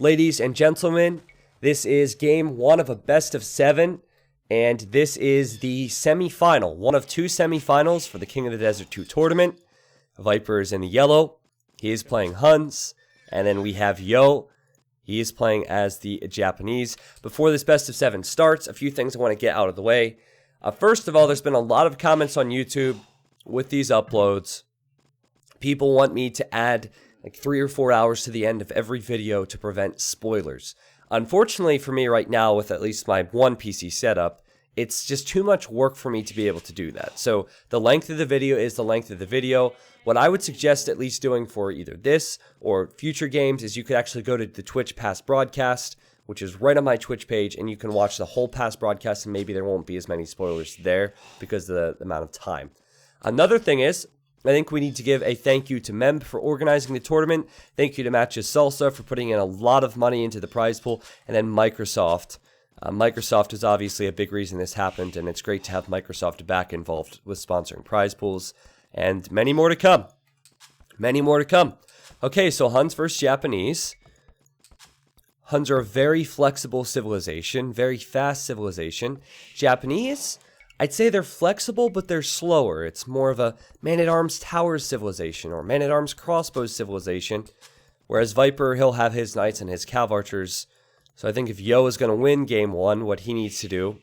Ladies and gentlemen, this is game 1 of a best of 7, and this is the semifinal, one of 2 semifinals for the King of the Desert 2 tournament. Viper is in the yellow, he is playing Huns, and then we have Yo, he is playing as the Japanese. Before this best of 7 starts, a few things I want to get out of the way. First of all, there's been a lot of comments on YouTube with these uploads. People want me to add like 3 or 4 hours to the end of every video to prevent spoilers. Unfortunately for me right now, with at least my one PC setup, it's just too much work for me to be able to do that. So the length of the video is the length of the video. What I would suggest at least doing for either this or future games is you could actually go to the Twitch past broadcast, which is right on my Twitch page, and you can watch the whole past broadcast, and maybe there won't be as many spoilers there because of the amount of time. Another thing is, I think we need to give a thank you to Memb for organizing the tournament. Thank you to Matches Salsa for putting in a lot of money into the prize pool. And then Microsoft. Microsoft is obviously a big reason this happened, and it's great to have Microsoft back involved with sponsoring prize pools. And many more to come. Many more to come. Okay, so Huns versus Japanese. Huns are a very flexible civilization, very fast civilization. Japanese, I'd say they're flexible, but they're slower. It's more of a man-at-arms towers civilization or man-at-arms crossbows civilization. Whereas Viper, he'll have his knights and his cav archers. So I think if Yo is going to win game 1, what he needs to do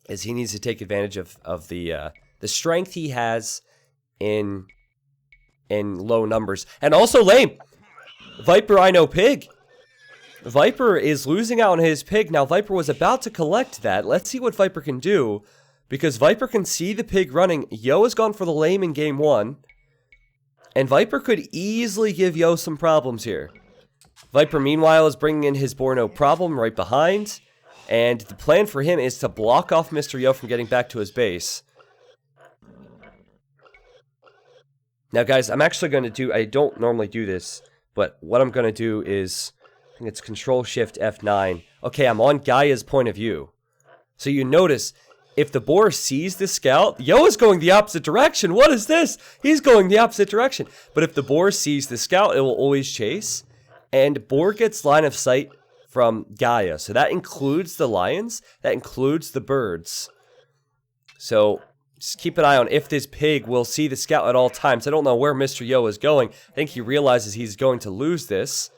is he needs to take advantage of the strength he has in low numbers. And also lame. Viper, I know pig. Viper is losing out on his pig. Now Viper was about to collect that. Let's see what Viper can do. Because Viper can see the pig running. Yo has gone for the lame in game 1. And Viper could easily give Yo some problems here. Viper, meanwhile, is bringing in his Boar no problem right behind. And the plan for him is to block off Mr. Yo from getting back to his base. Now, guys, I'm actually going to do... I don't normally do this. But what I'm going to do is... I think it's Control-Shift F9. Okay, I'm on Gaia's point of view. So you notice... If the boar sees the scout, Yo is going the opposite direction. What is this? He's going the opposite direction. But if the boar sees the scout, it will always chase. And boar gets line of sight from Gaia. So that includes the lions. That includes the birds. So just keep an eye on if this pig will see the scout at all times. I don't know where Mr. Yo is going. I think he realizes he's going to lose this.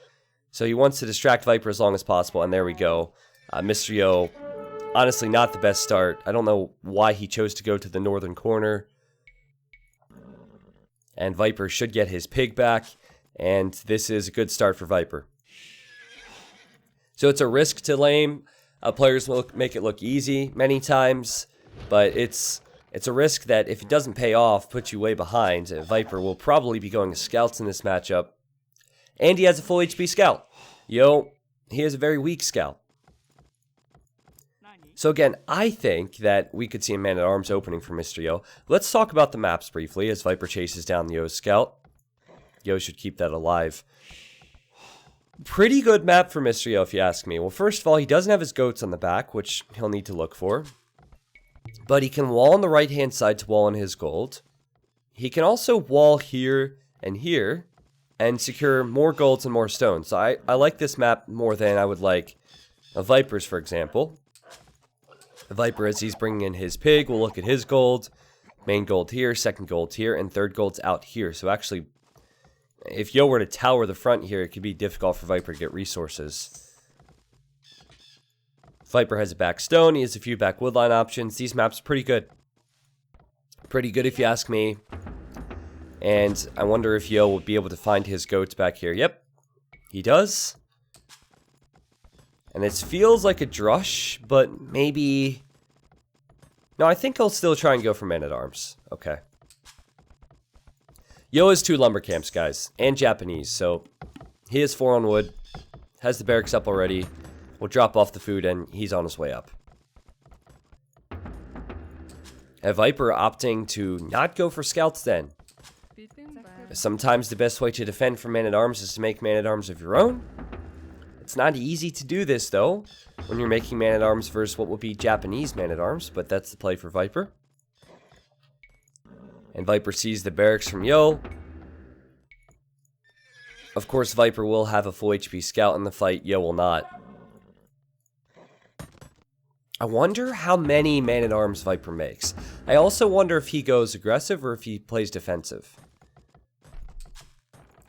So he wants to distract Viper as long as possible. And there we go. Mr. Yo... Honestly, not the best start. I don't know why he chose to go to the northern corner. And Viper should get his pig back. And this is a good start for Viper. So it's a risk to lame. Players will make it look easy many times. But it's a risk that if it doesn't pay off, puts you way behind. Viper will probably be going to scouts in this matchup. And he has a full HP scout. Yo, he has a very weak scout. So again, I think that we could see a man-at-arms opening for Mr. Yo. Let's talk about the maps briefly as Viper chases down Yo's scout. Yo should keep that alive. Pretty good map for Mr. Yo, if you ask me. Well, first of all, he doesn't have his goats on the back, which he'll need to look for. But he can wall on the right-hand side to wall in his gold. He can also wall here and secure more golds and more stones. So I like this map more than I would like a Viper's, for example. The Viper, as he's bringing in his pig, will look at his gold. Main gold here, second gold here, and third gold's out here. So actually, if Yo were to tower the front here, it could be difficult for Viper to get resources. Viper has a back stone. He has a few back woodline options. These maps are pretty good. Pretty good if you ask me. And I wonder if Yo will be able to find his goats back here. Yep, he does. And it feels like a drush, but maybe... No, I think I'll still try and go for man-at-arms. Okay. Yo has 2 lumber camps, guys. And Japanese, so... He has 4 on wood. Has the barracks up already. We'll drop off the food, and he's on his way up. A Viper opting to not go for scouts then. Sometimes the best way to defend from man-at-arms is to make man-at-arms of your own. It's not easy to do this, though, when you're making man-at-arms versus what will be Japanese man-at-arms, but that's the play for Viper. And Viper sees the barracks from Yo. Of course, Viper will have a full HP scout in the fight. Yo will not. I wonder how many man-at-arms Viper makes. I also wonder if he goes aggressive or if he plays defensive.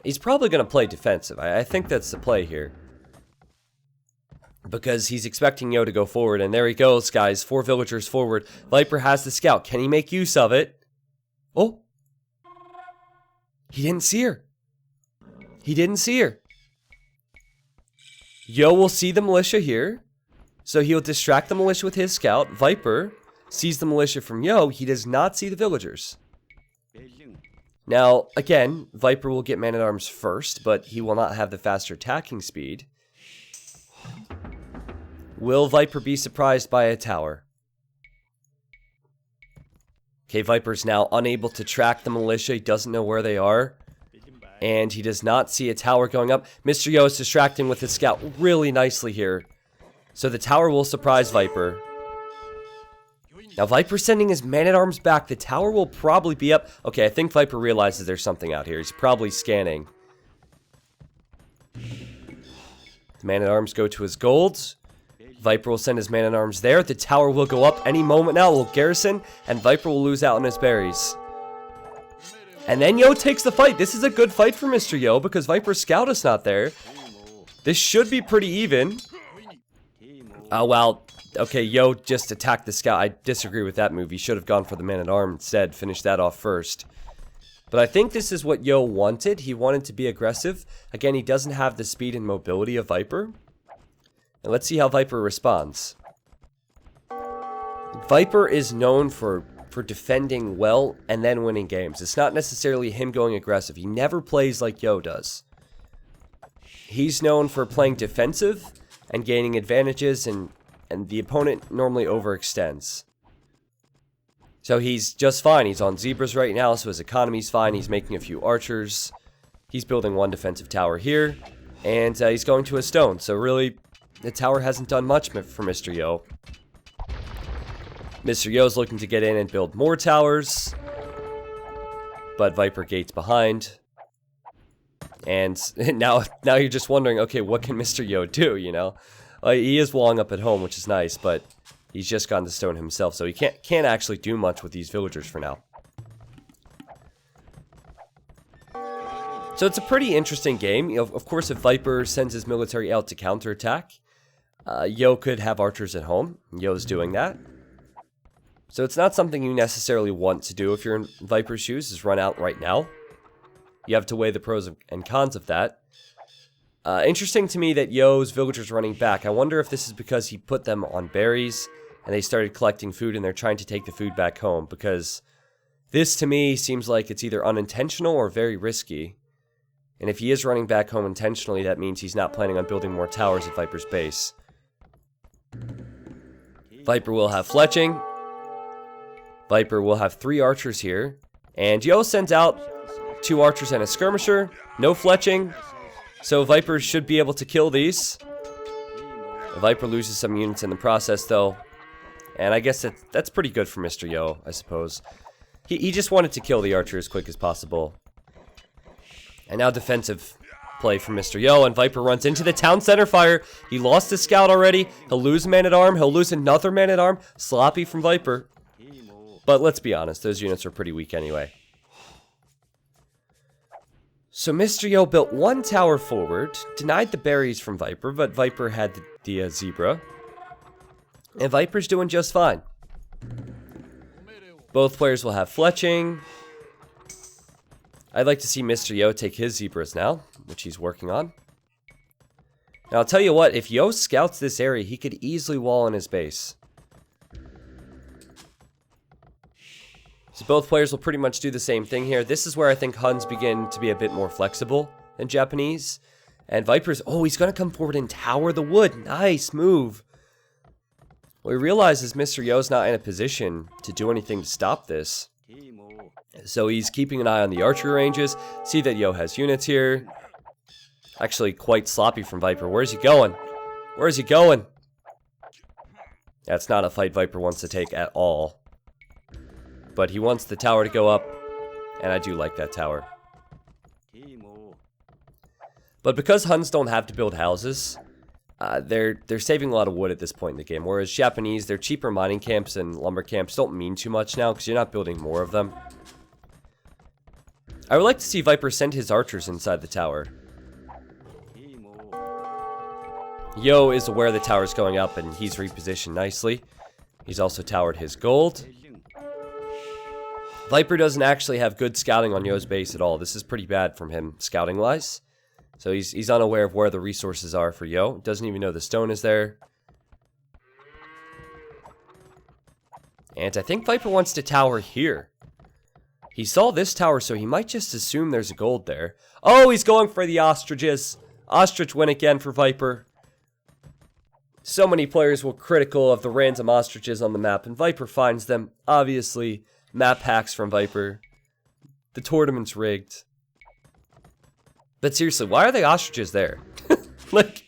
He's probably going to play defensive. I think that's the play here. Because he's expecting Yo to go forward. And there he goes, guys. 4 villagers forward. Viper has the scout. Can he make use of it? Oh. He didn't see her. He didn't see her. Yo will see the militia here. So he'll distract the militia with his scout. Viper sees the militia from Yo. He does not see the villagers. Now, again, Viper will get man-at-arms first, but he will not have the faster attacking speed. Will Viper be surprised by a tower? Okay, Viper's now unable to track the militia. He doesn't know where they are. And he does not see a tower going up. Mr. Yo is distracting with his scout really nicely here. So the tower will surprise Viper. Now Viper's sending his man-at-arms back. The tower will probably be up. Okay, I think Viper realizes there's something out here. He's probably scanning. The man-at-arms go to his golds. Viper will send his man-at-arms there. The tower will go up any moment now. Will garrison. And Viper will lose out on his berries. And then Yo takes the fight. This is a good fight for Mr. Yo because Viper's scout is not there. This should be pretty even. Oh, well, okay, Yo just attacked the scout. I disagree with that move. He should have gone for the man-at-arms instead. Finish that off first. But I think this is what Yo wanted. He wanted to be aggressive. Again, he doesn't have the speed and mobility of Viper. And let's see how Viper responds. Viper is known for defending well and then winning games. It's not necessarily him going aggressive. He never plays like Yo does. He's known for playing defensive and gaining advantages, and the opponent normally overextends. So he's just fine. He's on zebras right now, so his economy's fine. He's making a few archers. He's building 1 defensive tower here, and he's going to a stone. So really, the tower hasn't done much for Mr. Yo. Mr. Yo's looking to get in and build more towers, but Viper gates behind. And now you're just wondering, okay, what can Mr. Yo do, you know? He is walling up at home, which is nice, but he's just gone to stone himself, so he can't actually do much with these villagers for now. So it's a pretty interesting game. You know, of course, if Viper sends his military out to counterattack, Yo could have archers at home. Yo's doing that. So it's not something you necessarily want to do if you're in Viper's shoes, is run out right now. You have to weigh the pros and cons of that. Interesting to me that Yo's villagers running back. I wonder if this is because he put them on berries and they started collecting food and they're trying to take the food back home. Because this to me seems like it's either unintentional or very risky. And if he is running back home intentionally, that means he's not planning on building more towers at Viper's base. Viper will have fletching. Viper will have 3 archers here. And Yo sends out 2 archers and a skirmisher. No fletching. So Viper should be able to kill these. Viper loses some units in the process though. And I guess that's pretty good for Mr. Yo, I suppose. He just wanted to kill the archer as quick as possible. And now defensive play from Mr. Yo, and Viper runs into the town center fire. He lost his scout already. He'll lose a man-at-arm. He'll lose another man-at-arm. Sloppy from Viper. But let's be honest, those units are pretty weak anyway. So Mr. Yo built 1 tower forward, denied the berries from Viper, but Viper had the zebra. And Viper's doing just fine. Both players will have fletching. I'd like to see Mr. Yo take his zebras now, which he's working on. Now I'll tell you what, if Yo scouts this area, he could easily wall in his base. So both players will pretty much do the same thing here. This is where I think Huns begin to be a bit more flexible than Japanese. And Viper's, oh, he's going to come forward and tower the wood. Nice move. What he realizes Mr. Yo's not in a position to do anything to stop this. So he's keeping an eye on the archery ranges. See that Yo has units here. Actually, quite sloppy from Viper. Where's he going? Where's he going? That's not a fight Viper wants to take at all. But he wants the tower to go up, and I do like that tower. But because Huns don't have to build houses, they're saving a lot of wood at this point in the game. Whereas Japanese, their cheaper mining camps and lumber camps don't mean too much now because you're not building more of them. I would like to see Viper send his archers inside the tower. Yo is aware the tower's going up and he's repositioned nicely. He's also towered his gold. Viper doesn't actually have good scouting on Yo's base at all. This is pretty bad from him scouting-wise. So he's unaware of where the resources are for Yo. Doesn't even know the stone is there. And I think Viper wants to tower here. He saw this tower, so he might just assume there's a gold there. Oh, he's going for the ostriches. Ostrich win again for Viper. So many players were critical of the random ostriches on the map, and Viper finds them. Obviously, map hacks from Viper. The tournament's rigged. But seriously, why are the ostriches there? Like,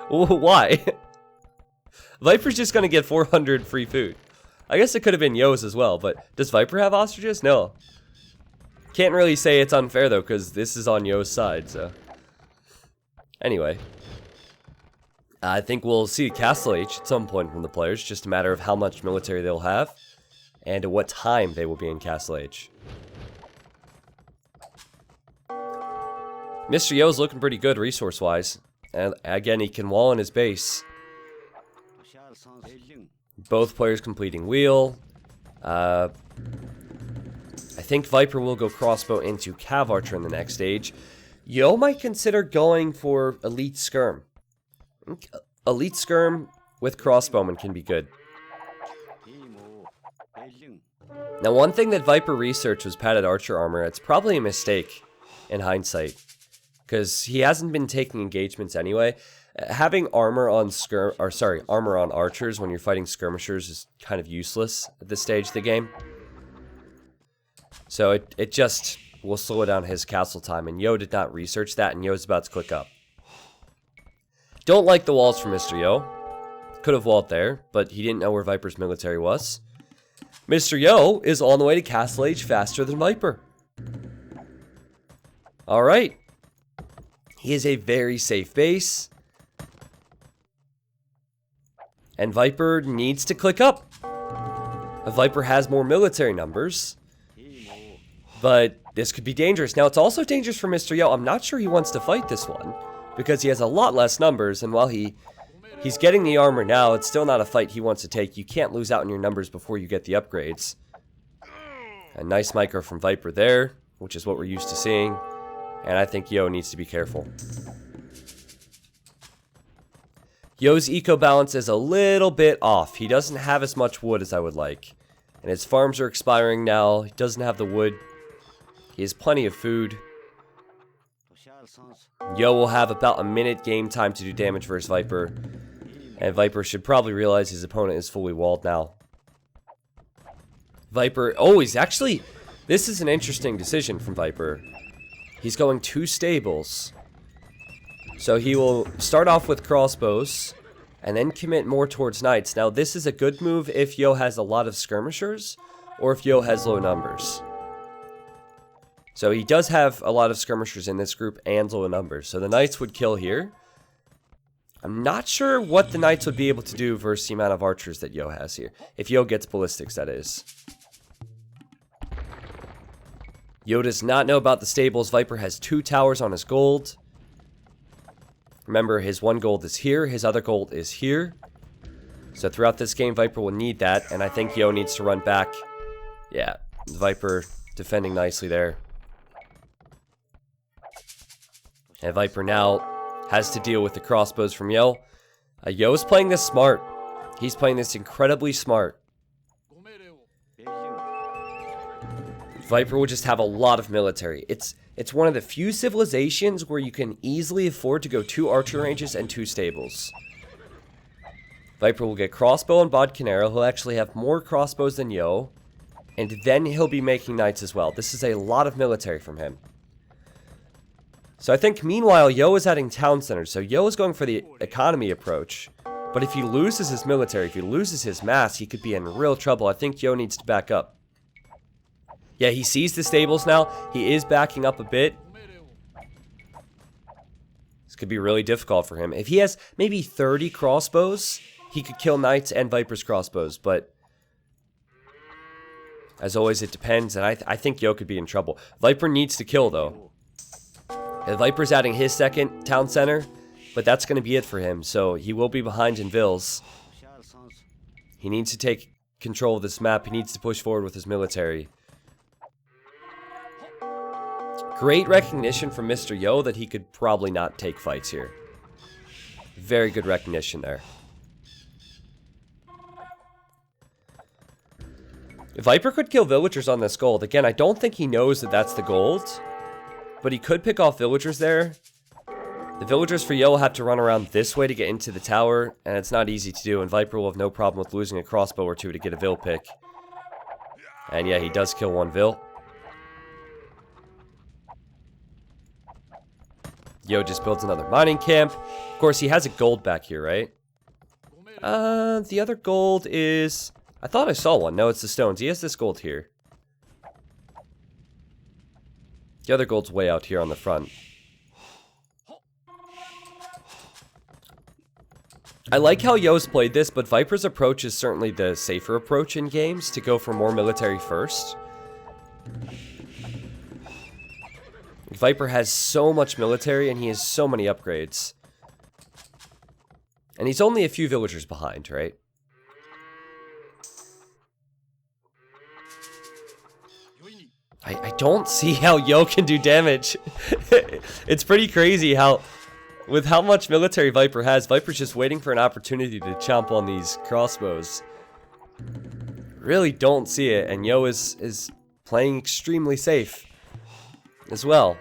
why? Viper's just gonna get 400 free food. I guess it could have been Yo's as well, but does Viper have ostriches? No. Can't really say it's unfair though, because this is on Yo's side, so. Anyway. I think we'll see Castle H at some point from the players, just a matter of how much military they'll have, and at what time they will be in Castle H. Mr. Yo's looking pretty good resource-wise. And again, he can wall in his base. Both players completing wheel. I think Viper will go crossbow into Cav Archer in the next stage. Yo might consider going for Elite Skirm. Elite Skirm with crossbowman can be good. Now, one thing that Viper researched was padded archer armor. It's probably a mistake in hindsight, because he hasn't been taking engagements anyway. Having armor on armor on archers when you're fighting skirmishers is kind of useless at this stage of the game. So it just will slow down his castle time, and Yo did not research that, and Yo's about to click up. Don't like the walls from Mr. Yo. Could have walled there, but he didn't know where Viper's military was. Mr. Yo is on the way to Castle H faster than Viper. Alright. He is a very safe base. And Viper needs to click up. Viper has more military numbers. But this could be dangerous. Now, it's also dangerous for Mr. Yo. I'm not sure he wants to fight this one, because he has a lot less numbers, and while he's getting the armor now, it's still not a fight he wants to take. You can't lose out on your numbers before you get the upgrades. A nice micro from Viper there, which is what we're used to seeing. And I think Yo needs to be careful. Yo's eco balance is a little bit off. He doesn't have as much wood as I would like. And his farms are expiring now. He doesn't have the wood. He has plenty of food. Yo will have about a minute game time to do damage versus Viper. And Viper should probably realize his opponent is fully walled now. Viper, oh, he's actually, this is an interesting decision from Viper. He's going 2 stables. So he will start off with crossbows and then commit more towards knights. Now, this is a good move if Yo has a lot of skirmishers or if Yo has low numbers. So he does have a lot of skirmishers in this group and low numbers. So the knights would kill here. I'm not sure what the knights would be able to do versus the amount of archers that Yo has here. If Yo gets ballistics, that is. Yo does not know about the stables. Viper has 2 towers on his gold. Remember, his one gold is here. His other gold is here. So throughout this game, Viper will need that. And I think Yo needs to run back. Yeah, Viper defending nicely there. And Viper now has to deal with the crossbows from Yo. Yo is playing this smart. He's playing this incredibly smart. Viper will just have a lot of military. It's one of the few civilizations where you can easily afford to go 2 archer ranges and 2 stables. Viper will get crossbow and bodkinero. He'll actually have more crossbows than Yo. And then he'll be making knights as well. This is a lot of military from him. So I think, meanwhile, Yo is adding town centers. So Yo is going for the economy approach. But if he loses his military, if he loses his mass, he could be in real trouble. I think Yo needs to back up. Yeah, he sees the stables now. He is backing up a bit. could be really difficult for him. If he has maybe 30 crossbows, he could kill knights and Viper's crossbows, but as always, it depends, and I think Yo could be in trouble. Viper needs to kill, though. And Viper's adding his second town center, but that's going to be it for him, so he will be behind in Vills. He needs to take control of this map. He needs to push forward with his military. Great recognition from Mr. Yo that he could probably not take fights here. Very good recognition there. Viper could kill villagers on this gold. Again, I don't think he knows that that's the gold, but he could pick off villagers there. The villagers for Yo will have to run around this way to get into the tower, and it's not easy to do, and Viper will have no problem with losing a crossbow or two to get a Vill pick. And yeah, he does kill one Vill. Yo just builds another mining camp. Of course, he has a gold back here, right? The other gold is... I thought I saw one. No, it's the stones. He has this gold here. The other gold's way out here on the front. I like how Yo's played this, but Viper's approach is certainly the safer approach in games, to go for more military first. Viper has so much military, and he has so many upgrades. And he's only a few villagers behind, right? I don't see how Yo can do damage. It's pretty crazy how, with how much military Viper has, Viper's just waiting for an opportunity to chomp on these crossbows. Really don't see it, and Yo is playing extremely safe as well.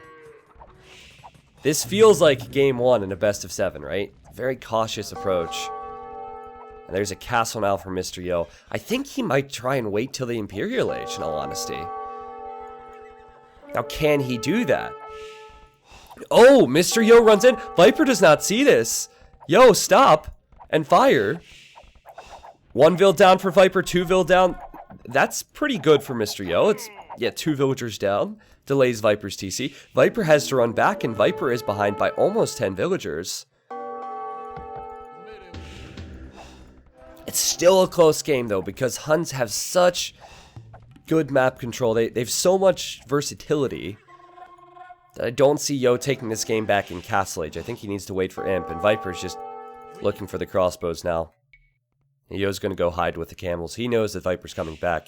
This feels like game 1 in a best of 7, right? Very cautious approach. And there's a castle now for Mr. Yo. I think he might try and wait till the Imperial Age, in all honesty. Now, can he do that? Oh, Mr. Yo runs in. Viper does not see this. Yo, stop and fire. 1 Vill down for Viper, 2 Vill down. That's pretty good for Mr. Yo. It's, yeah, 2 villagers down. Delays Viper's TC. Viper has to run back, and Viper is behind by almost 10 villagers. It's still a close game, though, because Huns have such good map control. They've so much versatility that I don't see Yo taking this game back in Castle Age. I think he needs to wait for Imp, and Viper's just looking for the crossbows now. And Yo's going to go hide with the camels. He knows that Viper's coming back.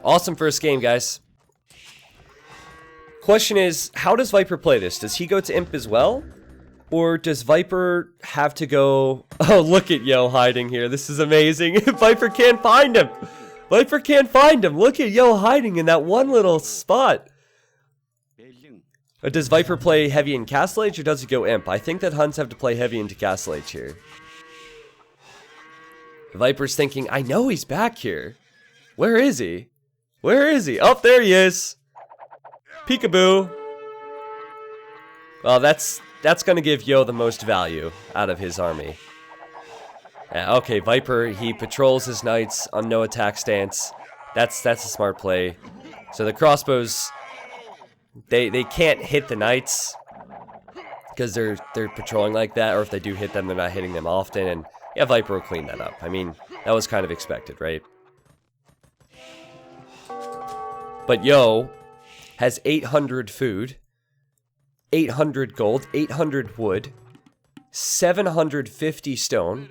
Awesome first game, guys. Question is, how does Viper play this? Does he go to Imp as well? Or does Viper have to go... Oh, look at Yo hiding here. This is amazing. Viper can't find him. Viper can't find him. Look at Yo hiding in that one little spot. Does Viper play heavy in Castle Age, or does he go Imp? I think that Huns have to play heavy into Castle Age here. Viper's thinking, I know he's back here. Where is he? Where is he? Oh, there he is. Peekaboo. Well, that's going to give Yo the most value out of his army. Okay, Viper, he patrols his knights on no attack stance. That's a smart play. So the crossbows, they can't hit the knights because they're patrolling like that, or if they do hit them, they're not hitting them often. And yeah, Viper will clean that up. I mean, that was kind of expected, right? But Yo has 800 food, 800 gold, 800 wood, 750 stone,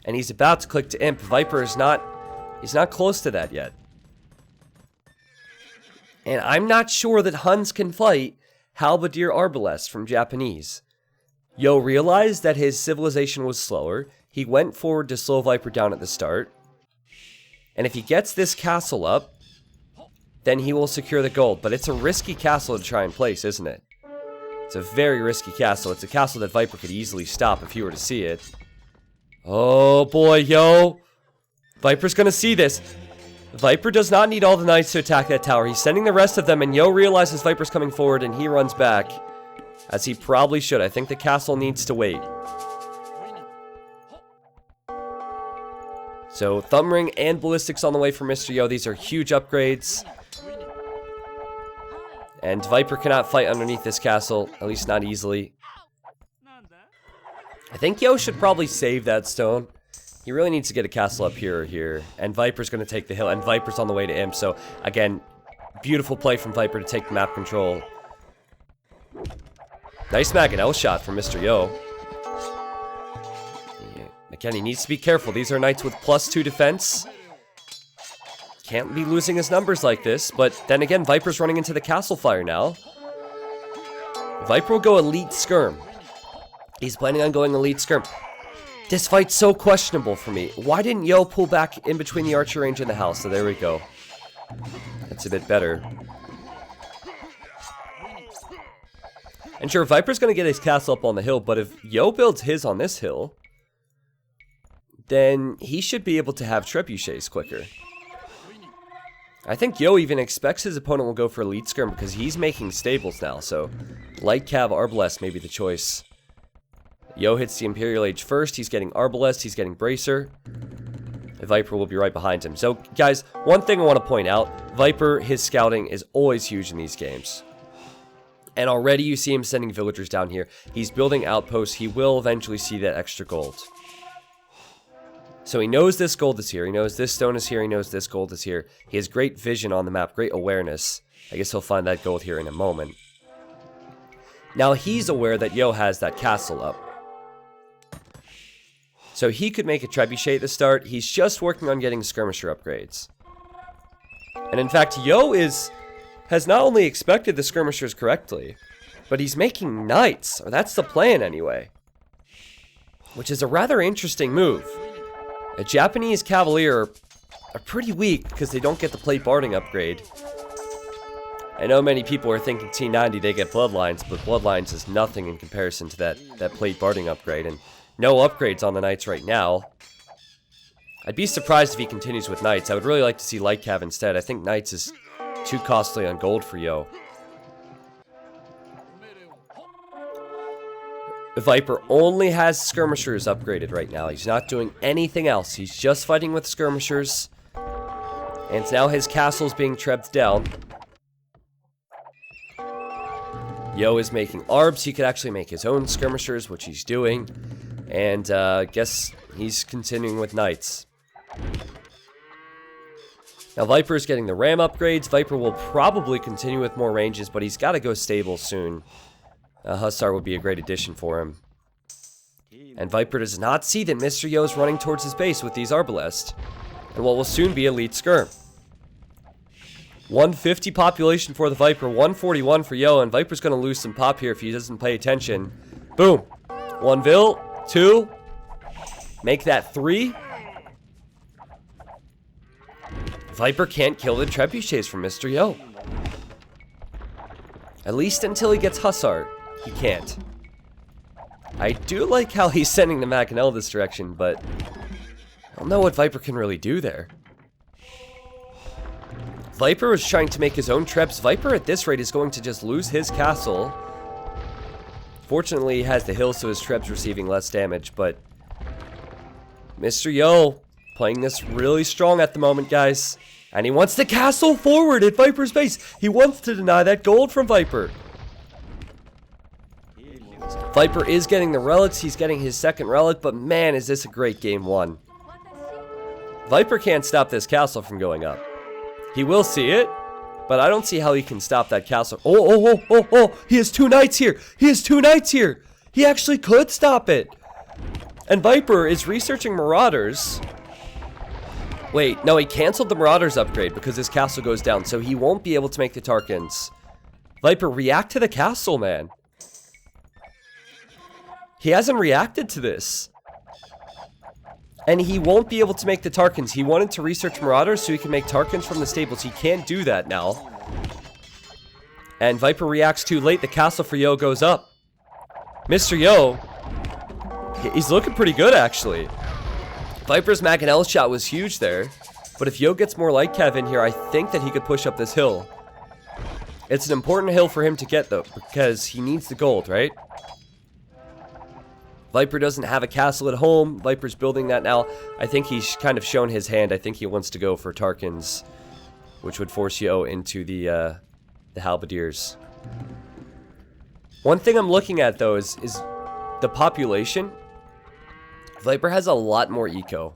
and he's about to click to Imp. Viper is he's not close to that yet. And I'm not sure that Huns can fight Halberdier Arbalest from Japanese. Yo realized that his civilization was slower. He went forward to slow Viper down at the start. And if he gets this castle up, then he will secure the gold. But it's a risky castle to try and place, isn't it? It's a very risky castle. It's a castle that Viper could easily stop if he were to see it. Oh boy, Yo. Viper's gonna see this. Viper does not need all the knights to attack that tower. He's sending the rest of them, and Yo realizes Viper's coming forward, and he runs back. As he probably should. I think the castle needs to wait. So, Thumb Ring and Ballistics on the way for Mr. Yo. These are huge upgrades. And Viper cannot fight underneath this castle, at least not easily. I think Yo should probably save that stone. He really needs to get a castle up here or here. And Viper's going to take the hill, and Viper's on the way to Imp. So, again, beautiful play from Viper to take the map control. Nice Maganel shot from Mr. Yo. Yeah. Again, he needs to be careful. These are knights with +2 defense. Can't be losing his numbers like this. But then again, Viper's running into the castle fire now. Viper will go elite skirm. He's planning on going elite skirm. This fight's so questionable for me. Why didn't Yo pull back in between the archer range and the house? So there we go. That's a bit better. And sure, Viper's going to get his castle up on the hill, but if Yo builds his on this hill, then he should be able to have trebuchets quicker. I think Yo even expects his opponent will go for elite skirm because he's making stables now, so light cav arbalest may be the choice. Yo hits the Imperial Age first. He's getting Arbalest. He's getting Bracer. The Viper will be right behind him. So, guys, one thing I want to point out. Viper, his scouting is always huge in these games. And already you see him sending villagers down here. He's building outposts. He will eventually see that extra gold. So he knows this gold is here. He knows this stone is here. He knows this gold is here. He has great vision on the map. Great awareness. I guess he'll find that gold here in a moment. Now he's aware that Yo has that castle up. So he could make a trebuchet at the start. He's just working on getting skirmisher upgrades. And in fact, Yo has not only expected the skirmishers correctly, but he's making knights, or that's the plan anyway. Which is a rather interesting move. A Japanese cavalier are pretty weak because they don't get the plate barding upgrade. I know many people are thinking T90 they get bloodlines, but bloodlines is nothing in comparison to that plate barding upgrade, and no upgrades on the knights right now. I'd be surprised if he continues with knights. I would really like to see light cav instead. I think knights is too costly on gold for Yo. The Viper only has skirmishers upgraded right now. He's not doing anything else. He's just fighting with skirmishers. And now his castle's being trebbed down. Yo is making arbs. He could actually make his own skirmishers, which he's doing. And guess he's continuing with knights. Now Viper is getting the ram upgrades. Viper will probably continue with more ranges, but he's got to go stable soon. Hussar would be a great addition for him. And Viper does not see that Mr. Yo is running towards his base with these Arbalest. And what will soon be elite skirm. 150 population for the Viper, 141 for Yo, and Viper's going to lose some pop here if he doesn't pay attention. Boom. 1 vil, 2. Make that 3. Viper can't kill the trebuchets from Mr. Yo. At least until he gets Hussar, he can't. I do like how he's sending the Maganel this direction, but I don't know what Viper can really do there. Viper was trying to make his own trebs. Viper at this rate is going to just lose his castle. Fortunately, he has the hill, so his trebs receiving less damage, but Mr. Yo playing this really strong at the moment, guys. And he wants the castle forward at Viper's base. He wants to deny that gold from Viper. Viper is getting the relics. He's getting his second relic, but man, is this a great game one. Viper can't stop this castle from going up. He will see it, but I don't see how he can stop that castle. Oh, he has 2 knights here. He has 2 knights here. He actually could stop it. And Viper is researching Marauders. Wait, no, he canceled the Marauders upgrade because his castle goes down, so he won't be able to make the Tarkans. Viper, react to the castle, man. He hasn't reacted to this. And he won't be able to make the Tarkans. He wanted to research Marauders so he can make Tarkans from the stables. He can't do that now. And Viper reacts too late. The castle for Yo goes up. Mr. Yo, he's looking pretty good, actually. Viper's Maganel shot was huge there. But if Yo gets more light cav in here, I think that he could push up this hill. It's an important hill for him to get, though, because he needs the gold, right? Viper doesn't have a castle at home. Viper's building that now. I think he's kind of shown his hand. I think he wants to go for Tarkans, which would force Yo into the the Halberdiers. One thing I'm looking at, though, is the population. Viper has a lot more eco,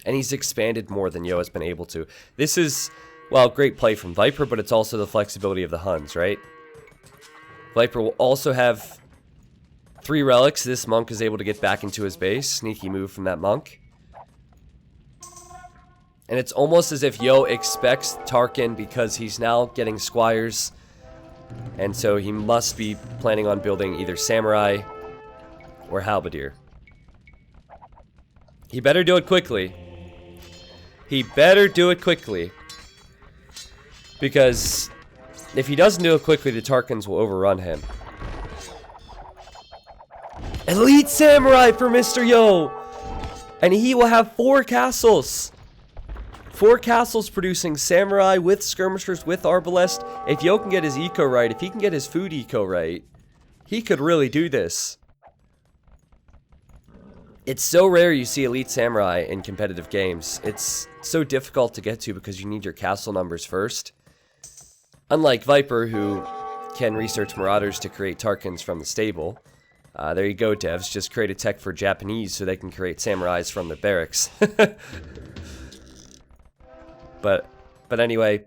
and he's expanded more than Yo has been able to. This is, well, great play from Viper, but it's also the flexibility of the Huns, right? Viper will also have 3 relics. This monk is able to get back into his base. Sneaky move from that monk. And it's almost as if Yo expects Tarkin because he's now getting squires. And so he must be planning on building either Samurai or Halberdier. He better do it quickly. He better do it quickly. Because if he doesn't do it quickly, the Tarkins will overrun him. Elite Samurai for Mr. Yo! And he will have 4 castles. 4 castles producing Samurai with Skirmishers with Arbalest. If Yo can get his eco right, if he can get his food eco right, he could really do this. It's so rare you see Elite Samurai in competitive games. It's so difficult to get to because you need your castle numbers first. Unlike Viper, who can research Marauders to create Tarkins from the stable. There you go, devs. Just create a tech for Japanese so they can create Samurais from the barracks. But anyway,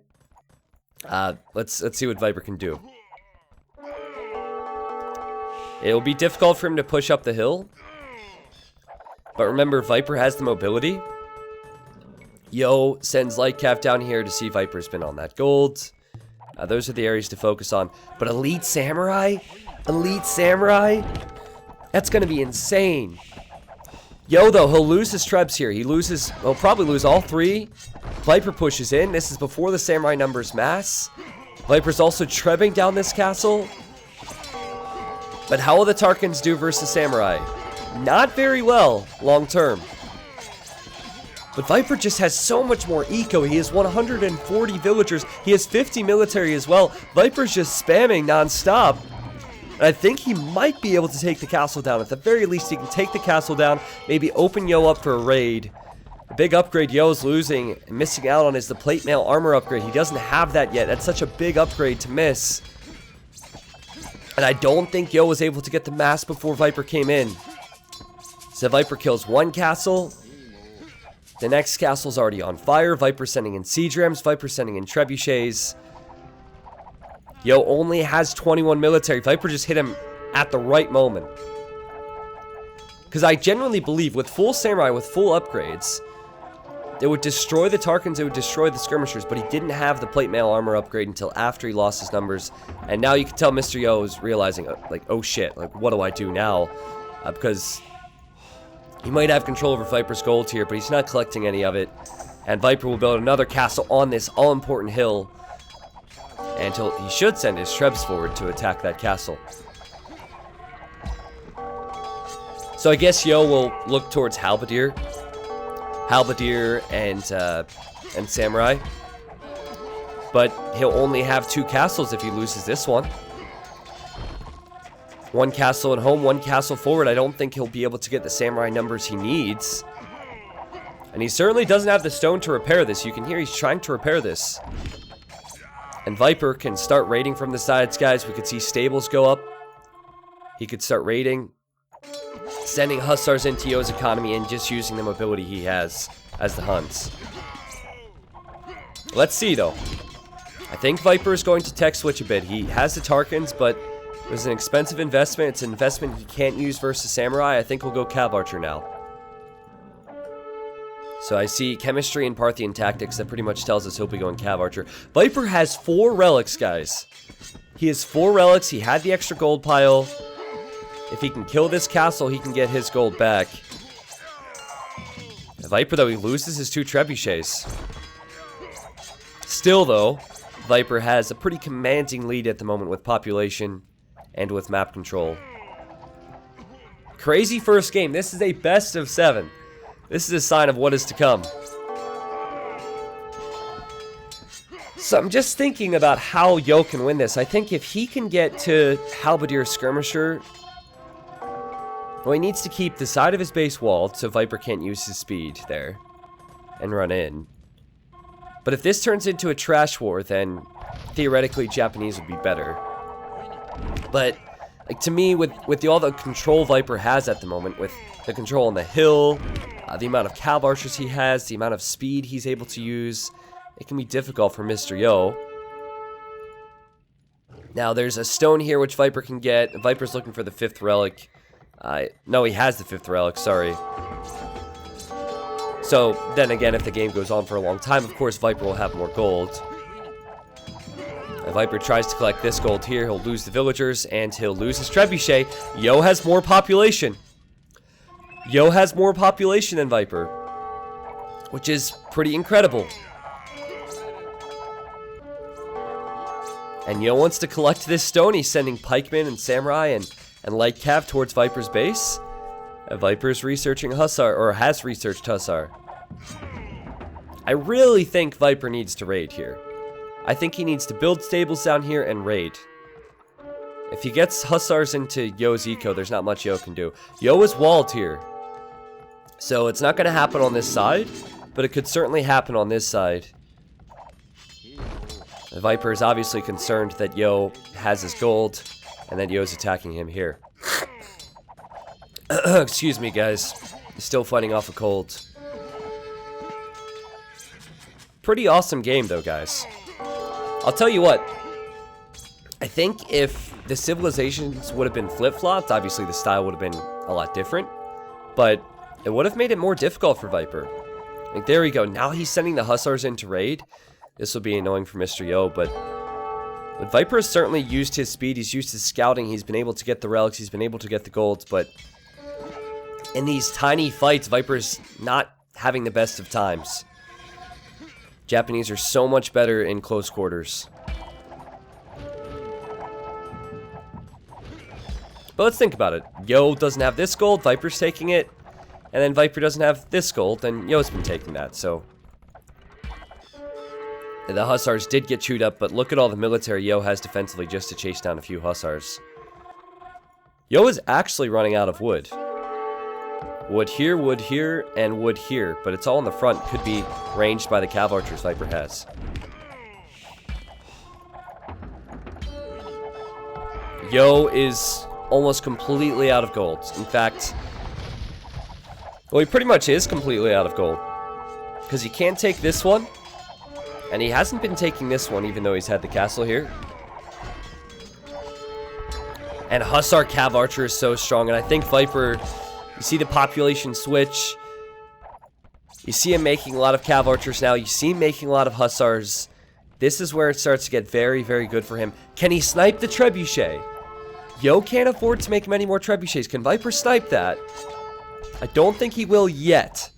let's see what Viper can do. It'll be difficult for him to push up the hill. But remember, Viper has the mobility. Yo sends Lightcap down here to see Viper's been on that gold. Those are the areas to focus on. But Elite Samurai? Elite Samurai? That's going to be insane. Yo, though, he'll lose his trebs here. He'll probably lose all 3. Viper pushes in. This is before the Samurai numbers mass. Viper's also trebbing down this castle. But how will the Tarkins do versus Samurai? Not very well, long term. But Viper just has so much more eco. He has 140 villagers. He has 50 military as well. Viper's just spamming non-stop. And I think he might be able to take the castle down. At the very least, he can take the castle down. Maybe open Yo up for a raid. The big upgrade Yo's losing and missing out on is the plate mail armor upgrade. He doesn't have that yet. That's such a big upgrade to miss. And I don't think Yo was able to get the mass before Viper came in. So Viper kills 1 castle. The next castle's already on fire. Viper sending in siege rams. Viper sending in trebuchets. Yo only has 21 military. Viper just hit him at the right moment. Because I genuinely believe with full Samurai, with full upgrades, it would destroy the Tarkins, it would destroy the Skirmishers, but he didn't have the plate mail armor upgrade until after he lost his numbers. And now you can tell Mr. Yo is realizing, like, oh shit, like, what do I do now? Because he might have control over Viper's gold here, but he's not collecting any of it. And Viper will build another castle on this all-important hill. Until he should send his trebs forward to attack that castle. So I guess Yo will look towards Halberdier. Halberdier and Samurai. But he'll only have 2 castles if he loses this one. 1 castle at home, 1 castle forward. I don't think he'll be able to get the Samurai numbers he needs. And he certainly doesn't have the stone to repair this. You can hear he's trying to repair this. And Viper can start raiding from the sides, guys. We could see stables go up. He could start raiding. Sending Hussars into Yo's economy and just using the mobility he has as the Huns. Let's see, though. I think Viper is going to tech switch a bit. He has the Tarkins, but it was an expensive investment. It's an investment he can't use versus Samurai. I think we'll go Cav Archer now. So I see chemistry and Parthian tactics. That pretty much tells us he'll be going Cav Archer. Viper has 4 relics, guys. He has 4 relics. He had the extra gold pile. If he can kill this castle, he can get his gold back. The Viper, though, he loses his 2 trebuchets. Still, though, Viper has a pretty commanding lead at the moment with population and with map control. Crazy first game. This is a best of 7. This is a sign of what is to come. So I'm just thinking about how Yo can win this. I think if he can get to Halberdier Skirmisher, well, he needs to keep the side of his base walled so Viper can't use his speed there and run in. But if this turns into a trash war, then theoretically Japanese would be better. But like, to me, with all the control Viper has at the moment, with the control on the hill, the amount of cav archers he has, the amount of speed he's able to use, it can be difficult for Mr. Yo. Now, there's a stone here which Viper can get. Viper's looking for the 5th relic. No, he has the 5th relic, sorry. So, then again, if the game goes on for a long time, of course, Viper will have more gold. If Viper tries to collect this gold here, he'll lose the villagers, and he'll lose his trebuchet. Yo has more population. Yo has more population than Viper, which is pretty incredible. And Yo wants to collect this stone. He's sending pikemen and samurai and light cav towards Viper's base. Viper's researching Hussar, or has researched Hussar. I really think Viper needs to raid here. I think he needs to build stables down here and raid. If he gets Hussars into Yo's eco, there's not much Yo can do. Yo is walled here. So it's not going to happen on this side, but it could certainly happen on this side. The Viper is obviously concerned that Yo has his gold, and that Yo's attacking him here. Excuse me, guys. Still fighting off a cold. Pretty awesome game, though, guys. I'll tell you what. I think if the civilizations would have been flip-flopped, obviously the style would have been a lot different. But it would have made it more difficult for Viper. Like, there we go. Now he's sending the Hussars in to raid. This will be annoying for Mr. Yo, but Viper has certainly used his speed. He's used his scouting. He's been able to get the relics. He's been able to get the golds, but in these tiny fights, Viper's not having the best of times. Japanese are so much better in close quarters. But let's think about it. Yo doesn't have this gold, Viper's taking it. And then Viper doesn't have this gold, and Yo's been taking that, so. The Hussars did get chewed up, but look at all the military Yo has defensively just to chase down a few Hussars. Yo is actually running out of wood. Wood here, and wood here. But it's all in the front. Could be ranged by the cav archers Viper has. Yo is almost completely out of gold. In fact, well, he pretty much is completely out of gold. Because he can't take this one. And he hasn't been taking this one, even though he's had the castle here. And Hussar Cav Archer is so strong. And I think Viper, you see the population switch. You see him making a lot of Cav Archers now. You see him making a lot of Hussars. This is where it starts to get very, very good for him. Can he snipe the trebuchet? Yo can't afford to make many more trebuchets. Can Viper snipe that? I don't think he will yet.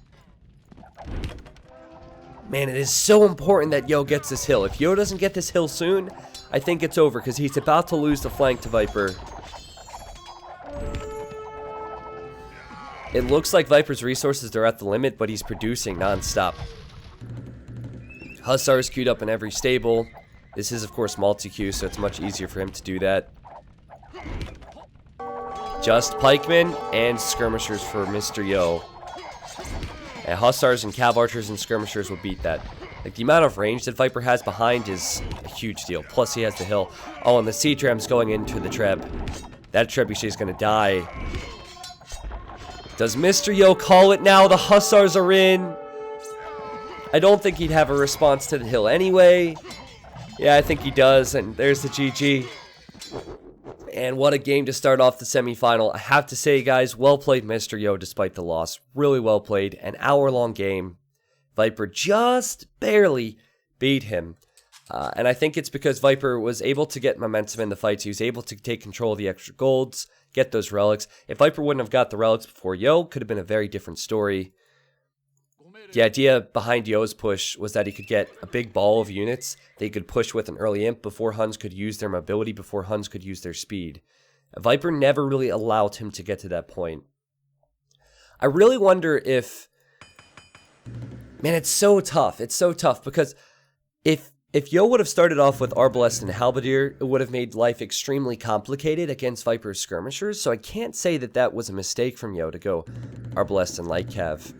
Man, it is so important that Yo gets this hill. If Yo doesn't get this hill soon, I think it's over, because he's about to lose the flank to Viper. It looks like Viper's resources are at the limit, but he's producing non-stop. Hussars queued up in every stable. This is, of course, multi-queue, so it's much easier for him to do that. Just pikemen and skirmishers for Mr. Yo. And Hussars and Cav Archers and skirmishers will beat that. Like, the amount of range that Viper has behind is a huge deal. Plus, he has the hill. Oh, and the siege ram's going into the treb. That trebuchet is going to die. Does Mr. Yo call it now? The Hussars are in. I don't think he'd have a response to the hill anyway. Yeah, I think he does. And there's the GG. And what a game to start off the semifinal. I have to say, guys, well played, Mr. Yo, despite the loss. Really well played. An hour-long game. Viper just barely beat him. And I think it's because Viper was able to get momentum in the fights. He was able to take control of the extra golds, get those relics. If Viper wouldn't have got the relics before Yo, could have been a very different story. The idea behind Yo's push was that he could get a big ball of units that he could push with an early imp before Huns could use their mobility, before Huns could use their speed. Viper never really allowed him to get to that point. I really wonder if... Man, it's so tough. It's so tough because if Yo would have started off with Arbalest and Halberdier, it would have made life extremely complicated against Viper's skirmishers. So I can't say that that was a mistake from Yo to go Arbalest and Light Cav.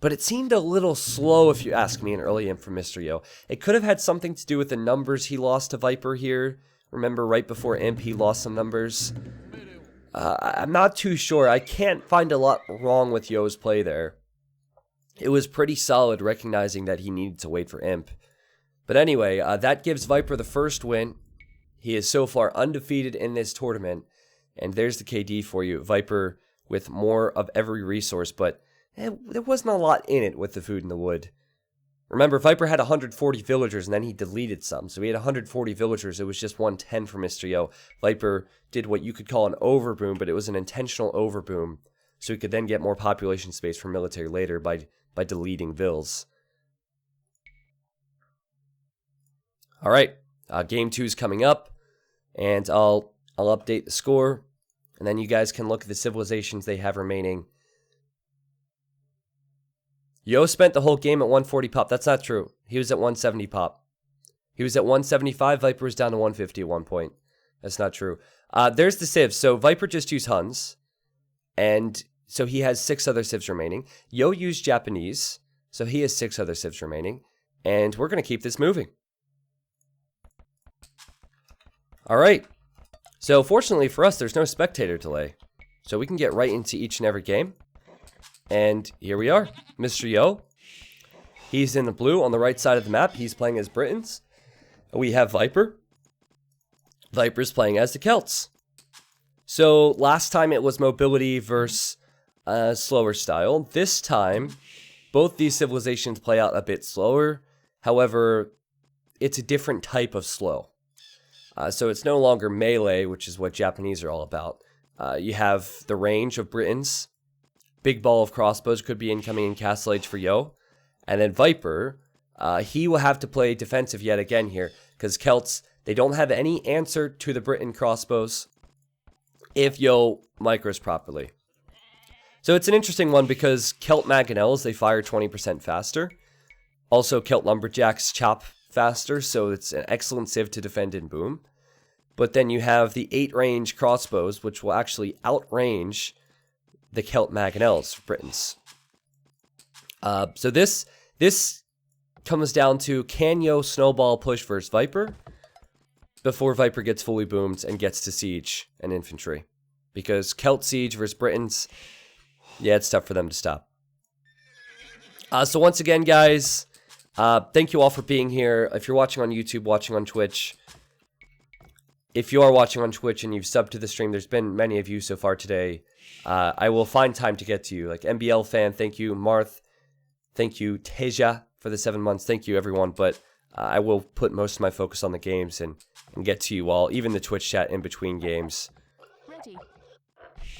but it seemed a little slow if you ask me in early in from Mr. Yo. It could have had something to do with the numbers he lost to Viper here. Remember, right before Imp, he lost some numbers. I'm not too sure. I can't find a lot wrong with Yo's play there. It was pretty solid, recognizing that he needed to wait for Imp. But anyway, that gives Viper the first win. He is so far undefeated in this tournament. And there's the KD for you. Viper with more of every resource, but there wasn't a lot in it with the food in the wood. Remember, Viper had 140 villagers, and then he deleted some. So he had 140 villagers. It was just 110 for Mr. Yo. Viper did what you could call an overboom, but it was an intentional overboom. So he could then get more population space for military later by deleting vills. All right, game 2 is coming up, and I'll update the score, and then you guys can look at the civilizations they have remaining. Yo spent the whole game at 140 pop. That's not true. He was at 170 pop. He was at 175. Viper was down to 150 at one point. That's not true. There's the civs. So Viper just used Huns. And so he has 6 other civs remaining. Yo used Japanese. So he has 6 other civs remaining. And we're going to keep this moving. All right. So fortunately for us, there's no spectator delay. So we can get right into each and every game. And here we are, Mr. Yo. He's in the blue on the right side of the map. He's playing as Britons. We have Viper. Viper's playing as the Celts. So last time it was mobility versus slower style. This time, both these civilizations play out a bit slower. However, it's a different type of slow. So it's no longer melee, which is what Japanese are all about. You have the range of Britons. Big ball of crossbows could be incoming in Castle Age for Yo. And then Viper, he will have to play defensive yet again here. Because Celts, they don't have any answer to the Briton crossbows if Yo micros properly. So it's an interesting one because Celt Mangonels, they fire 20% faster. Also, Celt Lumberjacks chop faster, so it's an excellent civ to defend in boom. But then you have the 8-range crossbows, which will actually outrange the Celt Mangonels for Britons. So this comes down to, can Yo snowball push versus Viper before Viper gets fully boomed and gets to siege and infantry? Because Celt siege versus Britons, yeah, it's tough for them to stop. So once again, guys, thank you all for being here. If you're watching on YouTube, watching on Twitch, if you are watching on Twitch and you've subbed to the stream, there's been many of you so far today. I will find time to get to you. Like MBL fan, thank you. Marth, thank you. Teja for the 7 months. Thank you, everyone. But I will put most of my focus on the games and get to you all, even the Twitch chat in between games. Ready.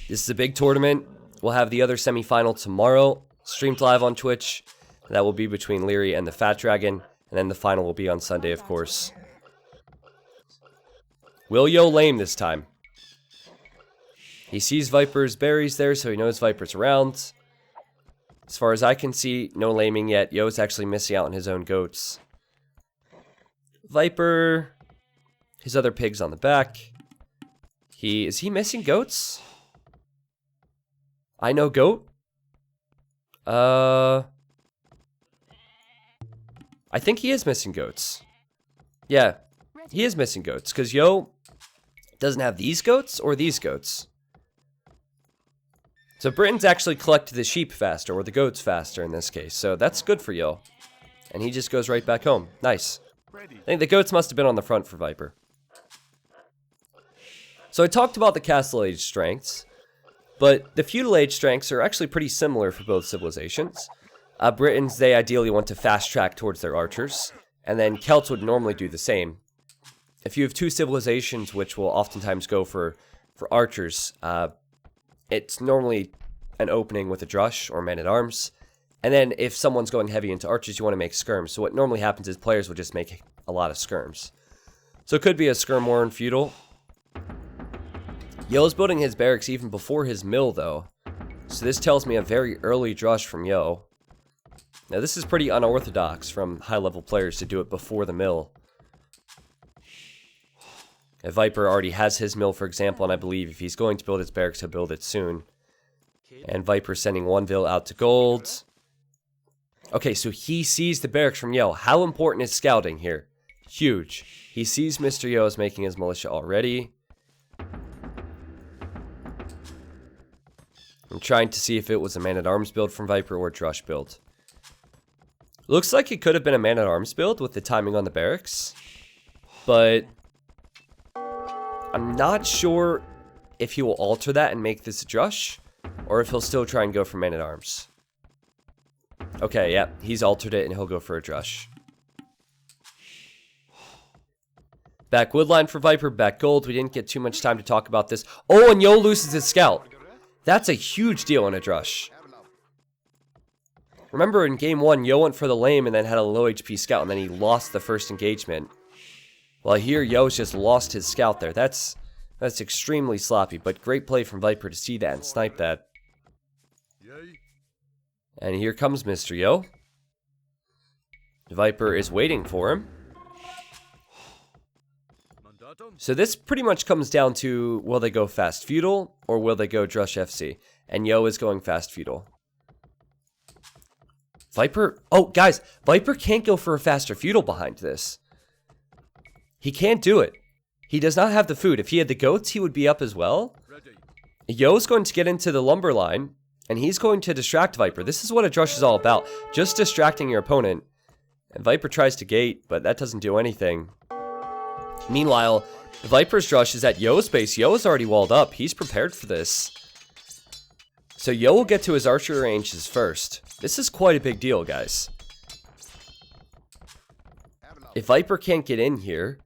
This is a big tournament. We'll have the other semifinal tomorrow, streamed live on Twitch. That will be between Leary and the Fat Dragon. And then the final will be on Sunday, of course. Will Yo lame this time? He sees Viper's berries there, so he knows Viper's around. As far as I can see, no laming yet. Yo's actually missing out on his own goats. Viper, his other pigs on the back. Is he missing goats? I know goat. I think he is missing goats. Yeah, he is missing goats, because Yo doesn't have these goats or these goats. So Britons actually collect the sheep faster, or the goats faster in this case. So that's good for Yo. And he just goes right back home. Nice. I think the goats must have been on the front for Viper. So I talked about the Castle Age strengths. But the Feudal Age strengths are actually pretty similar for both civilizations. Britons, they ideally want to fast track towards their archers. And then Celts would normally do the same. If you have 2 civilizations which will oftentimes go for archers, it's normally an opening with a drush or man-at-arms. And then if someone's going heavy into archers, you want to make skirms. So what normally happens is players will just make a lot of skirms. So it could be a skirm war in Feudal. Yo's building his barracks even before his mill, though. So this tells me a very early drush from Yo. Now this is pretty unorthodox from high-level players to do it before the mill. If Viper already has his mill, for example, and I believe if he's going to build his barracks, he'll build it soon. And Viper's sending one vill out to gold. Okay, so he sees the barracks from Yo. How important is scouting here? Huge. He sees Mr. Yo is making his militia already. I'm trying to see if it was a man-at-arms build from Viper or Drush build. Looks like it could have been a man-at-arms build with the timing on the barracks. But I'm not sure if he will alter that and make this a Drush, or if he'll still try and go for man-at-arms. Okay, yeah, he's altered it and he'll go for a Drush. Back woodline for Viper, back gold. We didn't get too much time to talk about this. Oh, and Yo loses his scout. That's a huge deal in a Drush. Remember in game 1, Yo went for the lame and then had a low HP scout, and then he lost the first engagement. Well, here Yo's just lost his scout there. That's extremely sloppy, but great play from Viper to see that and snipe that. And here comes Mr. Yo. Viper is waiting for him. So this pretty much comes down to, will they go fast feudal or will they go Drush FC? And Yo is going fast feudal. Viper, oh guys, Viper can't go for a faster feudal behind this. He can't do it. He does not have the food. If he had the goats, he would be up as well. Yo's going to get into the lumber line, and he's going to distract Viper. This is what a Drush is all about, just distracting your opponent. And Viper tries to gate, but that doesn't do anything. Meanwhile, Viper's Drush is at Yo's base. Yo is already walled up. He's prepared for this. So Yo will get to his archer ranges first. This is quite a big deal, guys. If Viper can't get in here,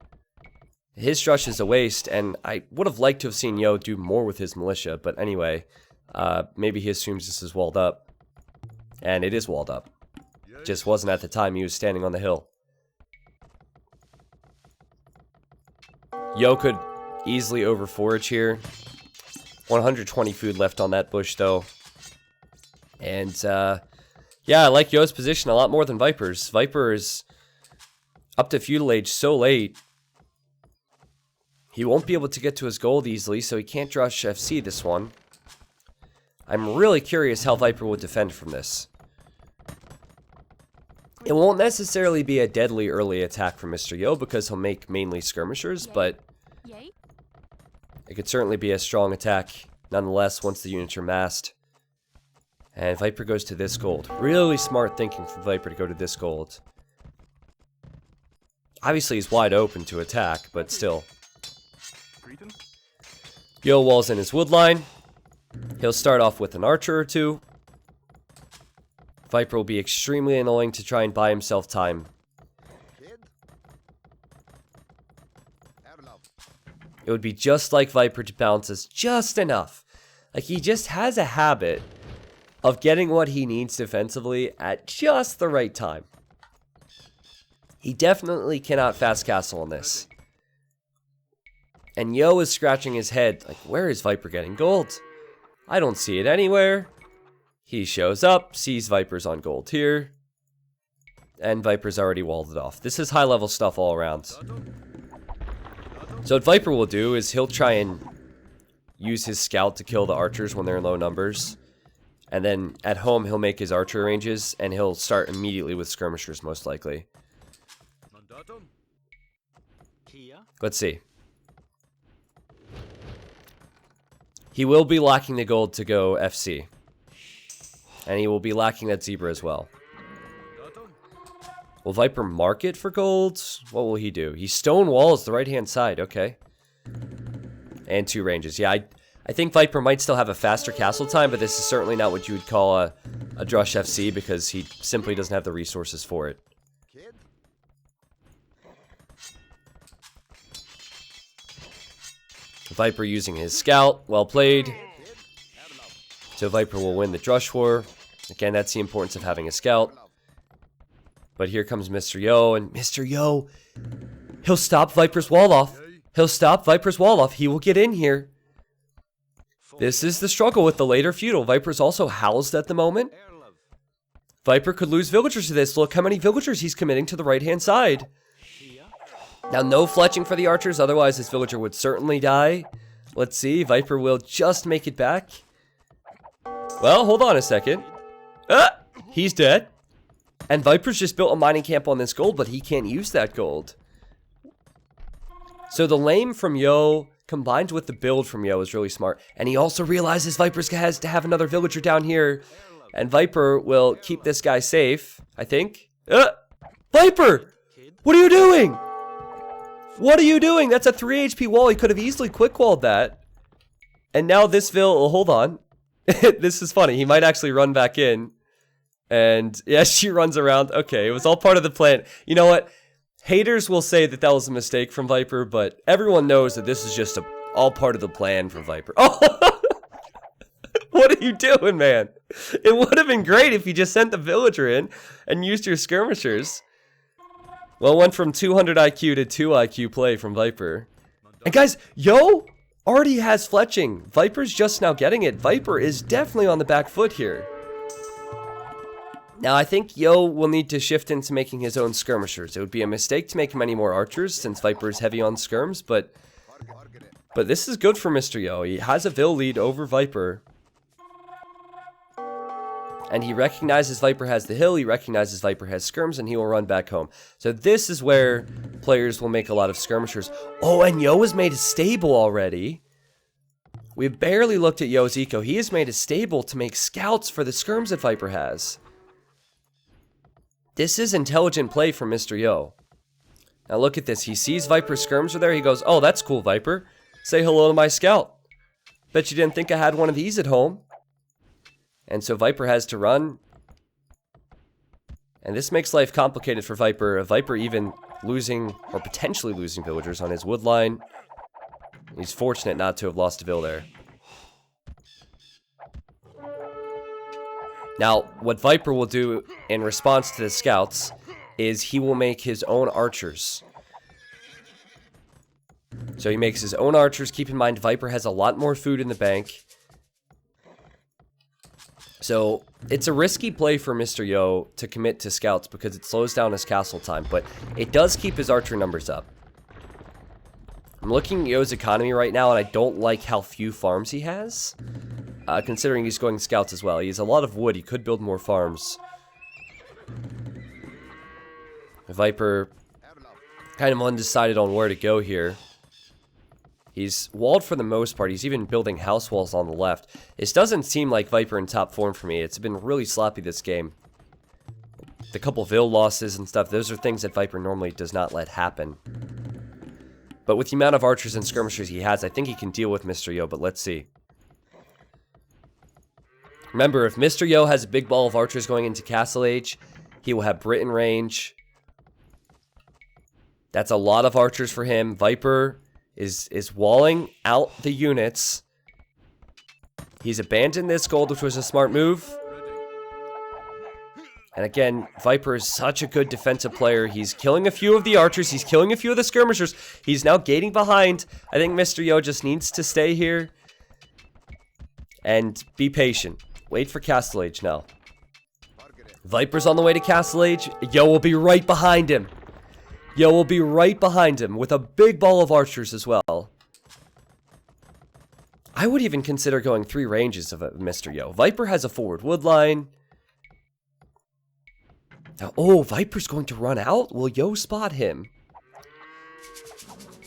his Drush is a waste, and I would have liked to have seen Yo do more with his militia, but anyway, maybe he assumes this is walled up. And it is walled up. Just wasn't at the time he was standing on the hill. Yo could easily overforage here. 120 food left on that bush, though. And, yeah, I like Yo's position a lot more than Viper's. Viper is up to feudal age so late. He won't be able to get to his gold easily, so he can't Drush FC this one. I'm really curious how Viper will defend from this. It won't necessarily be a deadly early attack from Mr. Yo because he'll make mainly skirmishers, but it could certainly be a strong attack nonetheless once the units are massed. And Viper goes to this gold. Really smart thinking from Viper to go to this gold. Obviously he's wide open to attack, but still. Yo walls in his wood line. He'll start off with an archer or two. Viper will be extremely annoying to try and buy himself time. It would be just like Viper to bounce us just enough. Like, he just has a habit of getting what he needs defensively at just the right time. He definitely cannot fast castle on this. And Yo is scratching his head, like, where is Viper getting gold? I don't see it anywhere. He shows up, sees Viper's on gold here. And Viper's already walled it off. This is high level stuff all around. So what Viper will do is he'll try and use his scout to kill the archers when they're in low numbers. And then at home he'll make his archer ranges and he'll start immediately with skirmishers most likely. Let's see. He will be lacking the gold to go FC. And he will be lacking that zebra as well. Will Viper mark it for gold? What will he do? He stone walls the right-hand side. Okay. And 2 ranges. Yeah, I think Viper might still have a faster castle time, but this is certainly not what you would call a Drush FC because he simply doesn't have the resources for it. Viper using his scout. Well played. So Viper will win the Drush war. Again, that's the importance of having a scout. But here comes Mr. Yo, and Mr. Yo, he'll stop Viper's wall off. He'll stop Viper's wall off. He will get in here. This is the struggle with the later feudal. Viper's also housed at the moment. Viper could lose villagers to this. Look how many villagers he's committing to the right-hand side. Now, no fletching for the archers, otherwise this villager would certainly die. Let's see, Viper will just make it back. Well, hold on a second. Ah, he's dead. And Viper's just built a mining camp on this gold, but he can't use that gold. So the lame from Yo combined with the build from Yo is really smart. And he also realizes Viper has to have another villager down here. And Viper will keep this guy safe, I think. Viper! What are you doing? What are you doing? That's a 3 HP wall. He could have easily quick-walled that. And now this oh, hold on. This is funny. He might actually run back in. And yeah, she runs around. Okay, it was all part of the plan. You know what? Haters will say that that was a mistake from Viper, but everyone knows that this is just all part of the plan from Viper. Oh! What are you doing, man? It would have been great if you just sent the villager in and used your skirmishers. Well, it went from 200 IQ to 2 IQ play from Viper. And guys, Yo already has fletching. Viper's just now getting it. Viper is definitely on the back foot here. Now, I think Yo will need to shift into making his own skirmishers. It would be a mistake to make him any more archers since Viper is heavy on skirms, but this is good for Mr. Yo. He has a Vil lead over Viper. And he recognizes Viper has the hill, he recognizes Viper has skirms, and he will run back home. So this is where players will make a lot of skirmishers. Oh, and Yo has made a stable already. We barely looked at Yo's eco. He has made a stable to make scouts for the skirms that Viper has. This is intelligent play from Mr. Yo. Now look at this. He sees Viper's skirms are there. He goes, oh, that's cool, Viper. Say hello to my scout. Bet you didn't think I had one of these at home. And so Viper has to run. And this makes life complicated for Viper. Viper even losing, or potentially losing villagers on his wood line. He's fortunate not to have lost a vill there. Now, what Viper will do in response to the scouts is he will make his own archers. So he makes his own archers. Keep in mind, Viper has a lot more food in the bank. So it's a risky play for Mr. Yo to commit to scouts because it slows down his castle time, but it does keep his archer numbers up. I'm looking at Yo's economy right now, and I don't like how few farms he has. Considering he's going scouts as well. He has a lot of wood. He could build more farms. Viper kind of undecided on where to go here. He's walled for the most part. He's even building house walls on the left. This doesn't seem like Viper in top form for me. It's been really sloppy this game. The couple Vil losses and stuff, those are things that Viper normally does not let happen. But with the amount of archers and skirmishers he has, I think he can deal with Mr. Yo, but let's see. Remember, if Mr. Yo has a big ball of archers going into Castle Age, he will have Britain range. That's a lot of archers for him. Viper is walling out the units. He's abandoned this gold, which was a smart move. And again, Viper is such a good defensive player. He's killing a few of the archers. He's killing a few of the skirmishers. He's now gating behind. I think Mr. Yo just needs to stay here and be patient. Wait for Castle Age now. Viper's on the way to Castle Age. Yo will be right behind him. Yo will be right behind him with a big ball of archers as well. I would even consider going 3 ranges of Mr. Yo. Viper has a forward wood line. Now, oh, Viper's going to run out? Will Yo spot him?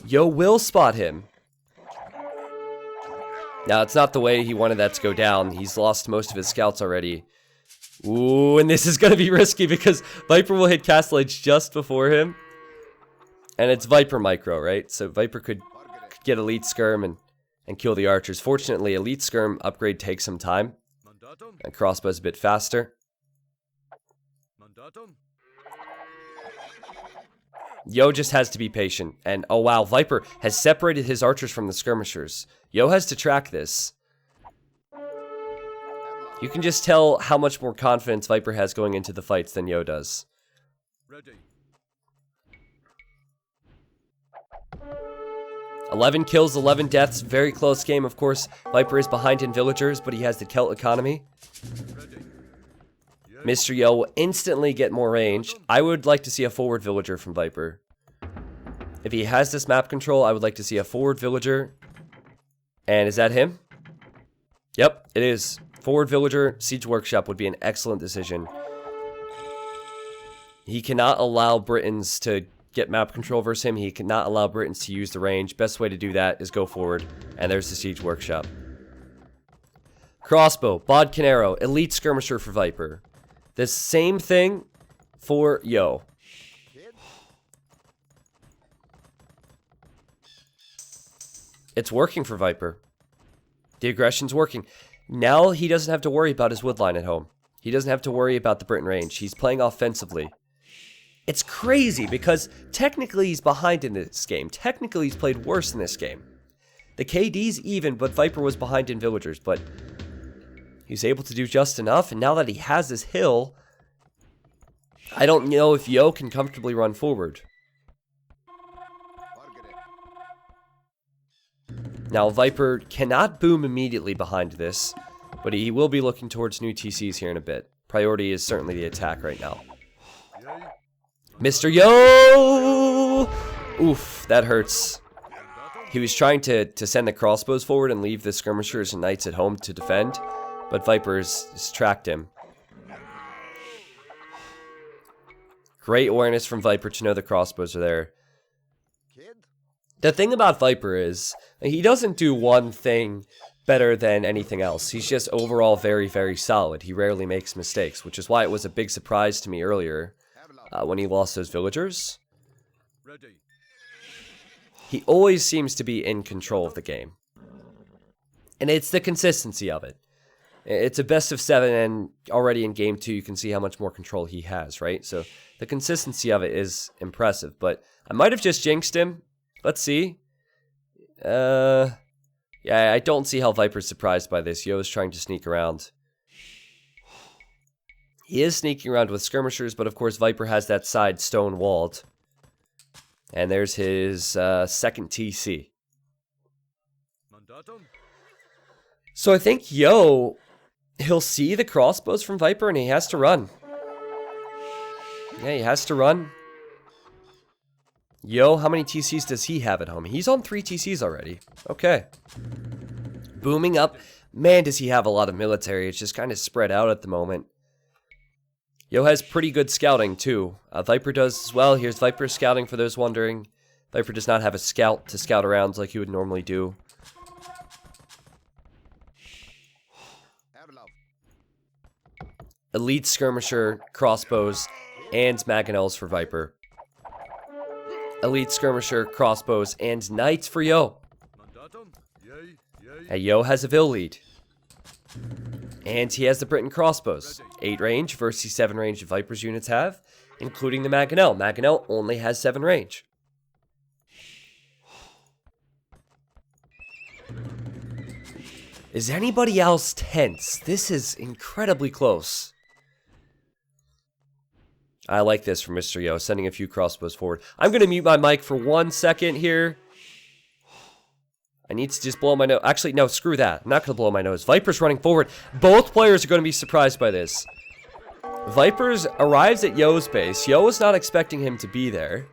Yo will spot him. Now, it's not the way he wanted that to go down. He's lost most of his scouts already. Ooh, and this is going to be risky because Viper will hit Castle Age just before him. And it's Viper micro, right? So Viper could get Elite Skirm and kill the archers. Fortunately, Elite Skirm upgrade takes some time. And Crossbow's a bit faster. Yo just has to be patient. And oh wow, Viper has separated his archers from the skirmishers. Yo has to track this. You can just tell how much more confidence Viper has going into the fights than Yo does. Ready. 11 kills, 11 deaths. Very close game, of course. Viper is behind in villagers, but he has the Celt economy. Mr. Yo will instantly get more range. I would like to see a forward villager from Viper. If he has this map control, I would like to see a forward villager. And is that him? Yep, it is. Forward villager, Siege Workshop would be an excellent decision. He cannot allow Britons to get map control versus him. He cannot allow Britons to use the range. Best way to do that is go forward. And there's the Siege Workshop. Crossbow, Bodkin Arrow, Elite Skirmisher for Viper. The same thing for Yo. It's working for Viper. The aggression's working. Now he doesn't have to worry about his woodline at home. He doesn't have to worry about the Briton range. He's playing offensively. It's crazy because technically he's behind in this game. Technically he's played worse in this game. The KD's even, but Viper was behind in villagers. But he's able to do just enough. And now that he has this hill, I don't know if Yo can comfortably run forward. Now Viper cannot boom immediately behind this, but he will be looking towards new TCs here in a bit. Priority is certainly the attack right now. Mr. Yo! Oof, that hurts. He was trying to send the crossbows forward and leave the skirmishers and knights at home to defend, but Viper's tracked him. Great awareness from Viper to know the crossbows are there. The thing about Viper is, he doesn't do one thing better than anything else. He's just overall very, very solid. He rarely makes mistakes, which is why it was a big surprise to me earlier when he lost those villagers. He always seems to be in control of the game. And it's the consistency of it. It's a best of 7, and already in game 2 you can see how much more control he has, right? So the consistency of it is impressive, but I might have just jinxed him. Let's see. Yeah, I don't see how Viper's surprised by this. Yo is trying to sneak around. He is sneaking around with skirmishers, but of course Viper has that side stone walled. And there's his second TC. So I think Yo, he'll see the crossbows from Viper and he has to run. Yeah, he has to run. Yo, how many TCs does he have at home? He's on 3 TCs already. Okay. Booming up. Man, does he have a lot of military. It's just kind of spread out at the moment. Yo has pretty good scouting, too. Viper does as well. Here's Viper scouting for those wondering. Viper does not have a scout to scout around like he would normally do. Elite Skirmisher, crossbows, and mangonels for Viper. Elite Skirmisher, crossbows, and knights for Yo. Hey, Yo has a Vill lead. And he has the Briton crossbows. 8 range versus 7 range Viper's units have, including the Mangonel. Mangonel only has 7 range. Is anybody else tense? This is incredibly close. I like this from Mr. Yo, sending a few crossbows forward. I'm going to mute my mic for 1 second here. I need to just blow my nose. Actually, no, screw that. I'm not going to blow my nose. Viper's running forward. Both players are going to be surprised by this. Viper's arrives at Yo's base. Yo is not expecting him to be there.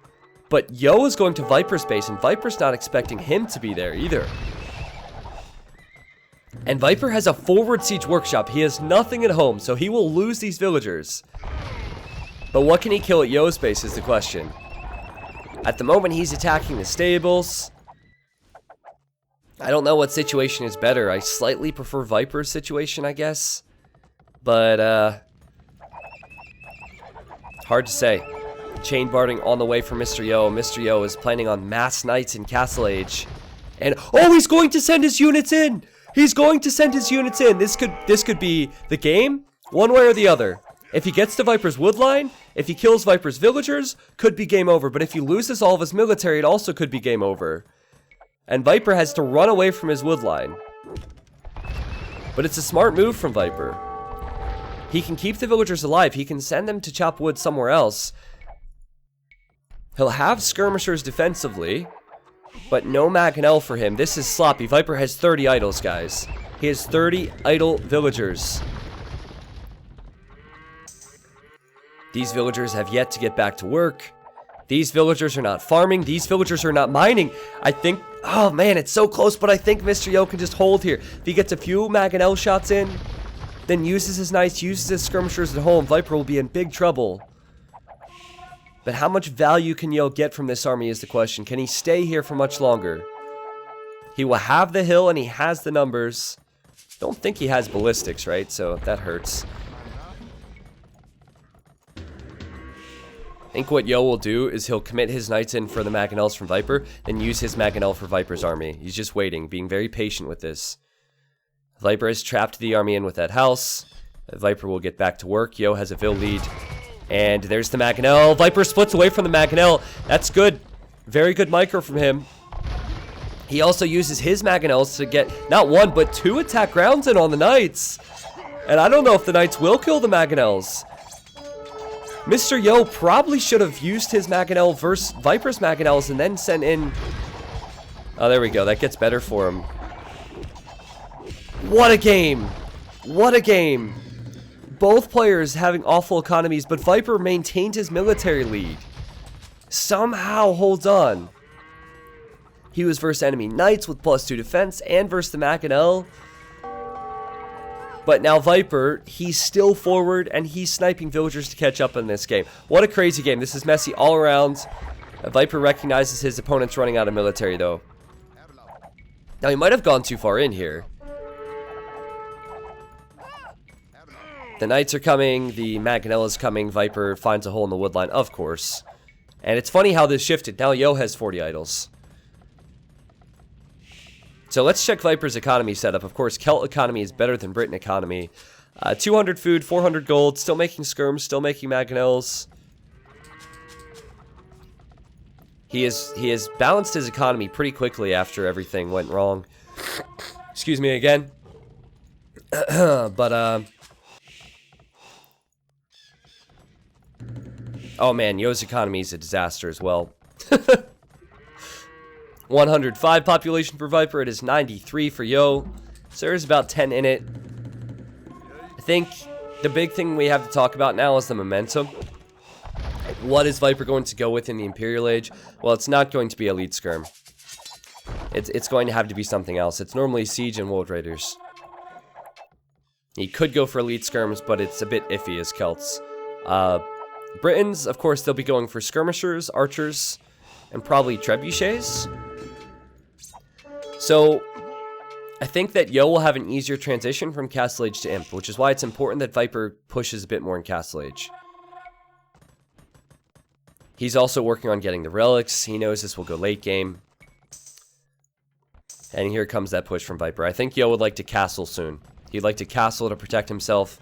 But Yo is going to Viper's base, and Viper's not expecting him to be there either. And Viper has a forward siege workshop. He has nothing at home, so he will lose these villagers. But what can he kill at Yo's base is the question. At the moment, he's attacking the stables. I don't know what situation is better. I slightly prefer Viper's situation, I guess. But, hard to say. Chain barding on the way for Mr. Yo. Mr. Yo is planning on mass knights in Castle Age. And, oh, he's going to send his units in! He's going to send his units in! This could be the game, one way or the other. If he gets to Viper's woodline, if he kills Viper's villagers, could be game over. But if he loses all of his military, it also could be game over. And Viper has to run away from his woodline. But it's a smart move from Viper. He can keep the villagers alive. He can send them to chop wood somewhere else. He'll have skirmishers defensively, but no Mangonel for him. This is sloppy. Viper has 30 idols, guys. He has 30 idle villagers. These villagers have yet to get back to work. These villagers are not farming. These villagers are not mining. I think... Oh, man, it's so close, but I think Mr. Yo can just hold here. If he gets a few Mangonel shots in, then uses his knights, uses his skirmishers at home, Viper will be in big trouble. But how much value can Yo get from this army is the question. Can he stay here for much longer? He will have the hill and he has the numbers. Don't think he has ballistics, right? So that hurts. I think what Yo will do is he'll commit his knights in for the Mangonels from Viper, then use his Mangonel for Viper's army. He's just waiting, being very patient with this. Viper has trapped the army in with that house. Viper will get back to work. Yo has a Vil lead. And there's the Mangonel. Viper splits away from the Mangonel. That's good. Very good micro from him. He also uses his Mangonels to get not one, but 2 attack rounds in on the Knights. And I don't know if the Knights will kill the Mangonels. Mr. Yo probably should have used his Mangonel versus Viper's Mangonels and then sent in... Oh, there we go. That gets better for him. What a game. What a game. Both players having awful economies, but Viper maintained his military lead. Somehow holds on. He was versus enemy Knights with +2 defense and versus the Mangonel. But now Viper, he's still forward and he's sniping villagers to catch up in this game. What a crazy game. This is messy all around. Viper recognizes his opponent's running out of military though. Now he might have gone too far in here. The Knights are coming, the Mangonel is coming, Viper finds a hole in the woodline, of course. And it's funny how this shifted. Now Yo has 40 idols. So let's check Viper's economy setup. Of course, Celt economy is better than Britain economy. 200 food, 400 gold, still making skirms, still making Mangonels. He has balanced his economy pretty quickly after everything went wrong. Excuse me again. Oh man, Yo's economy is a disaster as well. 105 population for Viper. It is 93 for Yo. So there's about 10 in it. I think the big thing we have to talk about now is the momentum. What is Viper going to go with in the Imperial Age? Well, it's not going to be Elite Skirm. It's going to have to be something else. It's normally Siege and World Raiders. He could go for Elite Skirms, but it's a bit iffy as Celts. Britons, of course, they'll be going for Skirmishers, Archers, and probably Trebuchets. So, I think that Yo will have an easier transition from Castle Age to Imp, which is why it's important that Viper pushes a bit more in Castle Age. He's also working on getting the relics. He knows this will go late game. And here comes that push from Viper. I think Yo would like to castle soon. He'd like to castle to protect himself.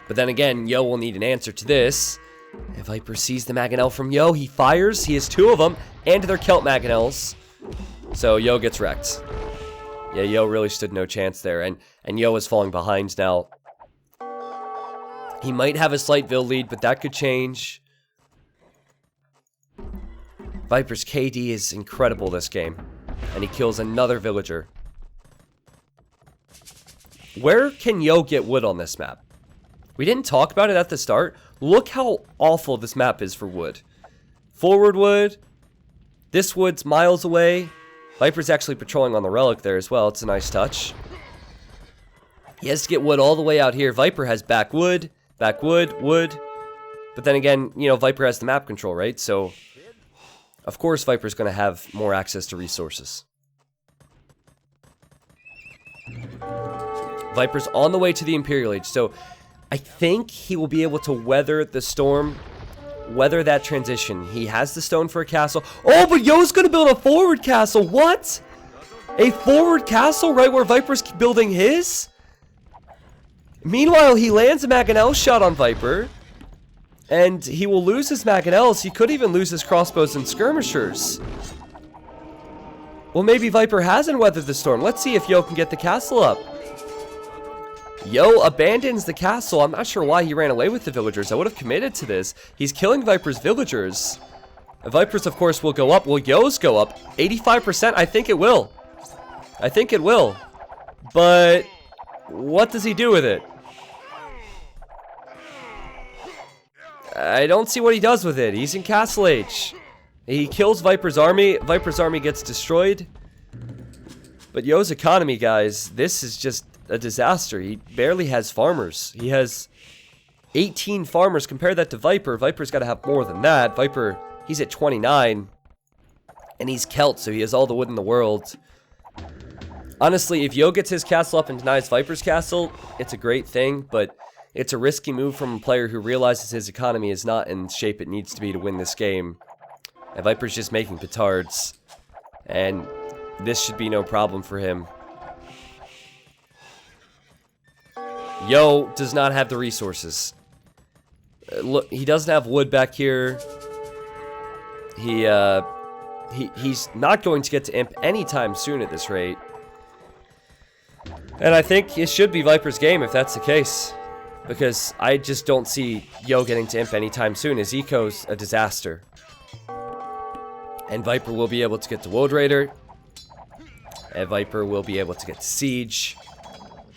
But then again, Yo will need an answer to this. If Viper sees the Mangonel from Yo, he fires. He has 2 of them, and they're Celt Mangonels. So Yo gets wrecked. Yeah, Yo really stood no chance there, and Yo is falling behind now. He might have a slight Vil lead, but that could change. Viper's KD is incredible this game, and he kills another villager. Where can Yo get wood on this map? We didn't talk about it at the start. Look how awful this map is for wood. Forward wood. This wood's miles away. Viper's actually patrolling on the relic there as well. It's a nice touch. He has to get wood all the way out here. Viper has backwood, wood. But then again, you know, Viper has the map control, right? So, of course, Viper's going to have more access to resources. Viper's on the way to the Imperial Age. So, I think he will be able to weather the storm, weather that transition. He has the stone for a castle. Oh, but Yo's going to build a forward castle. What? A forward castle right where Viper's building his? Meanwhile, he lands a Mangonel shot on Viper. And he will lose his Mangonels. He could even lose his crossbows and skirmishers. Well, maybe Viper hasn't weathered the storm. Let's see if Yo can get the castle up. Yo abandons the castle. I'm not sure why he ran away with the villagers. I would have committed to this. He's killing Viper's villagers. Vipers, of course, will go up. Will Yo's go up? 85%? I think it will. I think it will. But what does he do with it? I don't see what he does with it. He's in Castle Age. He kills Viper's army. Viper's army gets destroyed. But Yo's economy, guys, this is just a disaster. He barely has farmers. He has 18 farmers. Compare that to Viper. Viper's got to have more than that. Viper, he's at 29. And he's Celt, so he has all the wood in the world. Honestly, if Yo gets his castle up and denies Viper's castle, it's a great thing, but it's a risky move from a player who realizes his economy is not in shape it needs to be to win this game. And Viper's just making petards. And this should be no problem for him. Yo does not have the resources. Look, he doesn't have wood back here. He's not going to get to imp anytime soon at this rate. And I think it should be Viper's game if that's the case. Because I just don't see Yo getting to imp anytime soon. His eco's a disaster. And Viper will be able to get to Wold Raider. And Viper will be able to get to Siege.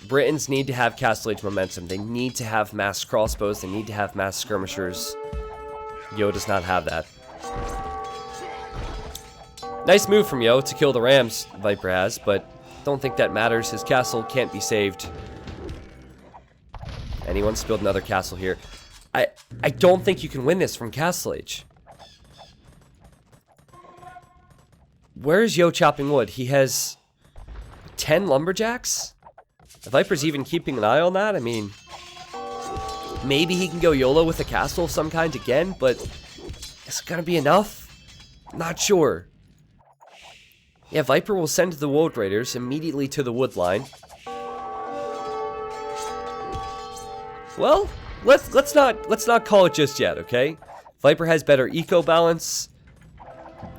Britons need to have Castle Age momentum. They need to have mass crossbows. They need to have mass skirmishers. Yo does not have that. Nice move from Yo to kill the Rams Viper has, but don't think that matters. His castle can't be saved. And he wants to build another castle here. I don't think you can win this from Castle Age. Where is Yo chopping wood? He has 10 lumberjacks? The Viper's even keeping an eye on that. I mean, maybe he can go YOLO with a castle of some kind again, but is it going to be enough? Not sure. Yeah, Viper will send the Wold Raiders immediately to the wood line. Well, let's not call it just yet, okay? Viper has better eco balance.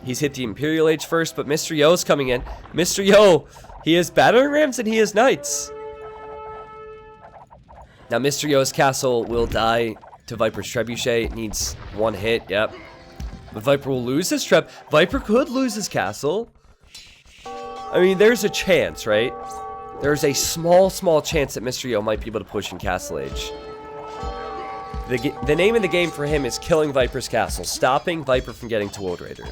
He's hit the Imperial Age first, but Mr. Yo's coming in. Mr. Yo, he has battering rams and he has knights. Now, Mr. Yo's castle will die to Viper's trebuchet. It needs one hit, yep. But Viper will lose his treb. Viper could lose his castle. I mean, there's a chance, right? There's a small chance that Mr. Yo might be able to push in Castle Age. The name of the game for him is killing Viper's castle, stopping Viper from getting to Wold Raider.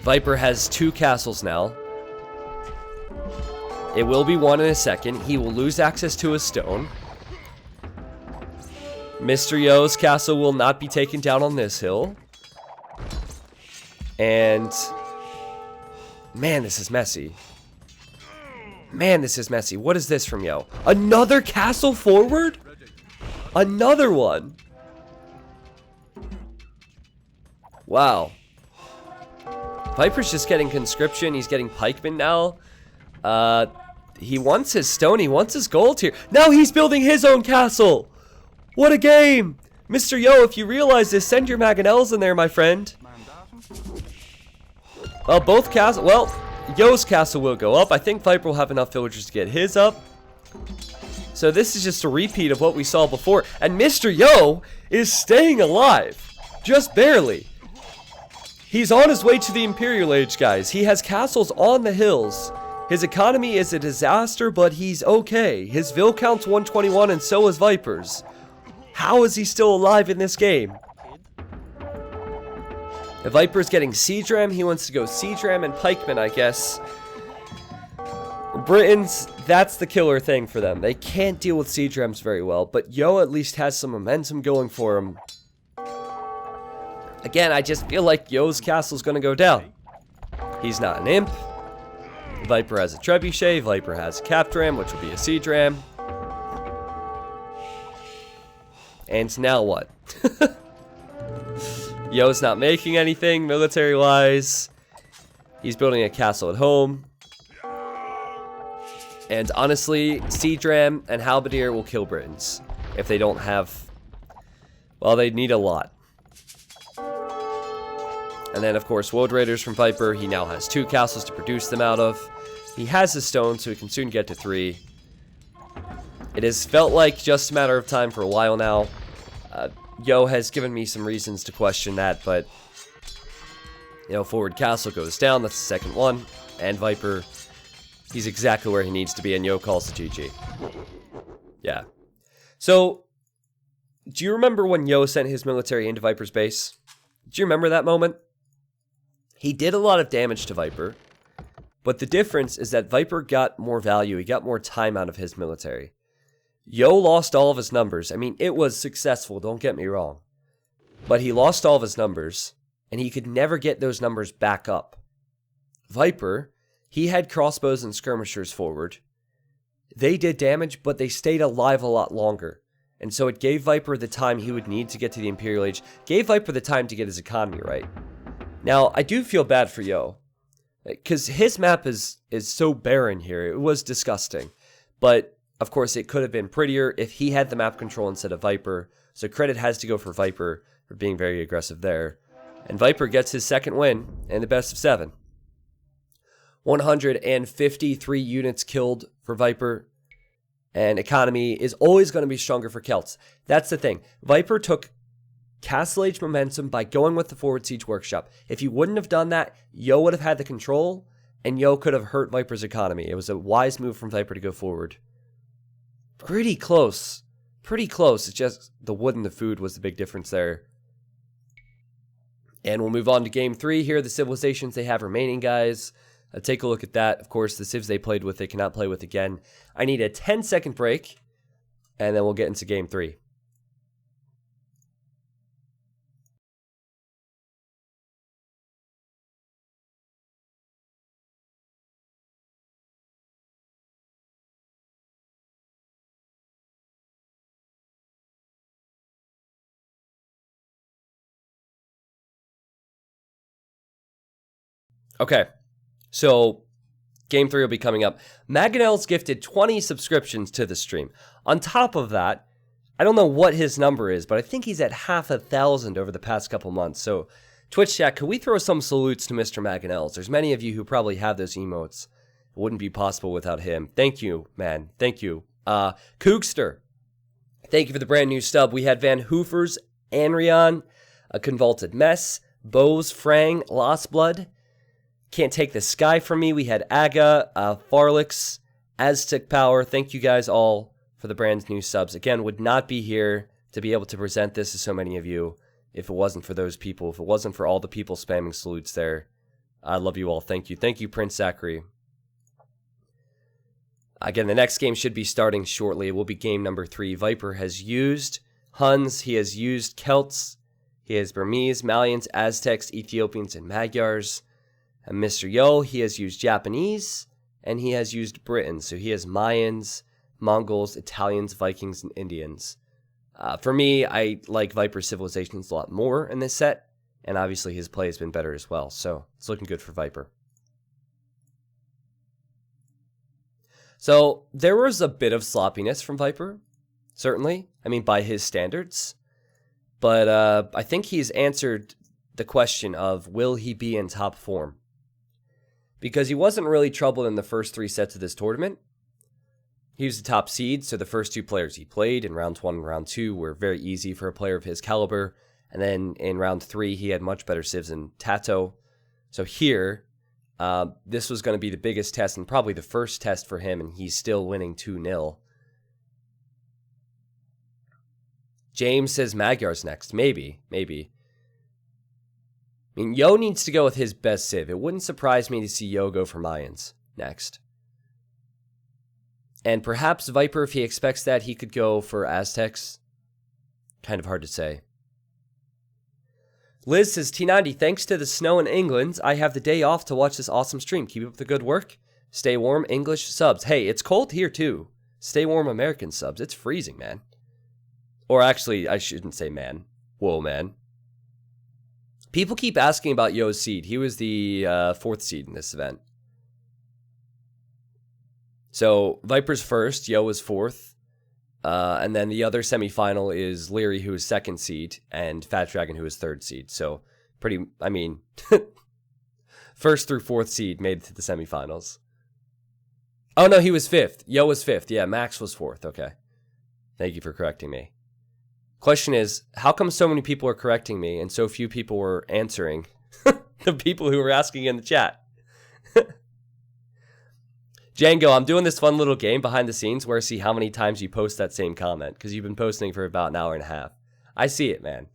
Viper has 2 castles now. It will be 1 in a second. He will lose access to his stone. Mr. Yo's castle will not be taken down on this hill. And man, this is messy. Man, this is messy. What is this from Yo? Another castle forward? Another one. Wow. Viper's just getting conscription. He's getting pikemen now. He wants his stone. He wants his gold here. Now he's building his own castle. What a game. Mr. Yo, if you realize this, send your Mangonels in there, my friend. Well, both castles... Well, Yo's castle will go up. I think Viper will have enough villagers to get his up. So this is just a repeat of what we saw before. And Mr. Yo is staying alive. Just barely. He's on his way to the Imperial Age, guys. He has castles on the hills. His economy is a disaster, but he's okay. His Vil count's 121 and so is Viper's. How is he still alive in this game? The Viper's getting Siege Ram. He wants to go Siege Ram and Pikeman, I guess. Britons, that's the killer thing for them. They can't deal with Siege Rams very well, but Yo at least has some momentum going for him. Again, I just feel like Yo's castle's going to go down. He's not an imp. Viper has a trebuchet. Viper has a capped ram, which will be a siege ram. And now what? Yo's not making anything military-wise. He's building a castle at home. And honestly, siege ram and halberdier will kill Britons if they don't have... Well, they need a lot. And then, of course, Wold Raiders from Viper. He now has 2 castles to produce them out of. He has his stone, so he can soon get to 3. It has felt like just a matter of time for a while now. Yo has given me some reasons to question that, but... You know, forward castle goes down. That's the second one. And Viper, he's exactly where he needs to be, and Yo calls the GG. Yeah. So, do you remember when Yo sent his military into Viper's base? Do you remember that moment? He did a lot of damage to Viper, But the difference is that Viper got more value. He got more time out of his military. Yo lost all of his numbers. I mean, it was successful, don't get me wrong. But he lost all of his numbers, and he could never get those numbers back up. Viper, he had crossbows and skirmishers forward. They did damage, but they stayed alive a lot longer. And so it gave Viper the time he would need to get to the Imperial Age. Gave Viper the time to get his economy right. Now, I do feel bad for Yo. Because his map is so barren here. It was disgusting. But, of course, it could have been prettier if he had the map control instead of Viper. So credit has to go for Viper for being very aggressive there. And Viper gets his second win in the best of 7. 153 units killed for Viper. And economy is always going to be stronger for Celts. That's the thing. Viper took Castle Age momentum by going with the Forward Siege Workshop. If he wouldn't have done that, Yo would have had the control, and Yo could have hurt Viper's economy. It was a wise move from Viper to go forward. Pretty close. Pretty close. It's just the wood and the food was the big difference there. And we'll move on to Game 3 here. The civilizations they have remaining, guys. Take a look at that. Of course, the civs they played with, they cannot play with again. I need a 10-second break, and then we'll get into Game 3. Okay, so Game 3 will be coming up. Maganel's gifted 20 subscriptions to the stream. On top of that, I don't know what his number is, but I think he's at 500,000 over the past couple months. So, Twitch chat, could we throw some salutes to Mr. Maganel's? There's many of you who probably have those emotes. It wouldn't be possible without him. Thank you, man. Thank you. Koogster, thank you for the brand new sub. We had Van Hoofers, Anrion, a Convolted Mess, Bose, Frang, Lost Blood. Can't Take the Sky From Me. We had Aga, Farlix, Aztec Power. Thank you guys all for the brand new subs. Again, would not be here to be able to present this to so many of you if it wasn't for those people, if it wasn't for all the people spamming salutes there. I love you all. Thank you. Thank you, Prince Zachary. Again, the next game should be starting shortly. It will be game number 3. Viper has used Huns. He has used Celts. He has Burmese, Malians, Aztecs, Ethiopians, and Magyars. And Mr. Yo, he has used Japanese, and he has used Britons. So he has Mayans, Mongols, Italians, Vikings, and Indians. For me, I like Viper Civilizations a lot more in this set, and obviously his play has been better as well. So it's looking good for Viper. So there was a bit of sloppiness from Viper, certainly. I mean, by his standards. But I think he's answered the question of, will he be in top form? Because he wasn't really troubled in the first 3 sets of this tournament. He was the top seed, so the first 2 players he played in round 1 and round 2 were very easy for a player of his caliber. And then in round 3, he had much better civs than Tato. So here, this was going to be the biggest test and probably the first test for him, and he's still winning 2-0. James says Magyar's next. Maybe. I mean, Yo needs to go with his best civ. It wouldn't surprise me to see Yo go for Mayans next. And perhaps Viper, if he expects that, he could go for Aztecs. Kind of hard to say. Liz says, T90, thanks to the snow in England, I have the day off to watch this awesome stream. Keep up the good work. Stay warm, English subs. Hey, it's cold here too. Stay warm, American subs. It's freezing, man. Or actually, I shouldn't say man. Whoa, man. People keep asking about Yo's seed. He was the 4th seed in this event. So, Viper's first, Yo was 4th. And then the other semifinal is Leary, who is 2nd seed, and Fat Dragon, who is 3rd seed. So, pretty, I mean, 1st through 4th seed made it to the semifinals. Oh, no, he was 5th. Yo was 5th. Yeah, Max was 4th. Okay. Thank you for correcting me. Question is, how come so many people are correcting me and so few people were answering the people who were asking in the chat? Django, I'm doing this fun little game behind the scenes where I see how many times you post that same comment, because you've been posting for about an hour and a half. I see it, man.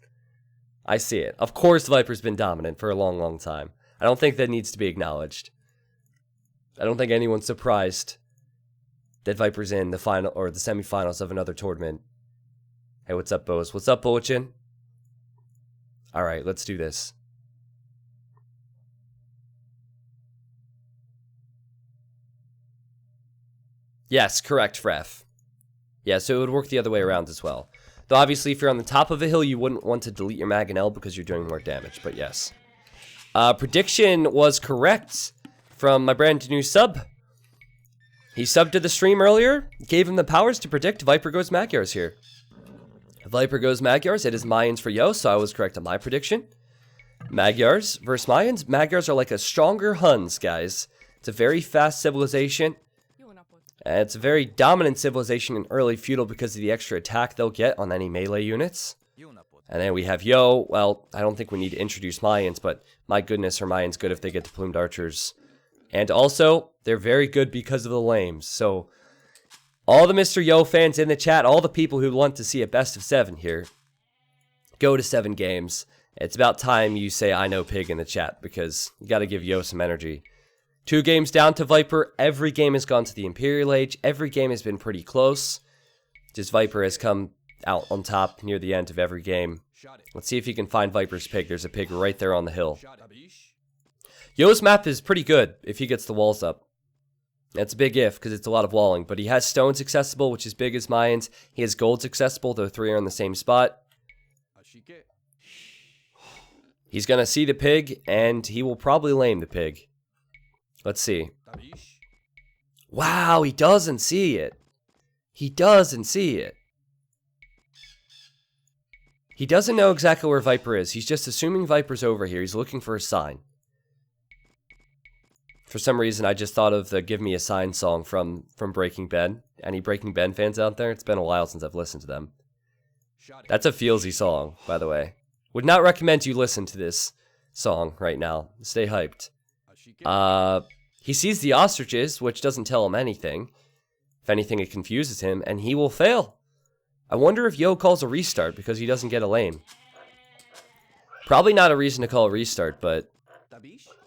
I see it. Of course, Viper's been dominant for a long, long time. I don't think that needs to be acknowledged. I don't think anyone's surprised that Viper's in the final or the semifinals of another tournament. Hey, what's up, Bose? What's up, Bulletin? All right, let's do this. Yes, correct, Fref. Yeah, so it would work the other way around as well. Though obviously, if you're on the top of a hill, you wouldn't want to delete your Mangonel because you're doing more damage, but yes. Prediction was correct from my brand new sub. He subbed to the stream earlier, gave him the powers to predict Viper goes Magyars here. Viper goes Magyars, it is Mayans for Yo, so I was correct on my prediction. Magyars versus Mayans. Magyars are like a stronger Huns, guys. It's a very fast civilization. And it's a very dominant civilization in early feudal because of the extra attack they'll get on any melee units. And then we have Yo. Well, I don't think we need to introduce Mayans, but my goodness, are Mayans good if they get the plumed archers. And also, they're very good because of the lames. So, all the Mr. Yo fans in the chat, all the people who want to see a best of 7 here, go to 7 games. It's about time you say I know pig in the chat because you got to give Yo some energy. 2 games down to Viper. Every game has gone to the Imperial Age. Every game has been pretty close. Just Viper has come out on top near the end of every game. Let's see if you can find Viper's pig. There's a pig right there on the hill. Yo's map is pretty good if he gets the walls up. That's a big if because it's a lot of walling. But he has stones accessible, which is big as Mayans. He has golds accessible, though 3 are in the same spot. He's going to see the pig, and he will probably lame the pig. Let's see. Wow, he doesn't see it. He doesn't see it. He doesn't know exactly where Viper is. He's just assuming Viper's over here. He's looking for a sign. For some reason, I just thought of the Give Me a Sign song from Breaking Ben. Any Breaking Ben fans out there? It's been a while since I've listened to them. That's a feelsy song, by the way. Would not recommend you listen to this song right now. Stay hyped. He sees the ostriches, which doesn't tell him anything. If anything, it confuses him, and he will fail. I wonder if Yo calls a restart because he doesn't get a lame. Probably not a reason to call a restart, but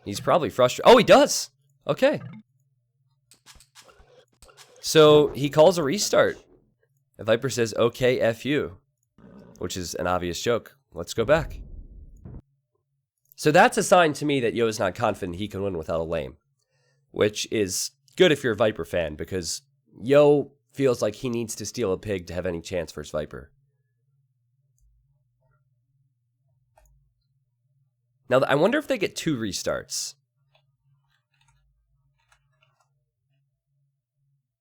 he's probably frustrated. Oh, he does! Okay. So, he calls a restart. And Viper says, okay, F you. Which is an obvious joke. Let's go back. So that's a sign to me that Yo is not confident he can win without a lame. Which is good if you're a Viper fan, because Yo feels like he needs to steal a pig to have any chance versus Viper. Now, I wonder if they get 2 restarts.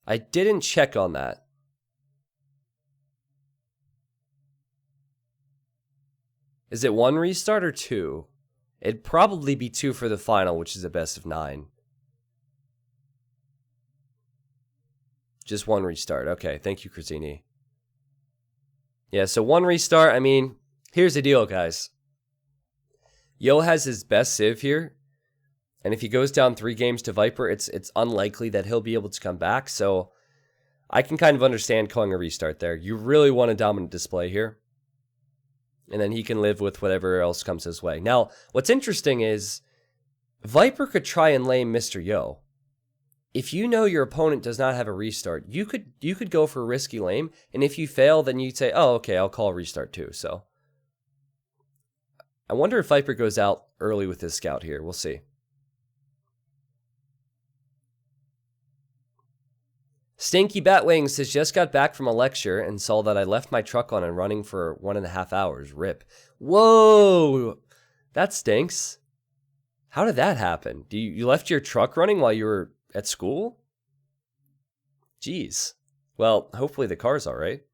I didn't check on that. Is it 1 restart or 2? It'd probably be 2 for the final, which is a best of 9. Just 1 restart. Okay, thank you, Crisini. Yeah, so 1 restart. I mean, here's the deal, guys. Yo has his best civ here. And if he goes down 3 games to Viper, it's unlikely that he'll be able to come back. So I can kind of understand calling a restart there. You really want a dominant display here. And then he can live with whatever else comes his way. Now, what's interesting is Viper could try and lame Mr. Yo. If you know your opponent does not have a restart, you could go for a risky lame. And if you fail, then you'd say, oh, okay, I'll call a restart too. So I wonder if Viper goes out early with his scout here. We'll see. Stinky Batwing says, just got back from a lecture and saw that I left my truck on and running for 1.5 hours. RIP. Whoa! That stinks. How did that happen? You left your truck running while you were at school? Jeez. Well, hopefully the car's alright.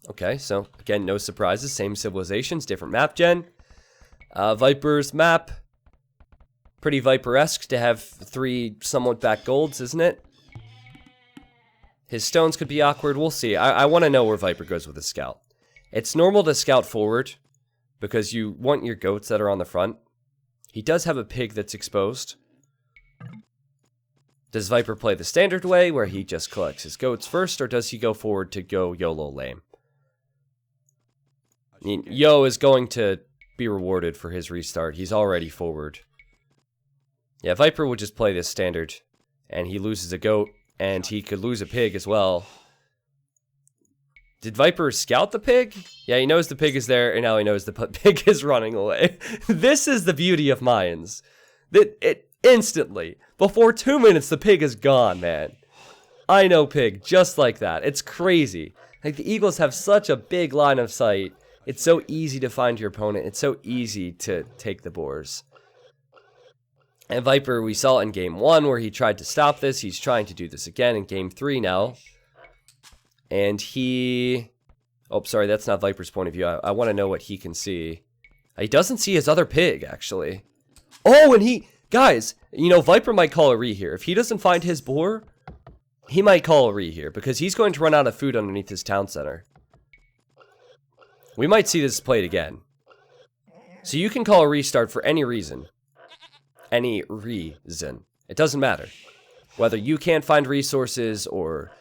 Okay, so again, no surprises. Same civilizations, different map gen. Viper's map. Pretty Viper-esque to have 3 somewhat back golds, isn't it? His stones could be awkward. We'll see. I want to know where Viper goes with his scout. It's normal to scout forward because you want your goats that are on the front. He does have a pig that's exposed. Does Viper play the standard way where he just collects his goats first, or does he go forward to go YOLO lame? I mean, Yo is going to be rewarded for his restart. He's already forward. Yeah, Viper will just play this standard. And he loses a goat. And he could lose a pig as well. Did Viper scout the pig? Yeah, he knows the pig is there. And now he knows the pig is running away. This is the beauty of Mayans. That it instantly, before 2 minutes, the pig is gone, man. I know pig, just like that. It's crazy. Like, the Eagles have such a big line of sight. It's so easy to find your opponent. It's so easy to take the boars. And Viper, we saw in game 1 where he tried to stop this. He's trying to do this again in game 3 now. And he... Oh, sorry, that's not Viper's point of view. I want to know what he can see. He doesn't see his other pig, actually. Oh, and he... Guys, you know, Viper might call a re here. If he doesn't find his boar, he might call a re here. Because he's going to run out of food underneath his town center. We might see this played again. So you can call a restart for any reason. Any reason. It doesn't matter. Whether you can't find resources or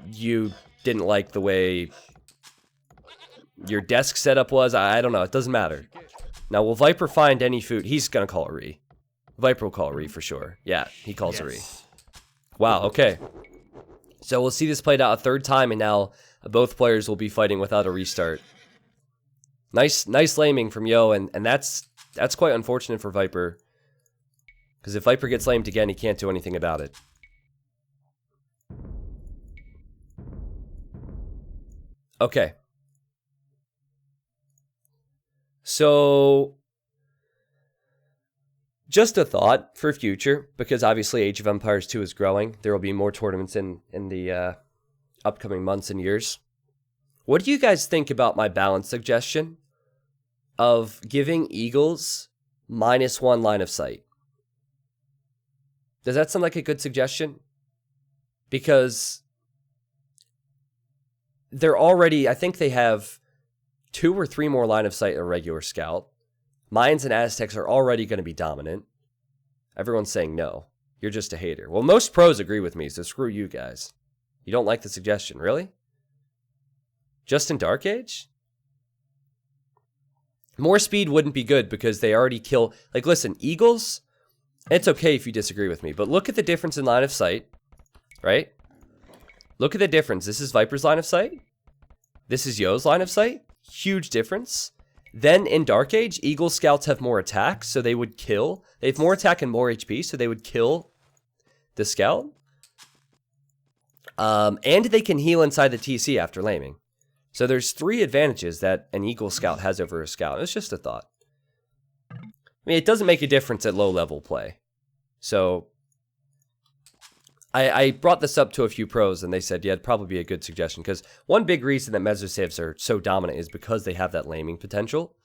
you didn't like the way your desk setup was. I don't know. It doesn't matter. Now, will Viper find any food? He's going to call a re. Viper will call a re for sure. Yeah, he calls a re. Wow, okay. So we'll see this played out a third time, and now both players will be fighting without a restart. Nice laming from Yo, and that's quite unfortunate for Viper. Because if Viper gets lamed again, he can't do anything about it. Okay. So, just a thought for future, because obviously Age of Empires 2 is growing. There will be more tournaments in the upcoming months and years. What do you guys think about my balance suggestion of giving Eagles -1 line of sight? Does that sound like a good suggestion? Because they're already, I think they have 2 or 3 more line of sight in a regular scout. Mayans and Aztecs are already going to be dominant. Everyone's saying no. You're just a hater. Well, most pros agree with me, so screw you guys. You don't like the suggestion, really? Just in Dark Age? More speed wouldn't be good because they already kill... Like, listen, Eagles... It's okay if you disagree with me, but look at the difference in line of sight, right? Look at the difference. This is Viper's line of sight. This is Yo's line of sight. Huge difference. Then in Dark Age, Eagle Scouts have more attack, so they would kill. They have more attack and more HP, so they would kill the Scout. And they can heal inside the TC after laming. So there's 3 advantages that an Eagle Scout has over a Scout. It's just a thought. I mean, it doesn't make a difference at low-level play. So, I brought this up to a few pros, and they said, yeah, it'd probably be a good suggestion. Because one big reason that Mezosavs are so dominant is because they have that laming potential.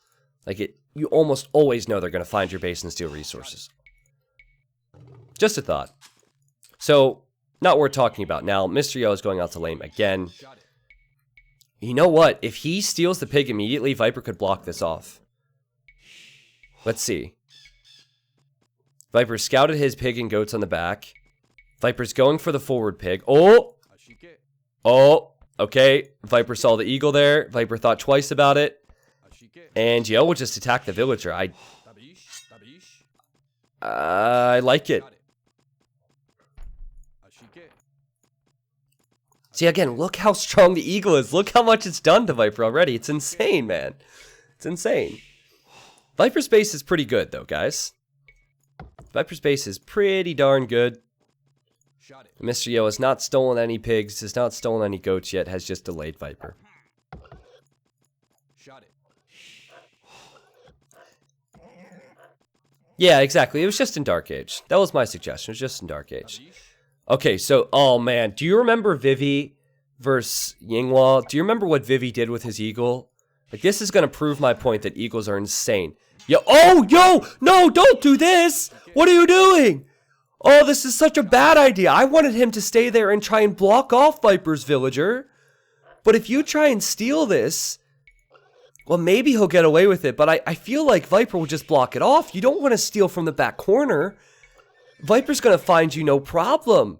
Like, you almost always know they're going to find your base and steal resources. Just a thought. So, not worth talking about. Now, Mr. Yo is going out to lame again. You know what? If he steals the pig immediately, Viper could block this off. Let's see. Viper scouted his pig and goats on the back. Viper's going for the forward pig. Oh! Oh! Okay. Viper saw the eagle there. Viper thought twice about it. And Yo will just attack the villager. I like it. See, again, look how strong the eagle is. Look how much it's done to Viper already. It's insane, man. It's insane. Viper's base is pretty good, though, guys. Viper's base is pretty darn good. Mr. Yo has not stolen any pigs, has not stolen any goats yet, has just delayed Viper. Yeah, exactly. It was just in Dark Age. That was my suggestion. It was just in Dark Age. Okay, so, oh man, do you remember Vivi versus Yinghua? Do you remember what Vivi did with his eagle? Like, this is going to prove my point that eagles are insane. Yo, oh, yo, no, don't do this. What are you doing? Oh, this is such a bad idea. I wanted him to stay there and try and block off Viper's villager. But if you try and steal this, well, maybe he'll get away with it. But I feel like Viper will just block it off. You don't want to steal from the back corner. Viper's going to find you no problem.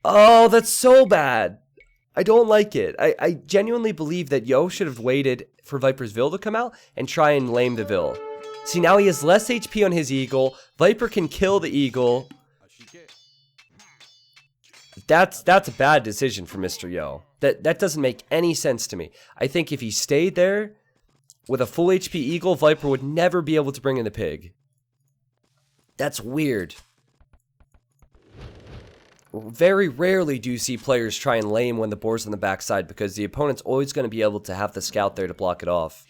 Oh, that's so bad. I don't like it. I genuinely believe that Yo should have waited for Viper's Vil to come out and try and lame the Vil. See, now he has less HP on his eagle. Viper can kill the eagle. That's a bad decision for Mr. Yo. That doesn't make any sense to me. I think if he stayed there with a full HP eagle, Viper would never be able to bring in the pig. That's weird. Very rarely do you see players try and lame when the board's on the backside because the opponent's always going to be able to have the scout there to block it off.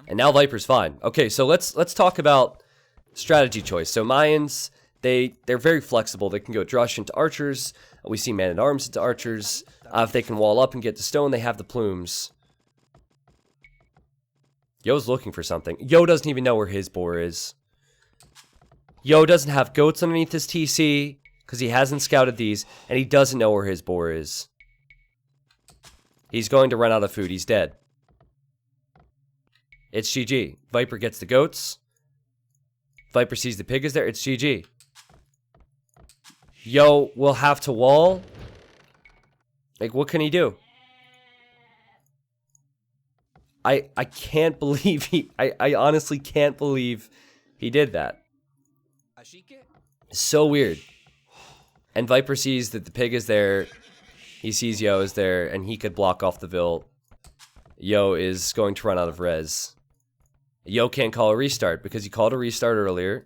And now Viper's fine. Okay, so let's talk about strategy choice. So Mayans, they're very flexible. They can go Drush into archers. We see man-at-arms into archers. If they can wall up and get to stone, they have the plumes. Yo's looking for something. Yo doesn't even know where his boar is. Yo doesn't have goats underneath his TC because he hasn't scouted these, and he doesn't know where his boar is. He's going to run out of food. He's dead. It's GG. Viper gets the goats. Viper sees the pig is there. It's GG. Yo will have to wall. Like, what can he do? I can't believe I honestly can't believe he did that. So weird. And Viper sees that the pig is there. He sees Yo is there, and he could block off the Vilt. Yo is going to run out of res. Yo can't call a restart because he called a restart earlier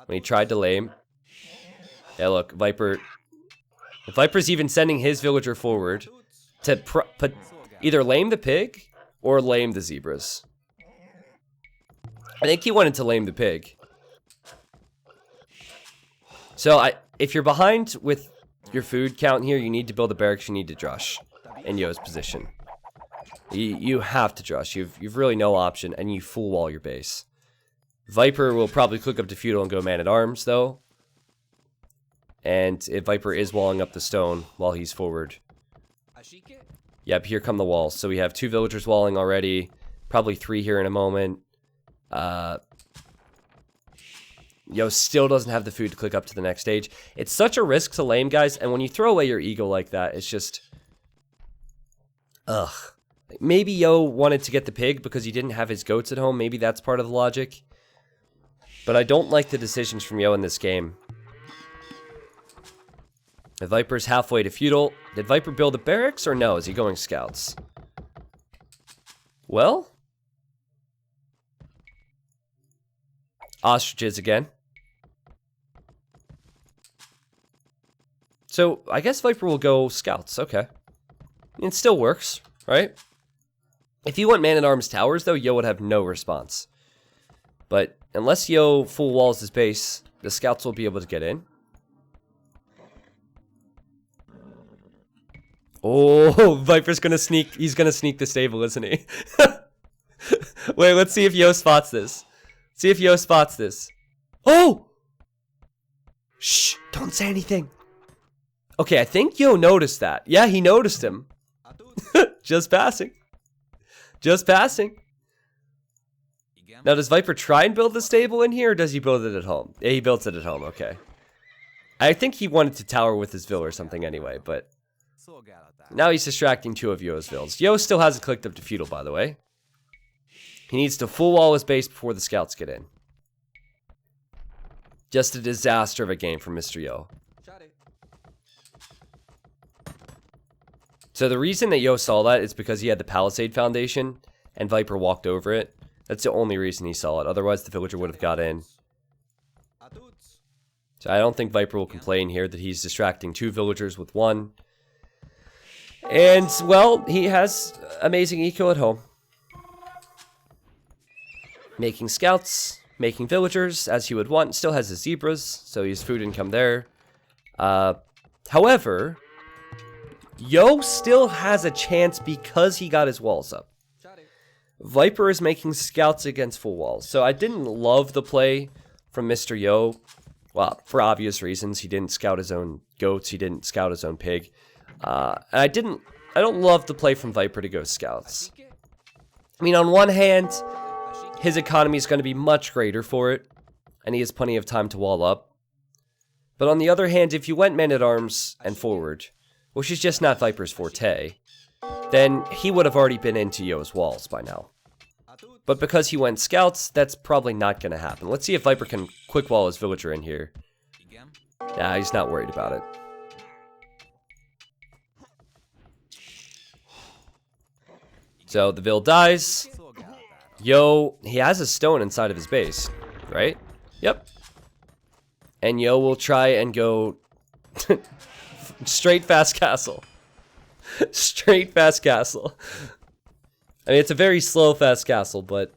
when he tried to lame. Yeah, look, Viper. If Viper's even sending his villager forward to either lame the pig or lame the zebras. I think he wanted to lame the pig. So if you're behind with your food count here, you need to build a barracks. You need to drush in Yo's position. You have to drush. You've really no option, and you full wall your base. Viper will probably click up to feudal and go man-at-arms, though. And if Viper is walling up the stone while he's forward. Yep, here come the walls. So we have 2 villagers walling already. Probably 3 here in a moment. Yo still doesn't have the food to click up to the next stage. It's such a risk to lame, guys. And when you throw away your eagle like that, it's just... Ugh. Maybe Yo wanted to get the pig because he didn't have his goats at home. Maybe that's part of the logic. But I don't like the decisions from Yo in this game. The Viper's halfway to feudal. Did Viper build a barracks or no? Is he going scouts? Well. Ostriches again. So, I guess Viper will go scouts. Okay. It still works, right? If you want man-at-arms towers, though, Yo would have no response. But unless Yo full walls his base, the scouts will be able to get in. Oh, Viper's gonna sneak. He's gonna sneak the stable, isn't he? Wait, let's see if Yo spots this. See if Yo spots this. Oh! Shh, don't say anything. Okay, I think Yo noticed that. Yeah, he noticed him. Just passing. Just passing. Now, does Viper try and build the stable in here, or does he build it at home? Yeah, he built it at home, okay. I think he wanted to tower with his Vill or something anyway, but... Now he's distracting 2 of Yo's Vills. Yo still hasn't clicked up to feudal, by the way. He needs to full wall his base before the scouts get in. Just a disaster of a game for Mr. Yo. So the reason that Yo saw that is because he had the Palisade Foundation, and Viper walked over it. That's the only reason he saw it. Otherwise, the villager would have got in. So I don't think Viper will complain here that he's distracting 2 villagers with 1. And, well, he has amazing eco at home. Making scouts, making villagers, as he would want. Still has his zebras, so he has food income there. However, Yo still has a chance because he got his walls up. Viper is making scouts against full walls. So I didn't love the play from Mr. Yo. Well, for obvious reasons. He didn't scout his own goats. He didn't scout his own pig. And I don't love the play from Viper to go scouts. I mean, on one hand, his economy is going to be much greater for it, and he has plenty of time to wall up. But on the other hand, if you went man-at-arms and forward, which is just not Viper's forte, then he would have already been into Yo's walls by now. But because he went scouts, that's probably not going to happen. Let's see if Viper can quick wall his villager in here. Nah, he's not worried about it. So the Vil dies. Yo, he has a stone inside of his base, right? Yep. And Yo will try and go straight fast castle. Straight fast castle. I mean, it's a very slow fast castle, but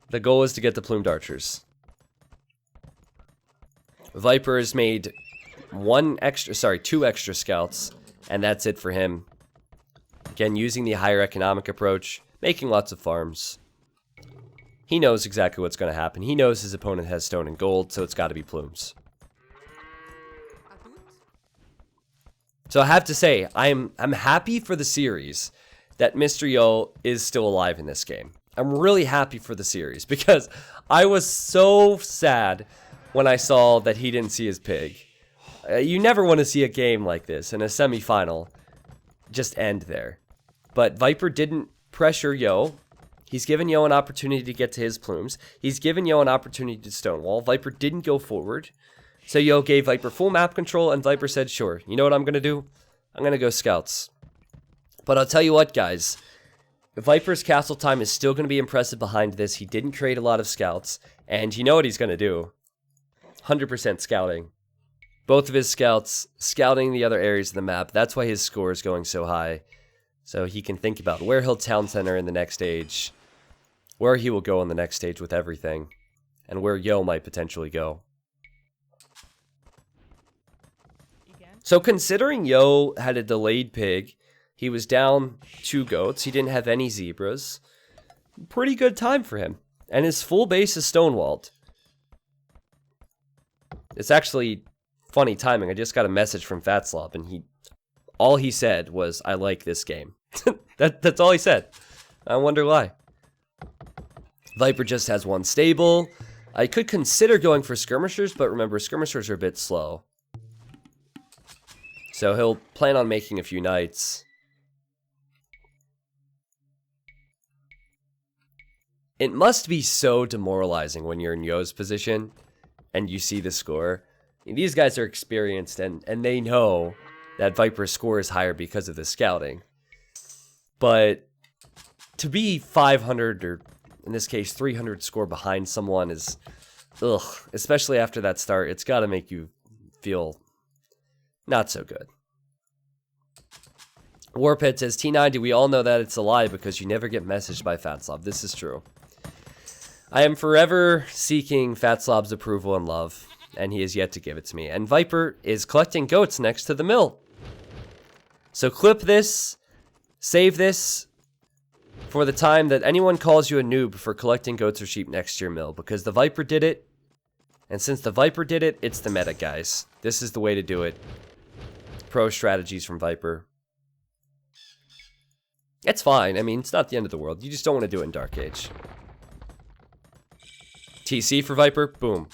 the goal is to get the plumed archers. Viper has made two extra scouts, and that's it for him. Again, using the higher economic approach, making lots of farms. He knows exactly what's going to happen. He knows his opponent has stone and gold, so it's got to be plumes. So I have to say, I'm happy for the series that Mr. Yo is still alive in this game. I'm really happy for the series because I was so sad when I saw that he didn't see his pig. You never want to see a game like this in a semifinal just end there. But Viper didn't pressure Yo. He's given Yo an opportunity to get to his plumes. He's given Yo an opportunity to stonewall. Viper didn't go forward. So Yo gave Viper full map control, and Viper said, sure, you know what I'm going to do? I'm going to go scouts. But I'll tell you what, guys. Viper's castle time is still going to be impressive behind this. He didn't create a lot of scouts. And you know what he's going to do? 100% scouting. Both of his scouts, scouting the other areas of the map. That's why his score is going so high. So he can think about where he'll town center in the next stage. Where he will go in the next stage with everything. And where Yo might potentially go. So considering Yo had a delayed pig, he was down 2 goats, he didn't have any zebras. Pretty good time for him. And his full base is stonewalled. It's actually funny timing. I just got a message from Fatslob, and all he said was, I like this game. That's all he said. I wonder why. Viper just has 1 stable. I could consider going for skirmishers, but remember, skirmishers are a bit slow. So he'll plan on making a few knights. It must be so demoralizing when you're in Yo's position and you see the score. I mean, these guys are experienced and they know that Viper's score is higher because of the scouting. But to be 500 or in this case 300 score behind someone is, ugh, especially after that start, it's got to make you feel not so good. Warpit says, T90, we all know that it's a lie because you never get messaged by Fatslab. This is true. I am forever seeking Fatslab's approval and love, and he has yet to give it to me. And Viper is collecting goats next to the mill. So clip this, save this for the time that anyone calls you a noob for collecting goats or sheep next to your mill, because the Viper did it, and since the Viper did it, it's the meta, guys. This is the way to do it. Pro strategies from Viper. It's fine. I mean, it's not the end of the world. You just don't want to do it in Dark Age. TC for Viper. Boom.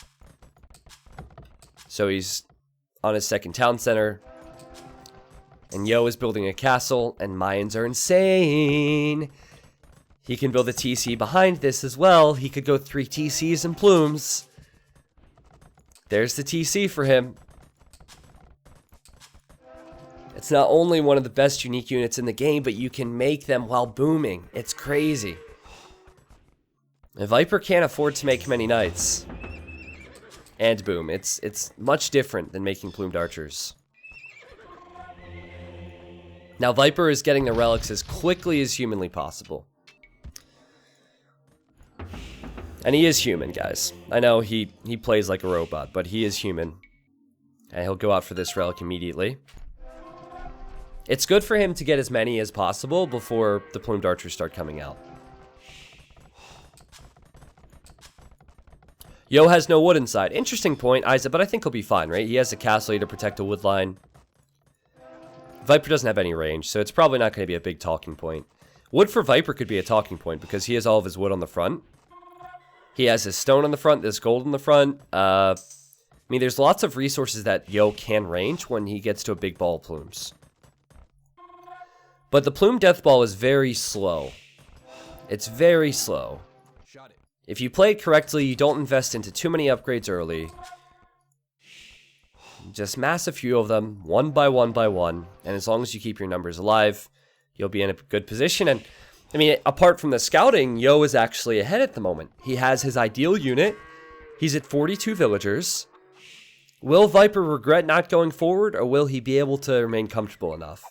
So he's on his second town center. And Yo is building a castle. And Mayans are insane. He can build a TC behind this as well. He could go 3 TCs and plumes. There's the TC for him. It's not only one of the best unique units in the game, but you can make them while booming. It's crazy. And Viper can't afford to make many knights. And boom. It's much different than making plumed archers. Now Viper is getting the relics as quickly as humanly possible. And he is human, guys. I know he plays like a robot, but he is human. And he'll go out for this relic immediately. It's good for him to get as many as possible before the plumed archers start coming out. Yo has no wood inside. Interesting point, Isaac, but I think he'll be fine, right? He has a castle to protect a wood line. Viper doesn't have any range, so it's probably not going to be a big talking point. Wood for Viper could be a talking point because he has all of his wood on the front. He has his stone on the front, there's gold on the front. I mean, there's lots of resources that Yo can range when he gets to a big ball of plumes. But the plume death ball is very slow. It's very slow. If you play it correctly, you don't invest into too many upgrades early. Just mass a few of them, one by one by one. And as long as you keep your numbers alive, you'll be in a good position. And, I mean, apart from the scouting, Yo is actually ahead at the moment. He has his ideal unit. He's at 42 villagers. Will Viper regret not going forward, or will he be able to remain comfortable enough?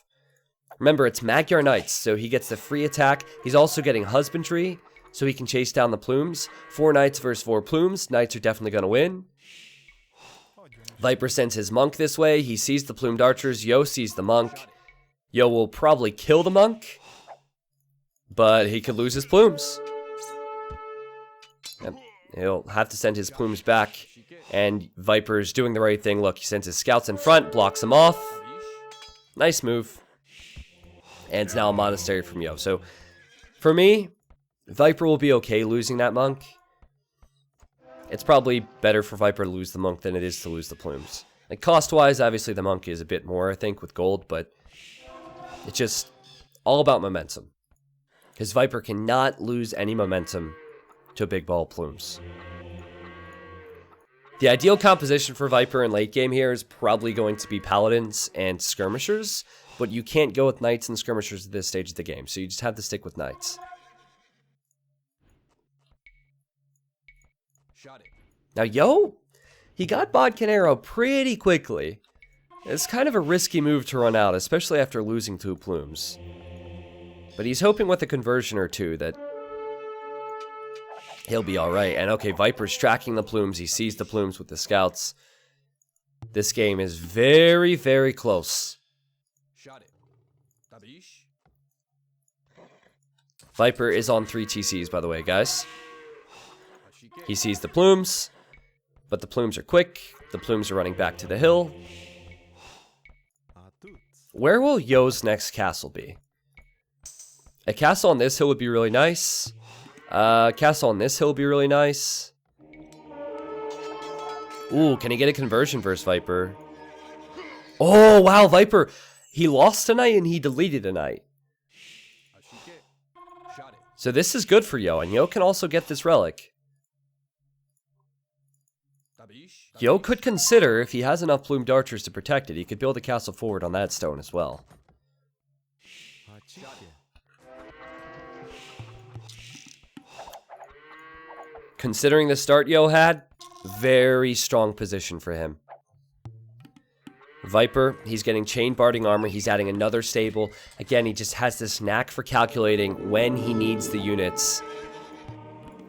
Remember, it's Magyar Knights, so he gets the free attack. He's also getting Husbandry, so he can chase down the plumes. 4 knights versus 4 plumes. Knights are definitely going to win. Viper sends his monk this way. He sees the plumed archers. Yo sees the monk. Yo will probably kill the monk, but he could lose his plumes. Yep. He'll have to send his plumes back, and Viper's doing the right thing. Look, he sends his scouts in front, blocks them off. Nice move. And it's now a monastery from Yo. So, for me, Viper will be okay losing that monk. It's probably better for Viper to lose the monk than it is to lose the plumes. Like, cost-wise, obviously the monk is a bit more, I think, with gold, but it's just all about momentum. Because Viper cannot lose any momentum to big ball plumes. The ideal composition for Viper in late game here is probably going to be paladins and skirmishers, but you can't go with knights and skirmishers at this stage of the game, so you just have to stick with knights. Now, Yo, he got Bodkin Arrow pretty quickly. It's kind of a risky move to run out, especially after losing 2 plumes. But he's hoping with a conversion or 2 that he'll be alright. And okay, Viper's tracking the plumes. He sees the plumes with the scouts. This game is very, very close. Viper is on 3 TCs, by the way, guys. He sees the plumes, but the plumes are quick. The plumes are running back to the hill. Where will Yo's next castle be? A castle on this hill would be really nice. Castle on this hill would be really nice. Ooh, can he get a conversion versus Viper? Oh, wow, Viper. He lost a knight and he deleted a knight. So this is good for Yo, and Yo can also get this relic. Yo could consider, if he has enough plumed archers to protect it, he could build a castle forward on that stone as well. Considering the start Yo had, very strong position for him. Viper, he's getting chain barding armor. He's adding another stable. Again, he just has this knack for calculating when he needs the units.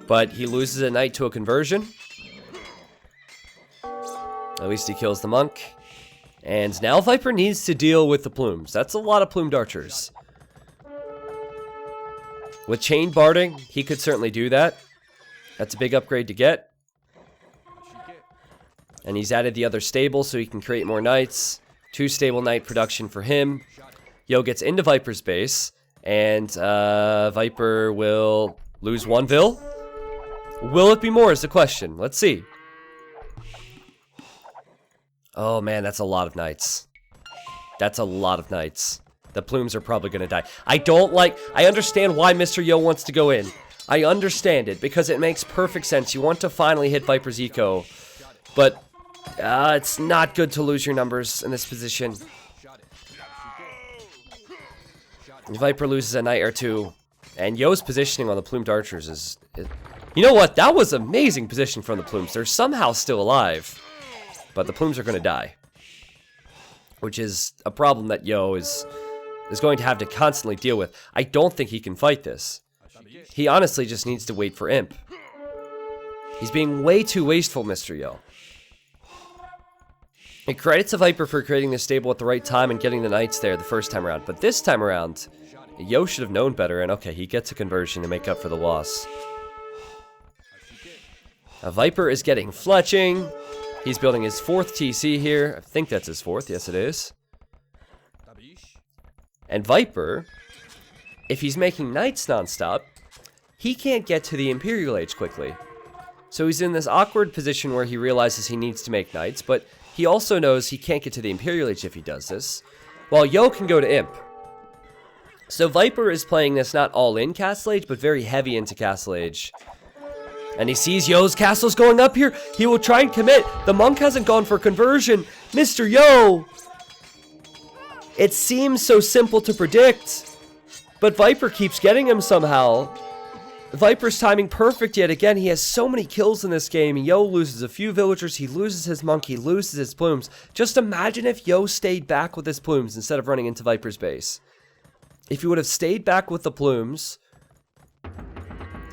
But he loses a knight to a conversion. At least he kills the monk. And now Viper needs to deal with the plumes. That's a lot of plumed archers. With chain barding, he could certainly do that. That's a big upgrade to get. And he's added the other stable so he can create more knights. 2 stable knight production for him. Yo gets into Viper's base. And Viper will lose 1 vill. Will it be more is the question. Let's see. Oh man, that's a lot of knights. That's a lot of knights. The plumes are probably going to die. I understand why Mr. Yo wants to go in. I understand it, because it makes perfect sense. You want to finally hit Viper's eco. But it's not good to lose your numbers in this position. Viper loses a knight or 2. And Yo's positioning on the plumed archers is... You know what? That was amazing position from the plumes. They're somehow still alive. But the plumes are going to die. Which is a problem that Yo is going to have to constantly deal with. I don't think he can fight this. He honestly just needs to wait for Imp. He's being way too wasteful, Mr. Yo. And credit to Viper for creating this stable at the right time and getting the knights there the first time around. But this time around, Yo should have known better. And okay, he gets a conversion to make up for the loss. Now, Viper is getting fletching. He's building his 4th TC here. I think that's his 4th. Yes, it is. And Viper, if he's making knights nonstop, he can't get to the Imperial Age quickly. So he's in this awkward position where he realizes he needs to make knights, but he also knows he can't get to the Imperial Age if he does this, while Yo can go to Imp. So Viper is playing this not all in Castle Age, but very heavy into Castle Age. And he sees Yo's castle's going up here. He will try and commit. The monk hasn't gone for conversion. Mr. Yo! It seems so simple to predict. But Viper keeps getting him somehow. Viper's timing perfect yet again. He has so many kills in this game. Yo loses a few villagers. He loses his monk. He loses his plumes. Just imagine if Yo stayed back with his plumes instead of running into Viper's base. If he would have stayed back with the plumes,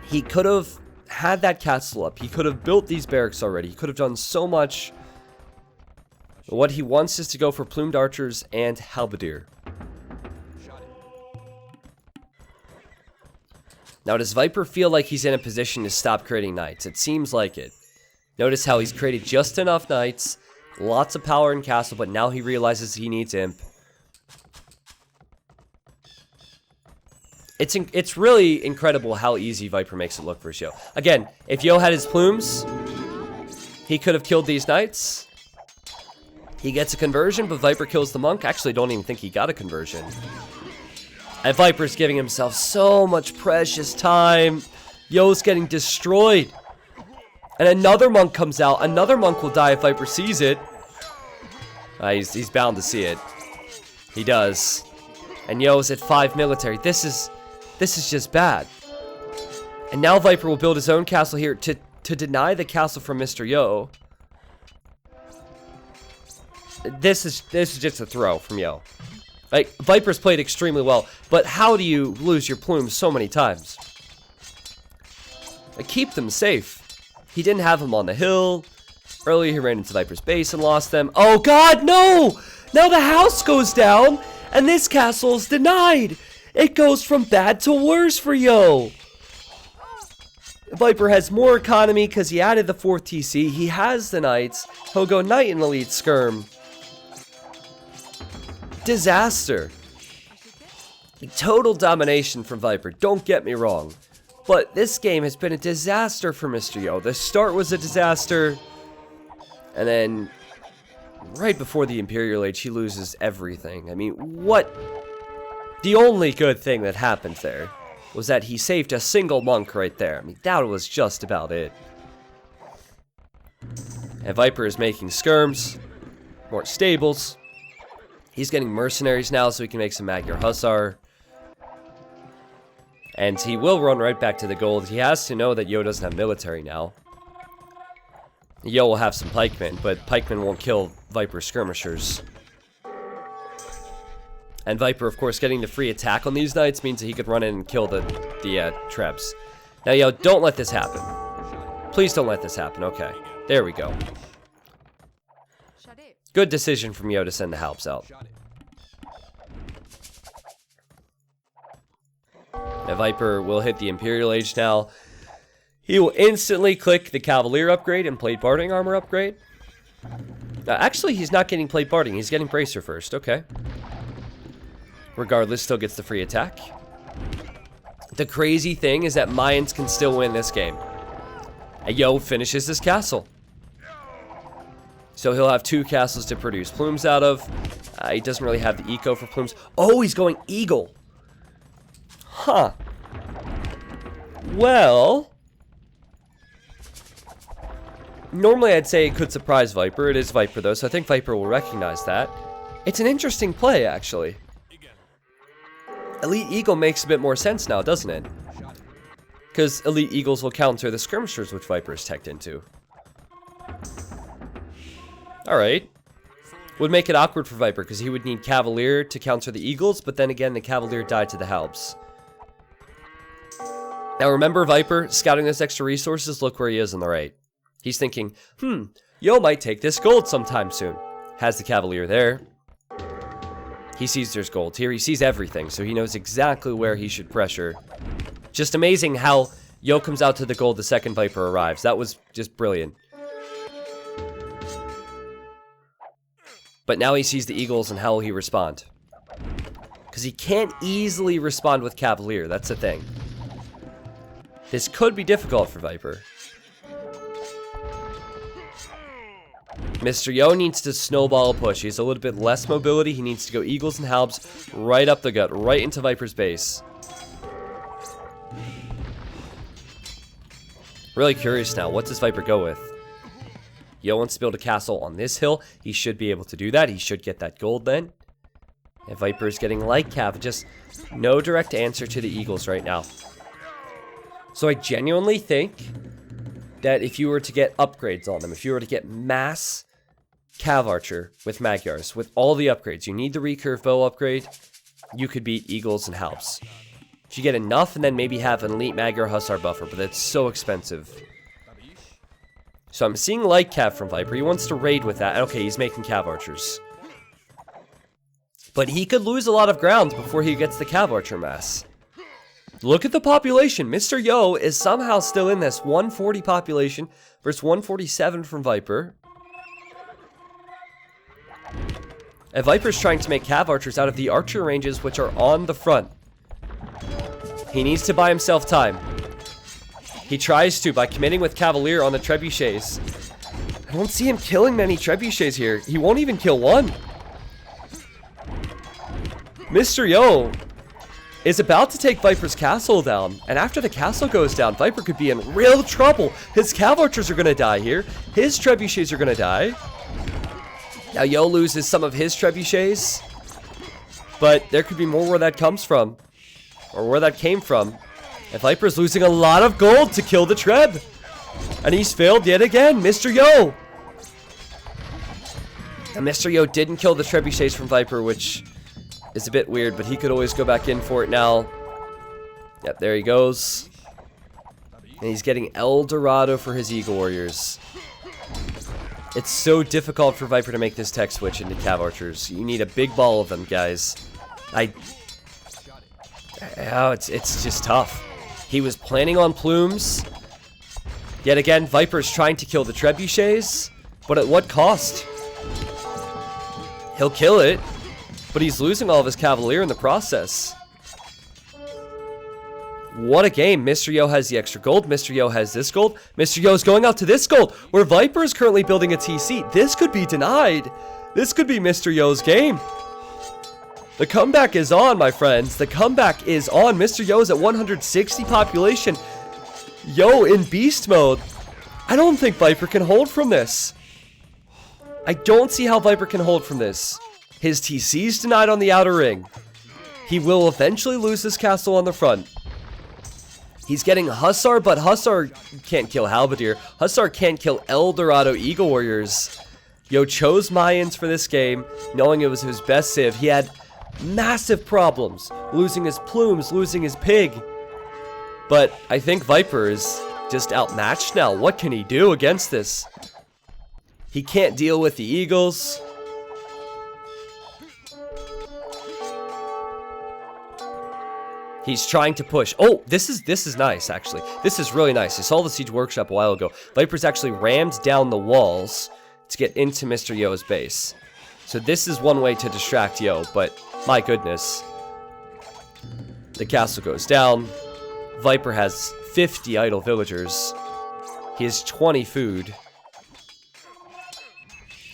he could have had that castle up. He could have built these barracks already. He could have done so much. What he wants is to go for plumed archers and halberdier. Now, does Viper feel like he's in a position to stop creating knights? It seems like it. Notice how he's created just enough knights, lots of power in castle, but now he realizes he needs imp. It's really incredible how easy Viper makes it look for Yo. Again, if Yo had his plumes, he could have killed these knights. He gets a conversion, but Viper kills the monk. Actually, don't even think he got a conversion. And Viper's giving himself so much precious time. Yo's getting destroyed. And another monk comes out. Another monk will die if Viper sees it. He's bound to see it. He does. And Yo's at 5 military. This is just bad. And now Viper will build his own castle here to deny the castle from Mr. Yo. This is just a throw from Yo. Like, Viper's played extremely well, but how do you lose your plumes so many times? Like, keep them safe. He didn't have them on the hill. Earlier he ran into Viper's base and lost them. Oh god, no! Now the house goes down, and this castle's denied. It goes from bad to worse for Yo. Viper has more economy because he added the 4th TC. He has the knights. He'll go knight in elite skirm. Disaster. Total domination from Viper. Don't get me wrong. But this game has been a disaster for Mr. Yo. The start was a disaster. And then, right before the Imperial Age, he loses everything. I mean, what? The only good thing that happened there was that he saved a single monk right there. I mean, that was just about it. And Viper is making skirms, more stables. He's getting mercenaries now so he can make some Magyar Hussar. And he will run right back to the gold. He has to know that Yo doesn't have military now. Yo will have some pikemen, but pikemen won't kill Viper skirmishers. And Viper, of course, getting the free attack on these knights means that he could run in and kill the Trebs. Now, Yo, don't let this happen. Please don't let this happen. Okay, there we go. Good decision from Yo to send the Halps out. Now Viper will hit the Imperial Age now. He will instantly click the Cavalier upgrade and Plate Barding Armor upgrade. Actually, he's not getting Plate Barding. He's getting Bracer first. Okay. Regardless, still gets the free attack. The crazy thing is that Mayans can still win this game. And Yo finishes his castle. So he'll have 2 castles to produce plumes out of. He doesn't really have the eco for plumes. Oh, he's going eagle. Huh. Well, normally I'd say it could surprise Viper. It is Viper though, so I think Viper will recognize that. It's an interesting play, actually. Elite Eagle makes a bit more sense now, doesn't it? Because Elite Eagles will counter the skirmishers which Viper is teched into. Alright. Would make it awkward for Viper because he would need Cavalier to counter the Eagles, but then again the Cavalier died to the Halps. Now remember Viper, scouting this extra resources, look where he is on the right. He's thinking, Yo might take this gold sometime soon. Has the Cavalier there. He sees there's gold here, he sees everything, so he knows exactly where he should pressure. Just amazing how Yo comes out to the gold the second Viper arrives. That was just brilliant. But now he sees the Eagles, and how will he respond? Because he can't easily respond with Cavalier, that's the thing. This could be difficult for Viper. Mr. Yo needs to snowball a push. He has a little bit less mobility. He needs to go Eagles and Halbs right up the gut, right into Viper's base. Really curious now. What does Viper go with? Yo wants to build a castle on this hill. He should be able to do that. He should get that gold then. And Viper is getting light cav. Just no direct answer to the Eagles right now. So I genuinely think that if you were to get upgrades on them, if you were to get mass Cav Archer with Magyars, with all the upgrades, you need the recurve bow upgrade, you could beat Eagles and Halps. If you get enough and then maybe have an elite Magyar Hussar buffer, but that's so expensive. So I'm seeing light Cav from Viper. He wants to raid with that. Okay, he's making Cav Archers. But he could lose a lot of ground before he gets the Cav Archer mass. Look at the population. Mr. Yo is somehow still in this. 140 population versus 147 from Viper. And Viper's trying to make Cav Archers out of the archer ranges which are on the front. He needs to buy himself time. He tries to by committing with Cavalier on the trebuchets. I don't see him killing many trebuchets here. He won't even kill one. Mr. Yo is about to take Viper's castle down. And after the castle goes down, Viper could be in real trouble. His Cav Archers are going to die here. His trebuchets are going to die. Now Yo loses some of his trebuchets. But there could be more where that comes from. Or where that came from. And Viper's losing a lot of gold to kill the Treb. And he's failed yet again. Mr. Yo. And Mr. Yo didn't kill the trebuchets from Viper, which is a bit weird, but he could always go back in for it now. Yep, there he goes. And he's getting El Dorado for his Eagle Warriors. It's so difficult for Viper to make this tech switch into Cav Archers. You need a big ball of them, guys. Oh, it's just tough. He was planning on plumes. Yet again, Viper's trying to kill the trebuchets. But at what cost? He'll kill it. But he's losing all of his Cavalier in the process. What a game. Mr. Yo has the extra gold. Mr. Yo has this gold. Mr. Yo is going out to this gold, where Viper is currently building a TC. This could be denied. This could be Mr. Yo's game. The comeback is on, my friends. The comeback is on. Mr. Yo is at 160 population. Yo in beast mode. I don't think Viper can hold from this. I don't see how Viper can hold from this. His TC's denied on the outer ring. He will eventually lose his castle on the front. He's getting Hussar, but Hussar can't kill Halberdier. Hussar can't kill El Dorado Eagle Warriors. Yo chose Mayans for this game, knowing it was his best civ. He had massive problems, losing his plumes, losing his pig. But I think Viper is just outmatched now. What can he do against this? He can't deal with the Eagles. He's trying to push. Oh, this is nice, actually. This is really nice. I saw the Siege Workshop a while ago. Viper's actually rammed down the walls to get into Mr. Yo's base. So this is one way to distract Yo, but my goodness. The castle goes down. Viper has 50 idle villagers. He has 20 food.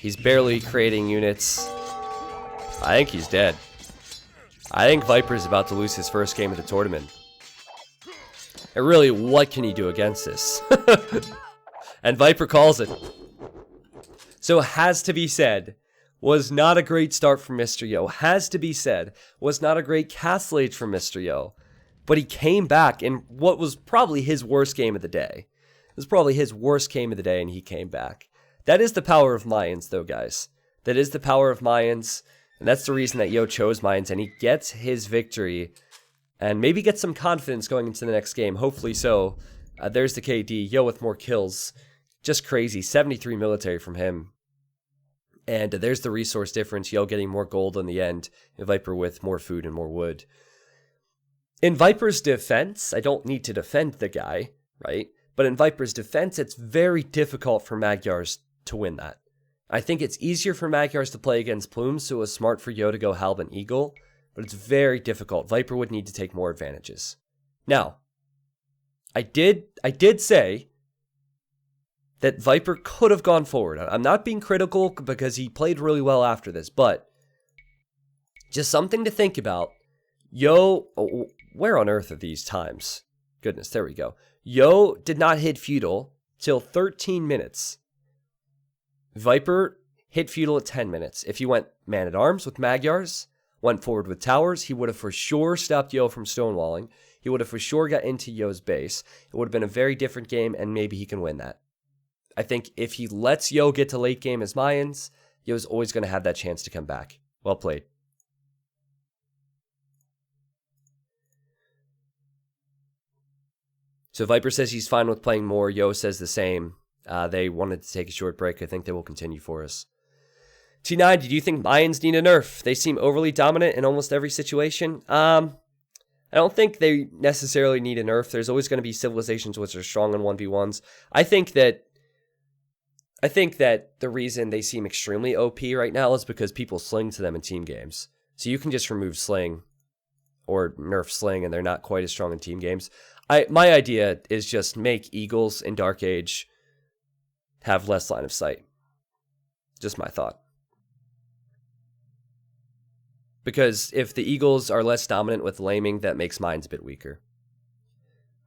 He's barely creating units. I think he's dead. I think Viper's about to lose his first game of the tournament. And really, what can he do against this? And Viper calls it. So has to be said, was not a great start from Mr. Yo. Has to be said, was not a great castle age from Mr. Yo. But he came back in what was probably his worst game of the day. It was probably his worst game of the day, and he came back. That is the power of Mayans, though, guys. That is the power of Mayans. And that's the reason that Yo chose Mayans, and he gets his victory. And maybe gets some confidence going into the next game. Hopefully so. There's the KD. Yo with more kills. Just crazy. 73 military from him. And there's the resource difference. Yo getting more gold in the end. And Viper with more food and more wood. In Viper's defense, I don't need to defend the guy, right? But in Viper's defense, it's very difficult for Magyars to win that. I think it's easier for Magyars to play against Plumes, so it was smart for Yo to go Halb and Eagle, but it's very difficult. Viper would need to take more advantages. Now, I did say that Viper could have gone forward. I'm not being critical because he played really well after this, but just something to think about. Yo, where on earth are these times? Goodness, there we go. Yo did not hit feudal till 13 minutes. Viper hit feudal at 10 minutes. If he went man-at-arms with Magyars, went forward with towers, he would have for sure stopped Yo from stonewalling. He would have for sure got into Yo's base. It would have been a very different game, and maybe he can win that. I think if he lets Yo get to late game as Mayans, Yo's always going to have that chance to come back. Well played. So Viper says he's fine with playing more. Yo says the same. They wanted to take a short break. I think they will continue for us. T9, do you think Mayans need a nerf? They seem overly dominant in almost every situation. I don't think they necessarily need a nerf. There's always going to be civilizations which are strong in 1v1s. I think that the reason they seem extremely OP right now is because people sling to them in team games. So you can just remove sling or nerf sling and they're not quite as strong in team games. My idea is just make Eagles in Dark Age have less line of sight. Just my thought. Because if the Eagles are less dominant with laming, that makes mines a bit weaker.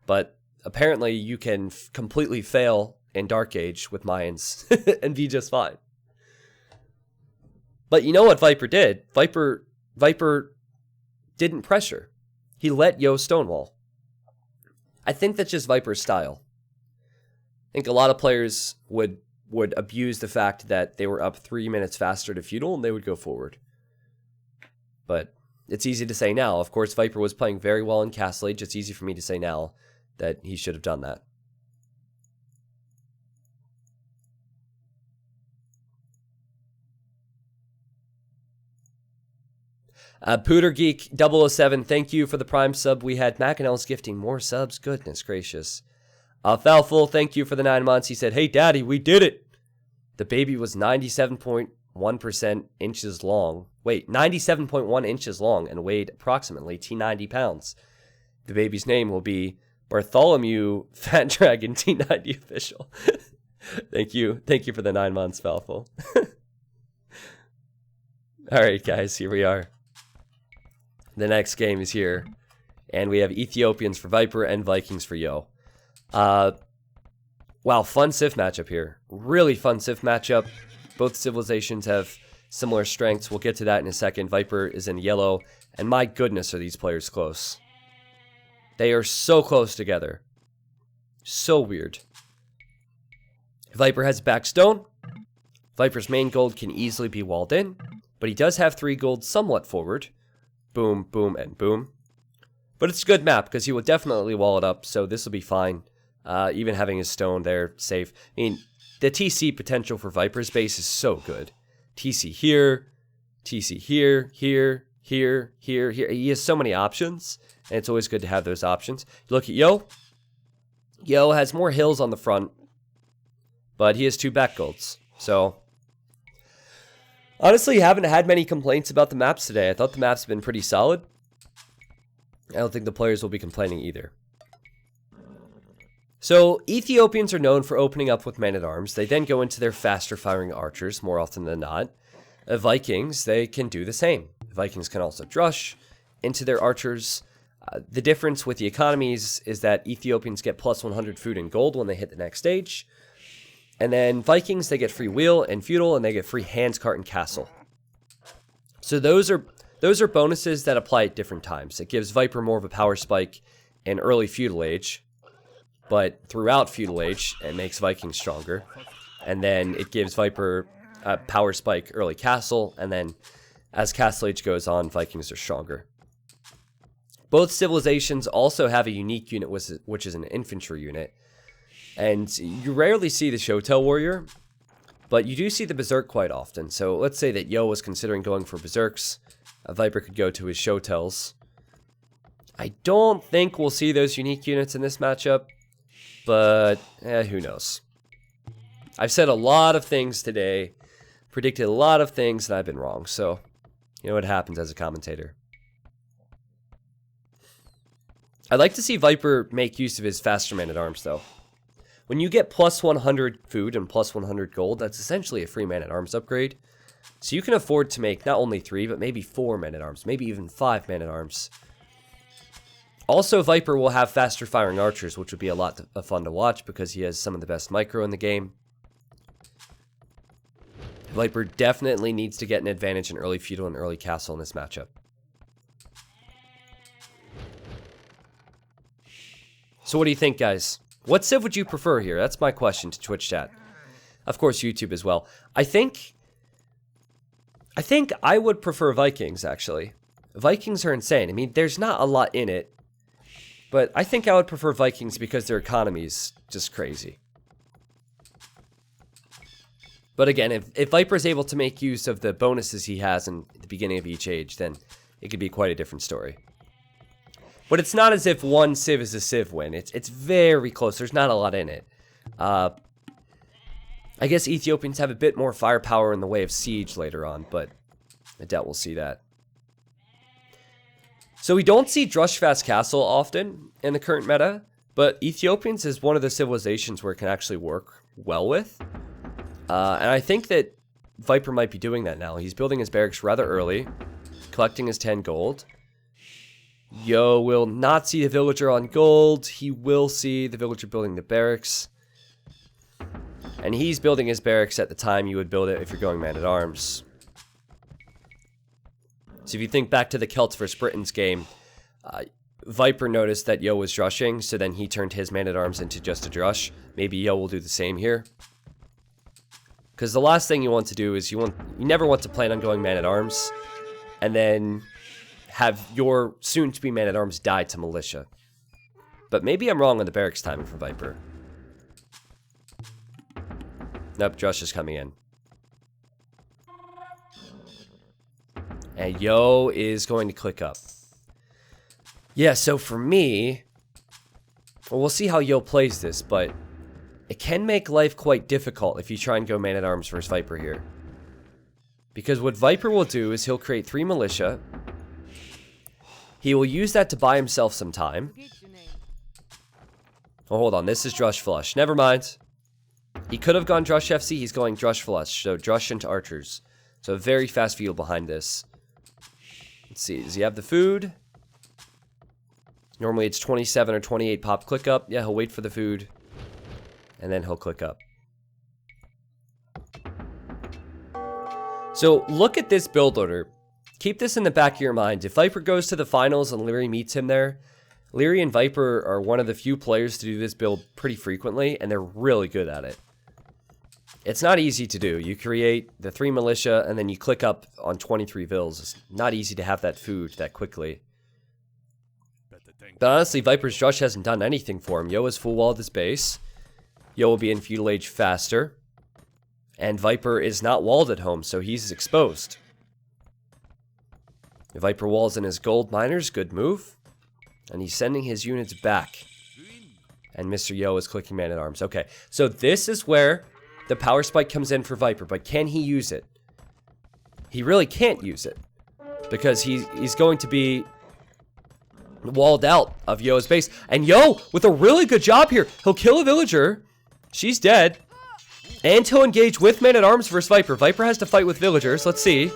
But apparently you can completely fail in Dark Age with mines and be just fine. But you know what Viper did? Viper didn't pressure. He let Yo stonewall. I think that's just Viper's style. I think a lot of players would abuse the fact that they were up 3 minutes faster to feudal and they would go forward. But it's easy to say now. Of course, Viper was playing very well in Castle Age. It's easy for me to say now that he should have done that. Pooter Geek 007, thank you for the Prime sub. We had Macanel's gifting more subs. Goodness gracious. Falful, thank you for the 9 months. He said, hey, Daddy, we did it. The baby was 97.1% inches long. Wait, 97.1 inches long and weighed approximately T90 pounds. The baby's name will be Bartholomew Fat Dragon T90 Official. Thank you. Thank you for the 9 months, Falful. All right, guys, here we are. The next game is here. And we have Ethiopians for Viper and Vikings for Yo. Wow, fun Civ matchup here. Really fun Civ matchup. Both civilizations have similar strengths. We'll get to that in a second. Viper is in yellow. And my goodness, are these players close. They are so close together. So weird. Viper has backstone. Viper's main gold can easily be walled in. But he does have 3 gold somewhat forward. Boom, boom, and boom. But it's a good map because he will definitely wall it up. So this will be fine. Even having his stone there, safe. I mean, the TC potential for Viper's base is so good. TC here, TC here, here, here, here, here. He has so many options, and it's always good to have those options. You look at Yo. Yo has more hills on the front, but he has 2 back golds. So, honestly, haven't had many complaints about the maps today. I thought the maps have been pretty solid. I don't think the players will be complaining either. So, Ethiopians are known for opening up with men-at-arms. They then go into their faster-firing archers more often than not. Vikings, they can do the same. Vikings can also drush into their archers. The difference with the economies is that Ethiopians get plus 100 food and gold when they hit the next stage. And then Vikings, they get free wheel and feudal, and they get free hands, cart, and castle. So those are bonuses that apply at different times. It gives Viper more of a power spike in early feudal age. But throughout feudal age, it makes Vikings stronger. And then it gives Viper a power spike early castle. And then as castle age goes on, Vikings are stronger. Both civilizations also have a unique unit, which is an infantry unit. And you rarely see the Showtail Warrior, but you do see the Berserk quite often. So let's say that Yo was considering going for Berserks. Viper could go to his Showtails. I don't think we'll see those unique units in this matchup. But, who knows. I've said a lot of things today, predicted a lot of things, and I've been wrong. So, you know what happens as a commentator. I'd like to see Viper make use of his faster man-at-arms, though. When you get plus 100 food and plus 100 gold, that's essentially a free man-at-arms upgrade. So you can afford to make not only 3, but maybe 4 man-at-arms, maybe even 5 man-at-arms. Also, Viper will have faster firing archers, which would be a lot of fun to watch because he has some of the best micro in the game. Viper definitely needs to get an advantage in early feudal and early castle in this matchup. So what do you think, guys? What civ would you prefer here? That's my question to Twitch chat. Of course, YouTube as well. I think I would prefer Vikings, actually. Vikings are insane. I mean, there's not a lot in it. But I think I would prefer Vikings because their economy is just crazy. But again, if Viper is able to make use of the bonuses he has in the beginning of each age, then it could be quite a different story. But it's not as if one civ is a civ win. It's very close. There's not a lot in it. I guess Ethiopians have a bit more firepower in the way of siege later on, but I doubt we'll see that. So we don't see Drushfast Castle often in the current meta, but Ethiopians is one of the civilizations where it can actually work well with. And I think that Viper might be doing that now. He's building his barracks rather early, collecting his 10 gold. Yo will not see the villager on gold. He will see the villager building the barracks. And he's building his barracks at the time you would build it if you're going man-at-arms. So if you think back to the Celts vs. Britons game, Viper noticed that Yo was drushing, so then he turned his man-at-arms into just a drush. Maybe Yo will do the same here. Because the last thing you want to do is you never want to plan on going man-at-arms and then have your soon-to-be man-at-arms die to militia. But maybe I'm wrong on the barracks timing for Viper. Nope, drush is coming in. And Yo is going to click up. Yeah, so for me, well, we'll see how Yo plays this, but it can make life quite difficult if you try and go man-at-arms versus Viper here. Because what Viper will do is he'll create 3 militia. He will use that to buy himself some time. Oh, hold on, this is Drush Flush. Never mind. He could have gone Drush FC, he's going Drush Flush, so Drush into archers. So a very fast field behind this. Let's see, does he have the food? Normally it's 27 or 28 pop click up. Yeah, he'll wait for the food. And then he'll click up. So look at this build order. Keep this in the back of your mind. If Viper goes to the finals and Leary meets him there, Leary and Viper are one of the few players to do this build pretty frequently, and they're really good at it. It's not easy to do. You create the 3 militia, and then you click up on 23 vills. It's not easy to have that food that quickly. But honestly, Viper's Drush hasn't done anything for him. Yo has full walled his base. Yo will be in feudal age faster. And Viper is not walled at home, so he's exposed. Viper walls in his gold miners, good move. And he's sending his units back. And Mr. Yo is clicking man-at-arms. Okay, so this is where the power spike comes in for Viper, but can he use it? He really can't use it. Because he's going to be walled out of Yo's base. And Yo, with a really good job here, he'll kill a villager. She's dead. And he'll engage with man-at-arms versus Viper. Viper has to fight with villagers. Let's see.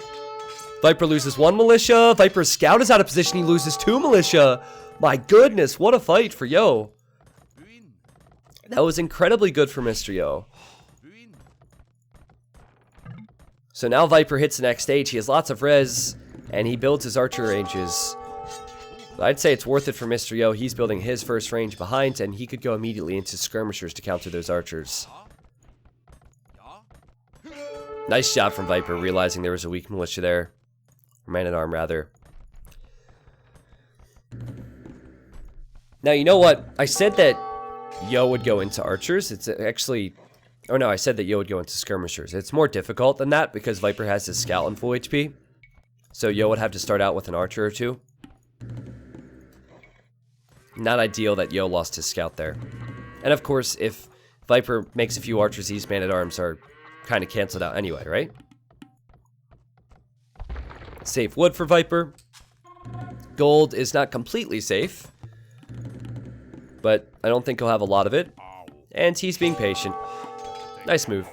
Viper loses 1 militia. Viper's scout is out of position. He loses 2 militia. My goodness, what a fight for Yo. That was incredibly good for Mr. Yo. So now Viper hits the next stage. He has lots of res, and he builds his archer ranges. But I'd say it's worth it for Mr. Yo. He's building his first range behind, and he could go immediately into skirmishers to counter those archers. Nice job from Viper, realizing there was a weak militia there. Or man-at-arm, rather. Now, you know what? I said that Yo would go into archers. It's actually... Oh no, I said that Yo would go into skirmishers. It's more difficult than that because Viper has his scout on full HP. So Yo would have to start out with an archer or 2. Not ideal that Yo lost his scout there. And of course, if Viper makes a few archers, these man-at-arms are kind of canceled out anyway, right? Safe wood for Viper. Gold is not completely safe. But I don't think he'll have a lot of it. And he's being patient. Nice move.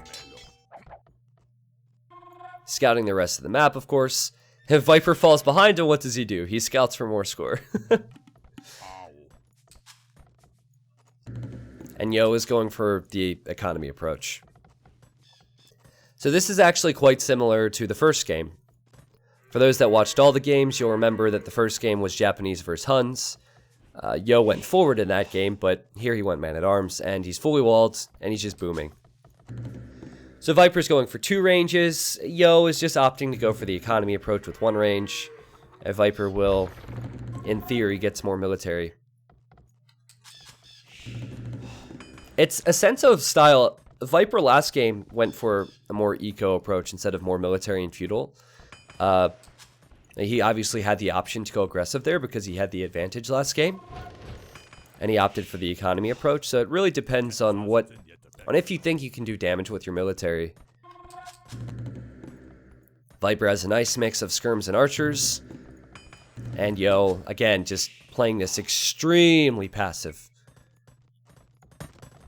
Scouting the rest of the map, of course. If Viper falls behind him, what does he do? He scouts for more score. And Yo is going for the economy approach. So this is actually quite similar to the first game. For those that watched all the games, you'll remember that the first game was Japanese versus Huns. Yo went forward in that game, but here he went man-at-arms, and he's fully walled, and he's just booming. So Viper's going for 2 ranges. Yo is just opting to go for the economy approach with 1 range. And Viper will, in theory, get some more military. It's a sense of style. Viper last game went for a more eco approach instead of more military and feudal. He obviously had the option to go aggressive there because he had the advantage last game. And he opted for the economy approach. So it really depends on if you think you can do damage with your military. Viper has a nice mix of skirms and archers. And Yo, again, just playing this extremely passive.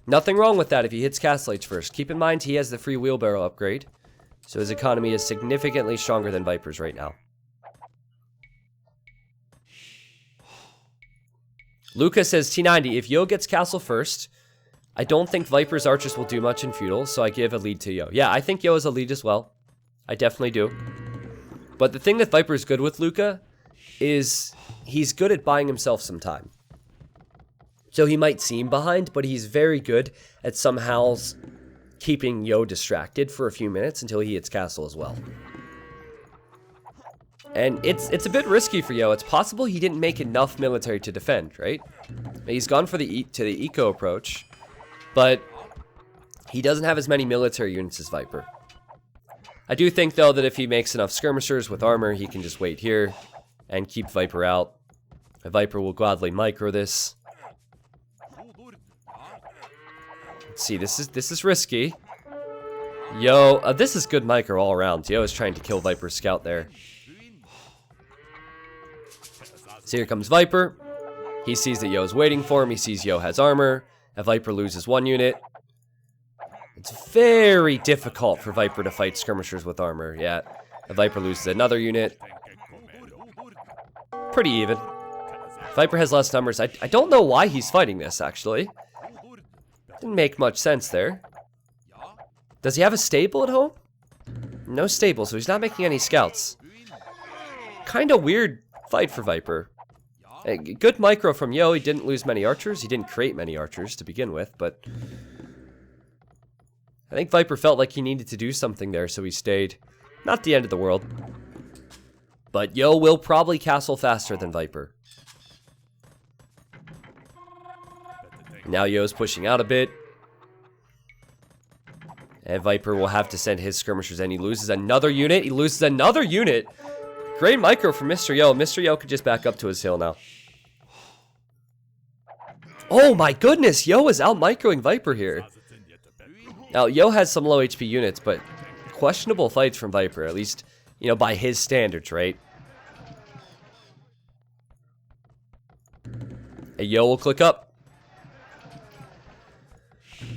Nothing wrong with that if he hits Castle Age first. Keep in mind he has the free wheelbarrow upgrade. So his economy is significantly stronger than Viper's right now. Luca says T90, if Yo gets castle first, I don't think Viper's archers will do much in feudal, so I give a lead to Yo. Yeah, I think Yo is a lead as well. I definitely do. But the thing that Viper's good with Luca is he's good at buying himself some time. So he might seem behind, but he's very good at somehow keeping Yo distracted for a few minutes until he hits castle as well. And it's a bit risky for Yo. It's possible he didn't make enough military to defend, right? He's gone for the eco approach, but he doesn't have as many military units as Viper. I do think, though, that if he makes enough skirmishers with armor, he can just wait here and keep Viper out. Viper will gladly micro this. Let's see, this is risky. Yo, this is good micro all around. Yo is trying to kill Viper's scout there. So here comes Viper. He sees that Yo is waiting for him. He sees Yo has armor. And Viper loses 1 unit. It's very difficult for Viper to fight skirmishers with armor. Yeah, and Viper loses another unit. Pretty even. Viper has less numbers. I don't know why he's fighting this, actually. Didn't make much sense there. Does he have a stable at home? No stable, so he's not making any scouts. Kind of weird fight for Viper. A good micro from Yo. He didn't lose many archers. He didn't create many archers to begin with, but I think Viper felt like he needed to do something there, so he stayed. Not the end of the world. But Yo will probably castle faster than Viper. Now Yo's pushing out a bit. And Viper will have to send his skirmishers in. He loses another unit. He loses another unit. Great micro from Mr. Yo. Mr. Yo could just back up to his hill now. Oh my goodness. Yo is out microing Viper here. Now, Yo has some low HP units, but questionable fights from Viper. At least, you know, by his standards, right? And Yo will click up.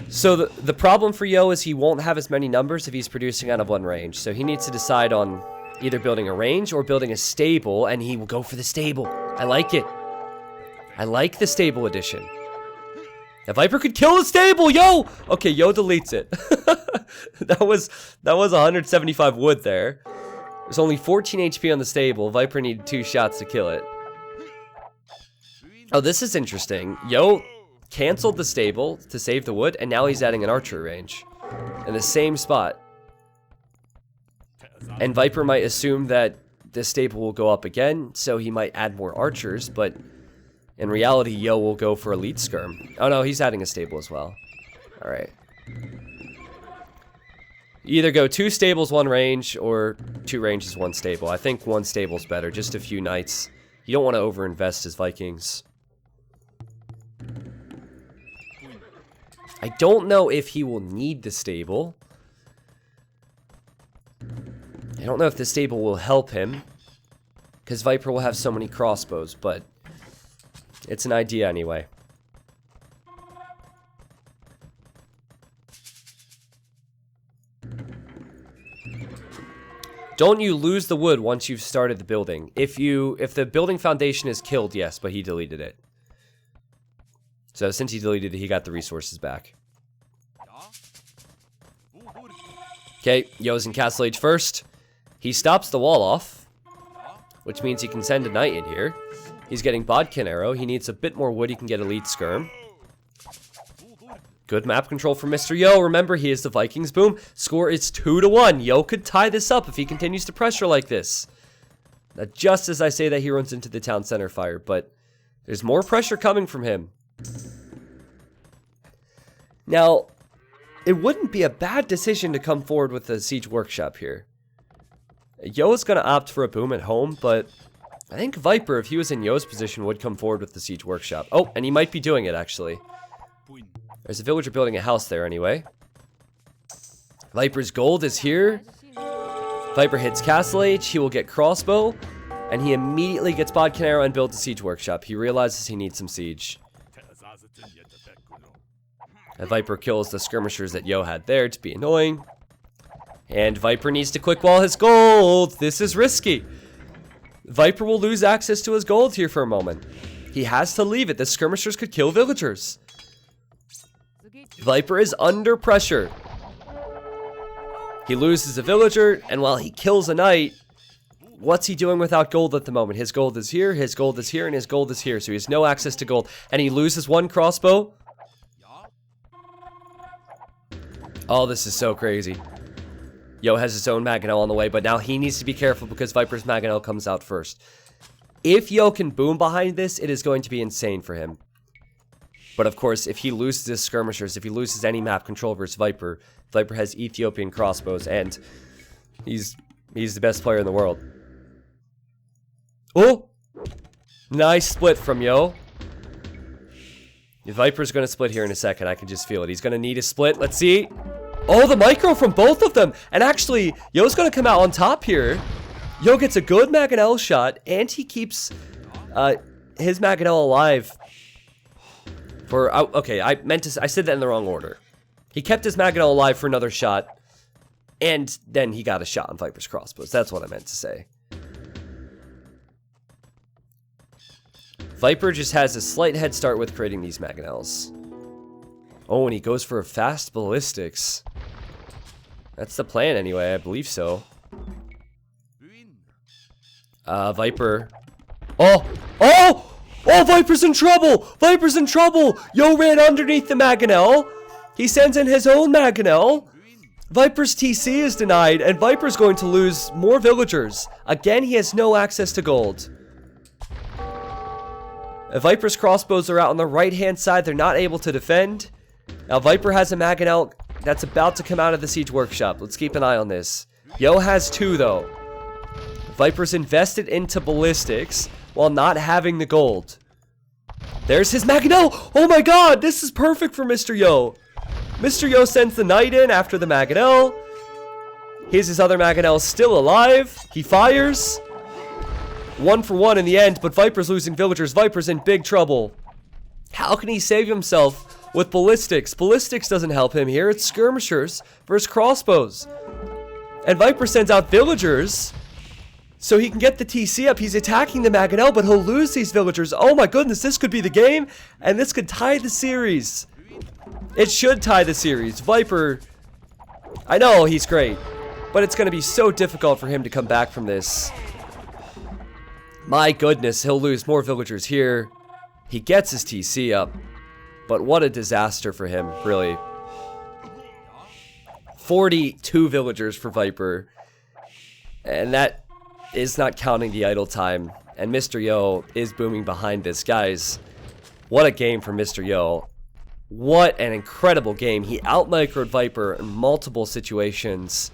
So the problem for Yo is he won't have as many numbers if he's producing out of 1 range. So he needs to decide on either building a range or building a stable, and he will go for the stable. I like it. I like the stable edition. If Viper could kill the stable, Yo! Okay, Yo deletes it. that was 175 wood there. There's only 14 HP on the stable. Viper needed 2 shots to kill it. Oh, this is interesting. Yo canceled the stable to save the wood, and now he's adding an archer range in the same spot. And Viper might assume that the stable will go up again, so he might add more archers, but in reality, Yo will go for elite skirm. Oh no, he's adding a stable as well. Alright. You either go 2 stables, 1 range, or 2 ranges, 1 stable. I think 1 stable's better, just a few knights. You don't want to overinvest as Vikings. I don't know if he will need the stable. I don't know if the stable will help him, because Viper will have so many crossbows, but it's an idea anyway. Don't you lose the wood once you've started the building. If the building foundation is killed, yes, but he deleted it. So since he deleted it, he got the resources back. Okay, Yo's in Castle Age first. He stops the wall off, which means he can send a knight in here. He's getting Bodkin Arrow. He needs a bit more wood. He can get Elite Skirm. Good map control from Mr. Yo. Remember, he is the Vikings. Boom. Score is 2-1. Yo could tie this up if he continues to pressure like this. Now, just as I say that, he runs into the town center fire, but there's more pressure coming from him. Now, it wouldn't be a bad decision to come forward with a siege workshop here. Yo is going to opt for a boom at home, but I think Viper, if he was in Yo's position, would come forward with the siege workshop. Oh, and he might be doing it, actually. There's a villager building a house there, anyway. Viper's gold is here. Viper hits Castle Age. He will get crossbow, and he immediately gets Bodkin Arrow and builds a siege workshop. He realizes he needs some siege. And Viper kills the skirmishers that Yo had there to be annoying. And Viper needs to quick wall his gold. This is risky. Viper will lose access to his gold here for a moment. He has to leave it. The skirmishers could kill villagers. Viper is under pressure. He loses a villager, and while he kills a knight, what's he doing without gold at the moment? His gold is here, and his gold is here, so he has no access to gold. And he loses one crossbow. Oh, this is so crazy. Yo has his own Mangonel on the way, but now he needs to be careful because Viper's Mangonel comes out first. If Yo can boom behind this, it is going to be insane for him. But of course, if he loses his skirmishers, if he loses any map control versus Viper, Viper has Ethiopian crossbows, and he's the best player in the world. Oh! Nice split from Yo. The Viper's going to split here in a second. I can just feel it. He's going to need a split. Let's see. Oh, the micro from both of them. And actually, Yo's going to come out on top here. Yo gets a good Mangonel shot, and he keeps his Mangonel alive. Okay, I said that in the wrong order. He kept his Mangonel alive for another shot, and then he got a shot on Viper's crossbows. That's what I meant to say. Viper just has a slight head start with creating these Mangonels. Oh, and he goes for a fast ballistics. That's the plan anyway, I believe so. Viper. Oh! Oh! Oh, Viper's in trouble! Viper's in trouble! Yo ran underneath the Mangonel. He sends in his own Mangonel. Viper's TC is denied, and Viper's going to lose more villagers. Again, he has no access to gold. Viper's crossbows are out on the right-hand side. They're not able to defend. Now, Viper has a Mangonel that's about to come out of the siege workshop. Let's keep an eye on this. Yo has two, though. Viper's invested into ballistics while not having the gold. There's his Mangonel. Oh my god, this is perfect for Mr. Yo. Mr. Yo sends the knight in after the Mangonel. Here's his other Mangonel still alive. He fires. 1 for 1 in the end, but Viper's losing villagers. Viper's in big trouble. How can he save himself with ballistics? Ballistics doesn't help him here. It's skirmishers versus crossbows. And Viper sends out villagers so he can get the TC up. He's attacking the Mangonel, but he'll lose these villagers. Oh my goodness, this could be the game, and this could tie the series. It should tie the series. Viper, I know he's great, but it's going to be so difficult for him to come back from this. My goodness, he'll lose more villagers here. He gets his TC up, but what a disaster for him, really. 42 villagers for Viper, and that is not counting the idle time. And Mr. Yo is booming behind this. Guys, what a game for Mr. Yo. What an incredible game. He out-microed Viper in multiple situations.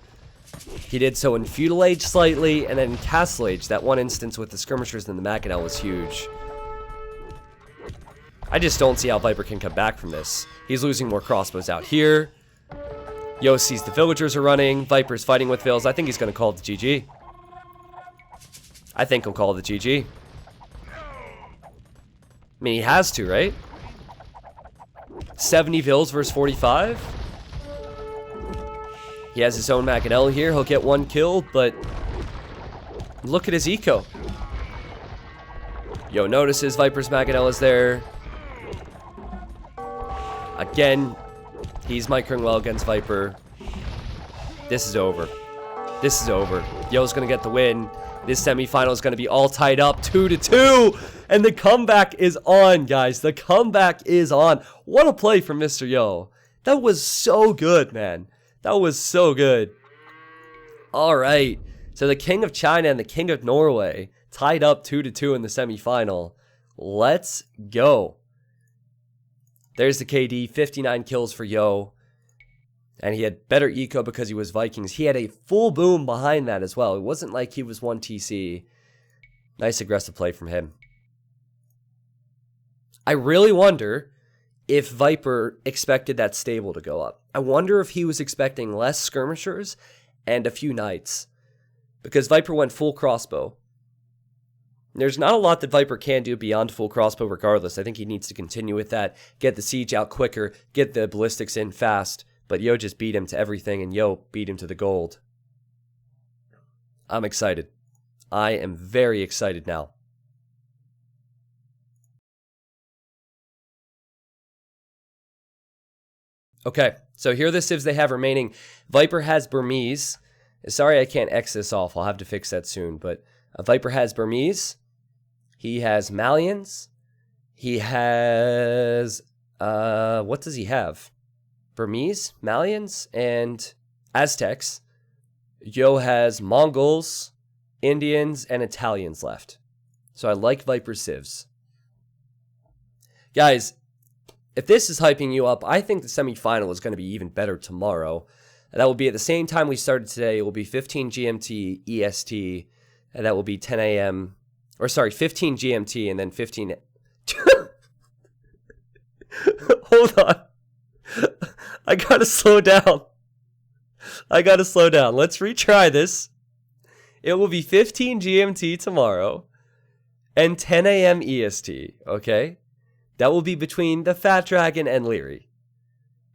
He did so in Feudal Age slightly, and then in Castle Age. That one instance with the skirmishers and the Mangonel was huge. I just don't see how Viper can come back from this. He's losing more crossbows out here. Yo sees the villagers are running. Viper's fighting with Vills. I think he's going to call it the GG. I think he'll call it the GG. I mean, he has to, right? 70 Vills versus 45. He has his own Mangonel here. He'll get one kill, but look at his eco. Yo notices Viper's Mangonel is there. Again, he's microing well against Viper. This is over. This is over. Yo's going to get the win. This semifinal is going to be all tied up 2-2. And the comeback is on, guys. The comeback is on. What a play from Mr. Yo. That was so good, man. That was so good. All right. So the King of China and the King of Norway tied up 2-2 in the semifinal. Let's go. There's the KD. 59 kills for Yo. And he had better eco because he was Vikings. He had a full boom behind that as well. It wasn't like he was 1 TC. Nice aggressive play from him. I really wonder if Viper expected that stable to go up. I wonder if he was expecting less skirmishers and a few knights. Because Viper went full crossbow. There's not a lot that Viper can do beyond full crossbow regardless. I think he needs to continue with that. Get the siege out quicker. Get the ballistics in fast. But Yo just beat him to everything, and Yo beat him to the gold. I'm excited. I am very excited now. Okay, so here are the civs they have remaining. Viper has Burmese. Sorry I can't X this off. I'll have to fix that soon. But Viper has Burmese. He has Malians. He has... what does he have? Burmese, Malians, and Aztecs. Yo has Mongols, Indians, and Italians left. So I like Viper civs. Guys, if this is hyping you up, I think the semifinal is going to be even better tomorrow. And that will be at the same time we started today. It will be 15 GMT EST, and that will be 10 a.m. Or sorry, 15 GMT and then 15... Hold on. I gotta slow down. Let's retry this. It will be 15 GMT tomorrow and 10 a.m. EST, okay? That will be between the Fat Dragon and Leary.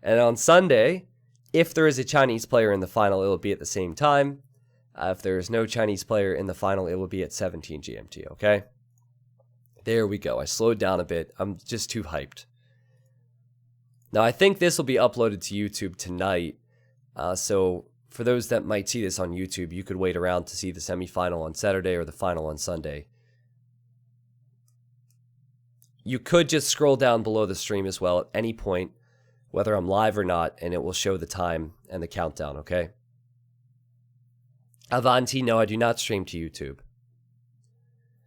And on Sunday, if there is a Chinese player in the final, it will be at the same time. If there is no Chinese player in the final, it will be at 17 GMT, okay? There we go. I slowed down a bit. I'm just too hyped. Now, I think this will be uploaded to YouTube tonight, so for those that might see this on YouTube, you could wait around to see the semifinal on Saturday or the final on Sunday. You could just scroll down below the stream as well at any point, whether I'm live or not, and it will show the time and the countdown, okay? Avanti, no, I do not stream to YouTube.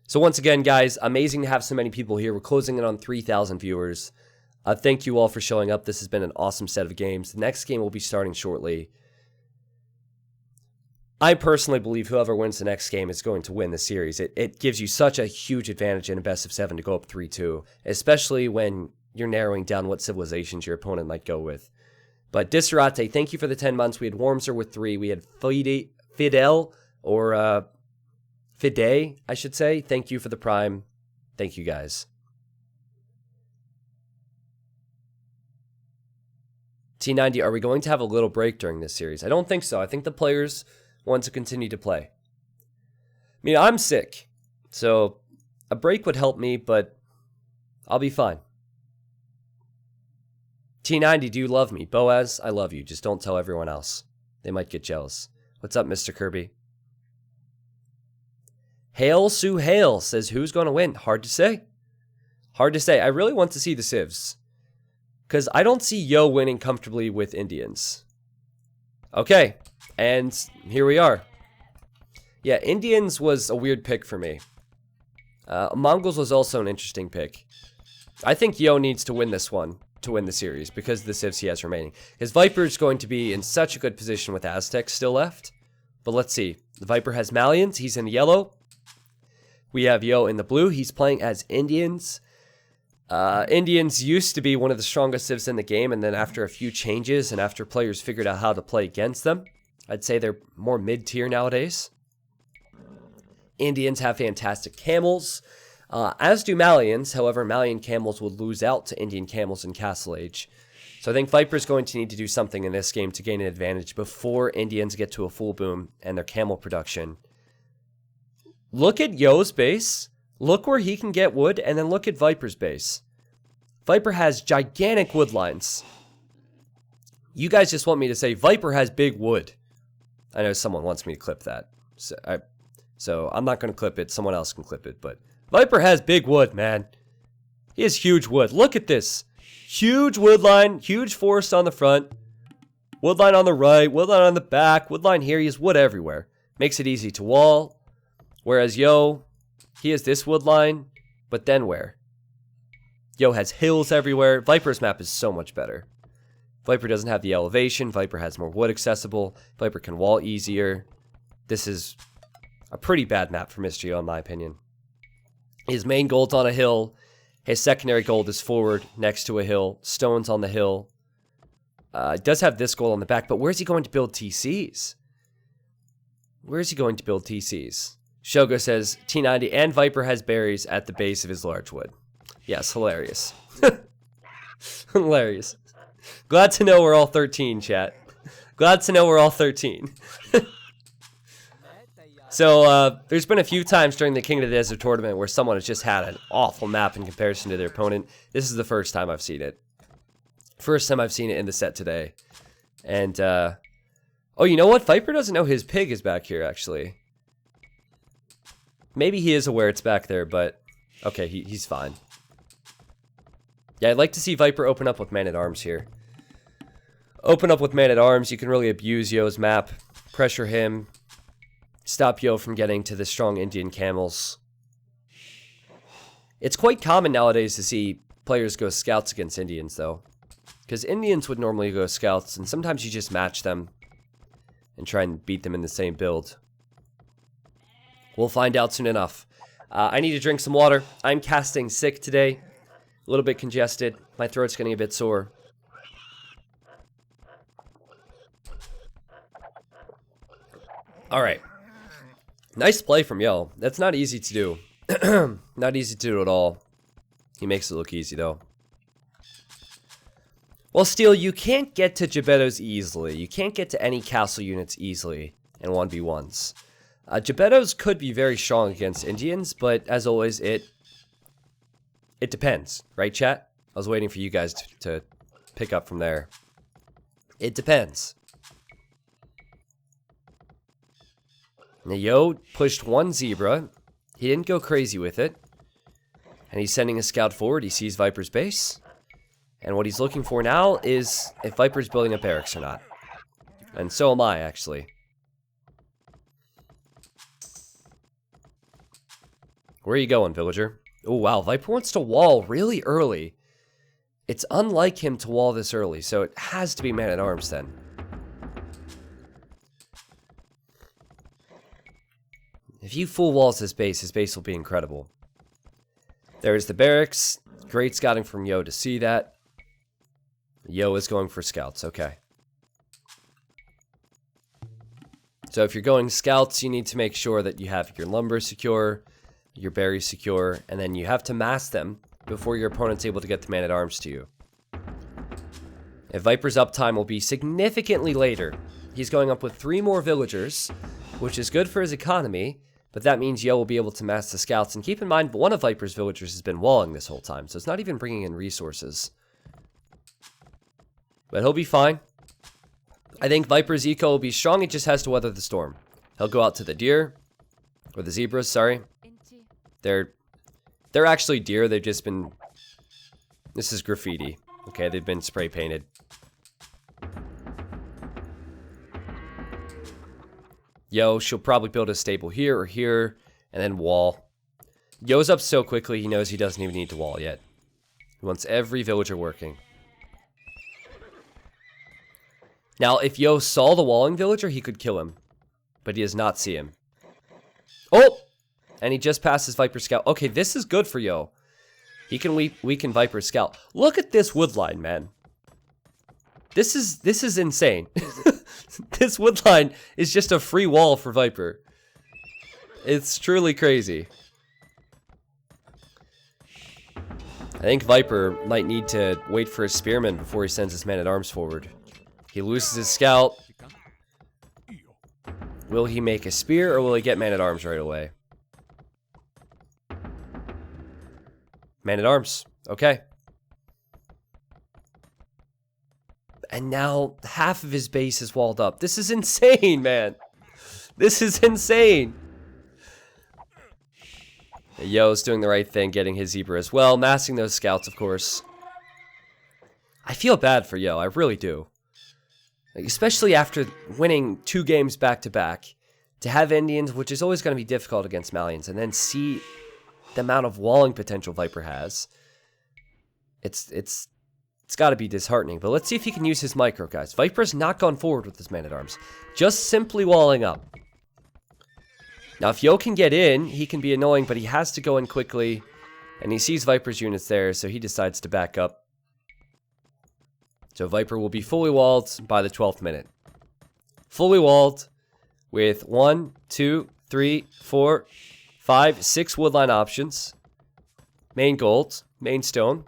So once again, guys, amazing to have so many people here. We're closing in on 3,000 viewers. Thank you all for showing up. This has been an awesome set of games. The next game will be starting shortly. I personally believe whoever wins the next game is going to win the series. It gives you such a huge advantage in a best of 7 to go up 3-2, especially when you're narrowing down what civilizations your opponent might go with. But Disarate, thank you for the 10 months. We had Wormser with 3. We had Fidel, or Fide, I should say. Thank you for the Prime. Thank you, guys. T90, are we going to have a little break during this series? I don't think so. I think the players want to continue to play. I mean, I'm sick, so a break would help me, but I'll be fine. T90, do you love me? Boaz, I love you. Just don't tell everyone else. They might get jealous. What's up, Mr. Kirby? Hail Sue Hail says, who's going to win? Hard to say. Hard to say. I really want to see the civs, because I don't see Yo winning comfortably with Indians. Okay, and here we are. Yeah, Indians was a weird pick for me. Mongols was also an interesting pick. I think Yo needs to win this one to win the series because of the civs he has remaining. His Viper is going to be in such a good position with Aztecs still left. But let's see. The Viper has Malians. He's in the yellow. We have Yo in the blue. He's playing as Indians. Indians used to be one of the strongest civs in the game, and then after a few changes and after players figured out how to play against them, I'd say they're more mid-tier nowadays. Indians have fantastic camels, as do Malians. However, Malian camels would lose out to Indian camels in Castle Age. So I think Viper's going to need to do something in this game to gain an advantage before Indians get to a full boom and their camel production. Look at Yo's base. Look where he can get wood, and then look at Viper's base. Viper has gigantic wood lines. You guys just want me to say Viper has big wood. I know someone wants me to clip that. So I'm not going to clip it. Someone else can clip it. But Viper has big wood, man. He has huge wood. Look at this. Huge wood line. Huge forest on the front. Wood line on the right. Wood line on the back. Wood line here. He has wood everywhere. Makes it easy to wall. Whereas Yo, he has this wood line. But then where? Yo has hills everywhere. Viper's map is so much better. Viper doesn't have the elevation. Viper has more wood accessible. Viper can wall easier. This is a pretty bad map for Mr. Yo, in my opinion. His main gold's on a hill. His secondary gold is forward next to a hill. Stone's on the hill. Does have this gold on the back, but where's he going to build TCs? Where's he going to build TCs? Shogo says T90 and Viper has berries at the base of his large wood. Yes, hilarious. Hilarious. Glad to know we're all 13, chat. Glad to know we're all 13. So, there's been a few times during the King of the Desert tournament where someone has just had an awful map in comparison to their opponent. This is the first time I've seen it. First time I've seen it in the set today. And, oh, you know what? Viper doesn't know his pig is back here, actually. Maybe he is aware it's back there, but... Okay, he's fine. Yeah, I'd like to see Viper open up with Man-at-Arms here. Open up with Man-at-Arms, you can really abuse Yo's map. Pressure him. Stop Yo from getting to the strong Indian camels. It's quite common nowadays to see players go scouts against Indians, though. Because Indians would normally go scouts, and sometimes you just match them and try and beat them in the same build. We'll find out soon enough. I need to drink some water. I'm casting sick today. A little bit congested. My throat's getting a bit sore. Alright. Nice play from Yo. That's not easy to do. Not easy to do at all. He makes it look easy, though. Well, Steel, you can't get to Gebettos easily. You can't get to any castle units easily in 1v1s. Gebettos could be very strong against Indians, but as always, it depends. Right, chat? I was waiting for you guys to pick up from there. It depends. Now, Yo pushed one zebra. He didn't go crazy with it. And he's sending a scout forward. He sees Viper's base. And what he's looking for now is if Viper's building a barracks or not. And so am I, actually. Where are you going, villager? Oh, wow. Viper wants to wall really early. It's unlike him to wall this early, so it has to be Man-at-Arms then. If he full walls his base will be incredible. There's the barracks. Great scouting from Yo to see that. Yo is going for scouts, okay. So if you're going scouts, you need to make sure that you have your lumber secure, your berries secure, and then you have to mass them before your opponent's able to get the Man-at-Arms to you. If Viper's uptime will be significantly later. He's going up with 3 more villagers, which is good for his economy, but that means Yo will be able to mass the scouts. And keep in mind, one of Viper's villagers has been walling this whole time, so it's not even bringing in resources. But he'll be fine. I think Viper's eco will be strong, it just has to weather the storm. He'll go out to the deer, or the zebras, sorry. They're actually deer, they've just been... This is graffiti. Okay, they've been spray painted. Yo, she'll probably build a stable here or here, and then wall. Yo's up so quickly, he knows he doesn't even need to wall yet. He wants every villager working. Now, if Yo saw the walling villager, he could kill him. But he does not see him. Oh! And he just passes Viper Scout. Okay, this is good for Yo. He can weaken Viper Scout. Look at this wood line, man. This is insane. This wood line is just a free wall for Viper. It's truly crazy. I think Viper might need to wait for his spearman before he sends his Man-at-Arms forward. He loses his scout. Will he make a spear or will he get Man-at-Arms right away? Man-at-Arms. Okay. And now half of his base is walled up. This is insane, man. This is insane. Yo's doing the right thing, getting his zebra as well. Massing those scouts, of course. I feel bad for Yo, I really do. Like, especially after winning 2 games back-to-back. To have Indians, which is always going to be difficult against Malians, and then see the amount of walling potential Viper has. It's got to be disheartening. But let's see if he can use his micro, guys. Viper's not gone forward with his man-at-arms. Just simply walling up. Now, if Yo can get in, he can be annoying, but he has to go in quickly. And he sees Viper's units there, so he decides to back up. So Viper will be fully walled by the 12th minute. Fully walled with 1, 2, 3, 4, 5, 6 woodline options. Main gold, main stone.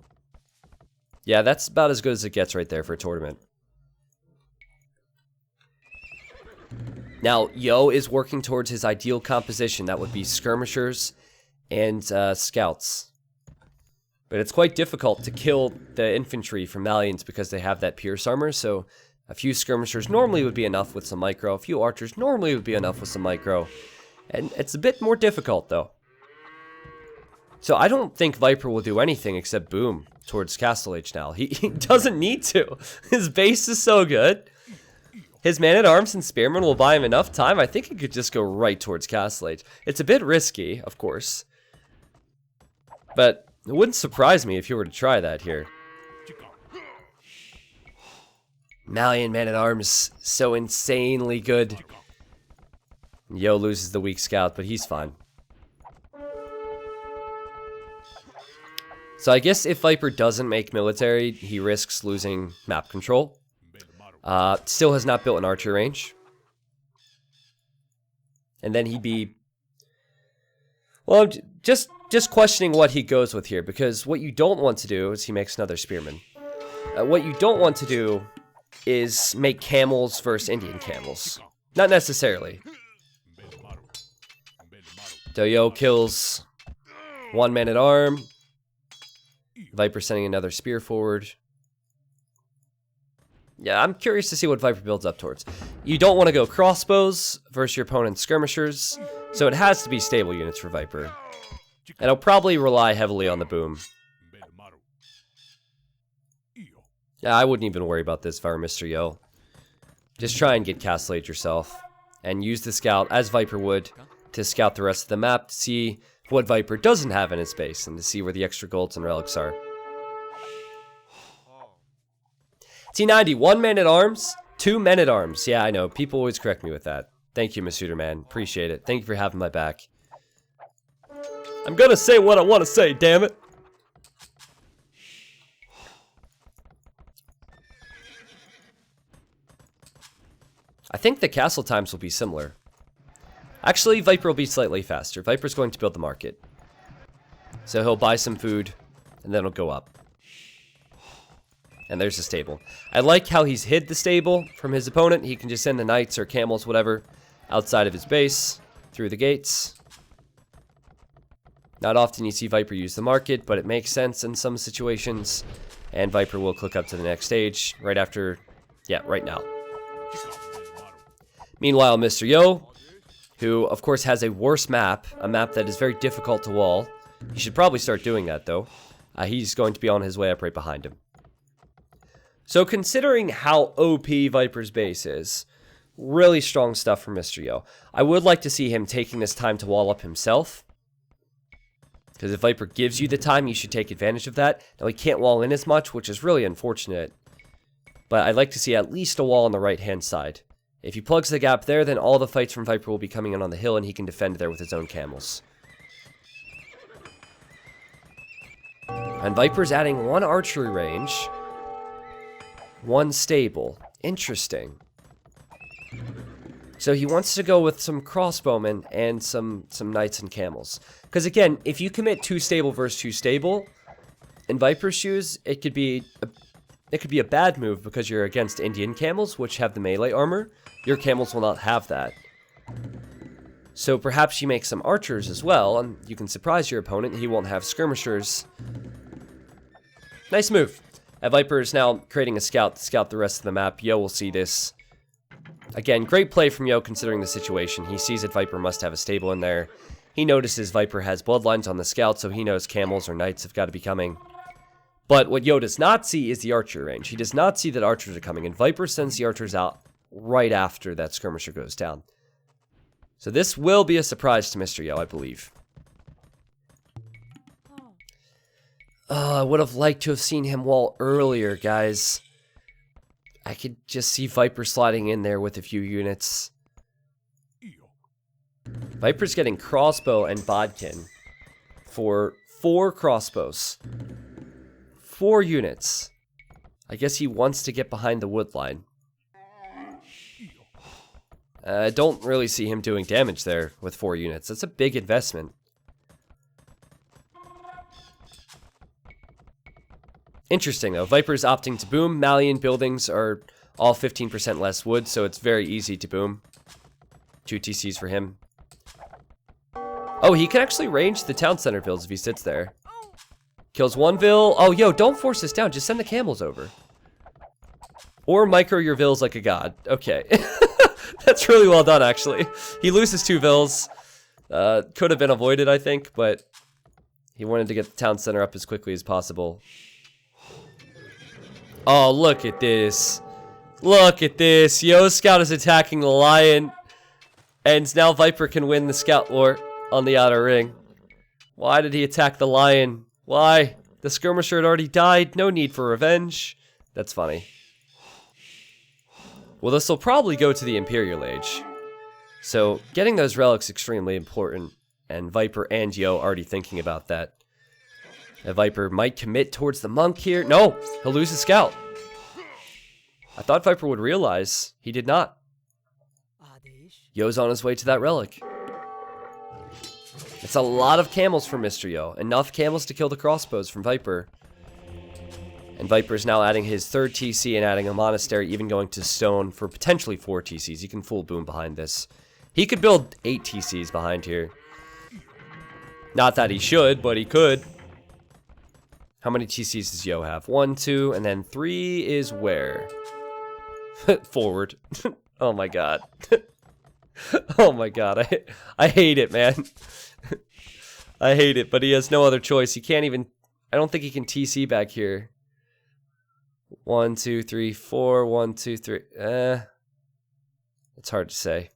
Yeah, that's about as good as it gets right there for a tournament. Now, Yo is working towards his ideal composition. That would be skirmishers and scouts. But it's quite difficult to kill the infantry from Malians because they have that pierce armor. So a few skirmishers normally would be enough with some micro. A few archers normally would be enough with some micro. And it's a bit more difficult, though. So I don't think Viper will do anything except boom towards Castle Age now. He doesn't need to. His base is so good. His man-at-arms and spearmen will buy him enough time. I think he could just go right towards Castle Age. It's a bit risky, of course. But it wouldn't surprise me if you were to try that here. Malian man-at-arms, so insanely good. Yo loses the weak scout, but he's fine. So I guess if Viper doesn't make military, he risks losing map control. Still has not built an archer range. And then he'd be... Well, just questioning what he goes with here, because what you don't want to do is he makes another spearman. What you don't want to do is make camels versus Indian camels. Not necessarily. Doyo kills 1 man-at-arm. Viper sending another spear forward. Yeah, I'm curious to see what Viper builds up towards. You don't want to go crossbows versus your opponent's skirmishers, so it has to be stable units for Viper. And I'll probably rely heavily on the boom. Yeah, I wouldn't even worry about this if I were Mr. Yo. Just try and get Castle Age yourself. And use the scout, as Viper would, to scout the rest of the map to see what Viper doesn't have in his base, and to see where the extra golds and relics are. T90, 1 man-at-arms, 2 men-at-arms. Yeah, I know. People always correct me with that. Thank you, Masuder Man. Appreciate it. Thank you for having my back. I'm gonna say what I want to say, damn it. I think the castle times will be similar. Actually, Viper will be slightly faster. Viper's going to build the market. So he'll buy some food, and then it'll go up. And there's the stable. I like how he's hid the stable from his opponent. He can just send the knights or camels, whatever, outside of his base, through the gates. Not often you see Viper use the market, but it makes sense in some situations. And Viper will click up to the next stage right after, yeah, right now. Meanwhile, Mr. Yo, who of course has a worse map, a map that is very difficult to wall. He should probably start doing that though. He's going to be on his way up right behind him. So considering how OP Viper's base is, really strong stuff from Mr. Yo. I would like to see him taking this time to wall up himself. Because if Viper gives you the time, you should take advantage of that. Now he can't wall in as much, which is really unfortunate. But I'd like to see at least a wall on the right-hand side. If he plugs the gap there, then all the fights from Viper will be coming in on the hill, and he can defend there with his own camels. And Viper's adding 1 archery range, 1 stable. Interesting. So he wants to go with some crossbowmen and some knights and camels. Because again, if you commit 2 stable versus 2 stable, in Viper's shoes, it could be a bad move because you're against Indian camels, which have the melee armor. Your camels will not have that. So perhaps you make some archers as well, and you can surprise your opponent. He won't have skirmishers. Nice move. Viper is now creating a scout to scout the rest of the map. Yo will see this. Again, great play from Yo considering the situation. He sees that Viper must have a stable in there. He notices Viper has bloodlines on the scout, so he knows camels or knights have got to be coming. But what Yo does not see is the archer range. He does not see that archers are coming, and Viper sends the archers out right after that skirmisher goes down. So this will be a surprise to Mr. Yo, I believe. I would have liked to have seen him wall earlier, guys. I could just see Viper sliding in there with a few units. Viper's getting crossbow and bodkin for 4 crossbows. 4 units. I guess he wants to get behind the wood line. I don't really see him doing damage there with 4 units. That's a big investment. Interesting, though. Viper's opting to boom. Malian buildings are all 15% less wood, so it's very easy to boom. 2 TCs for him. Oh, he can actually range the town center vills if he sits there. Kills 1 vill. Oh, yo, don't force this down. Just send the camels over. Or micro your vills like a god. Okay. That's really well done, actually. He loses 2 vills. Could have been avoided, I think, but he wanted to get the town center up as quickly as possible. Oh, look at this. Look at this. Yo Scout is attacking the lion. And now Viper can win the Scout war on the outer ring. Why did he attack the lion? Why? The skirmisher had already died. No need for revenge. That's funny. Well, this will probably go to the Imperial Age. So, getting those relics extremely important. And Viper and Yo already thinking about that. Viper might commit towards the monk here. No, he'll lose his scout. I thought Viper would realize. He did not. Yo's on his way to that relic. It's a lot of camels for Mr. Yo. Enough camels to kill the crossbows from Viper. And Viper's now adding his 3rd TC and adding a monastery, even going to stone for potentially 4 TCs. He can full boom behind this. He could build 8 TCs behind here. Not that he should, but he could. How many TCs does Yo have? 1, 2, and then 3 is where? Forward. Oh my god. Oh my god. I hate it, man. I hate it, but he has no other choice. He can't even... I don't think he can TC back here. 1, 2, 3, 4. 1, 2, 3. It's hard to say.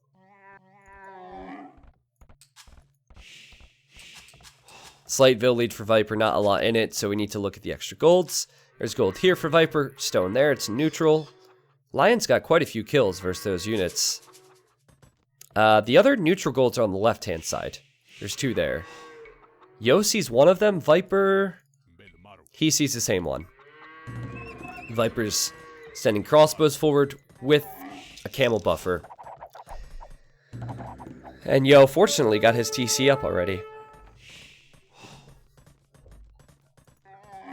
Slight vill lead for Viper, not a lot in it, so we need to look at the extra golds. There's gold here for Viper, stone there, it's neutral. Lion's got quite a few kills versus those units. The other neutral golds are on the left-hand side. There's 2 there. Yo sees one of them, Viper... He sees the same one. Viper's sending crossbows forward with a camel buffer. And Yo, fortunately, got his TC up already.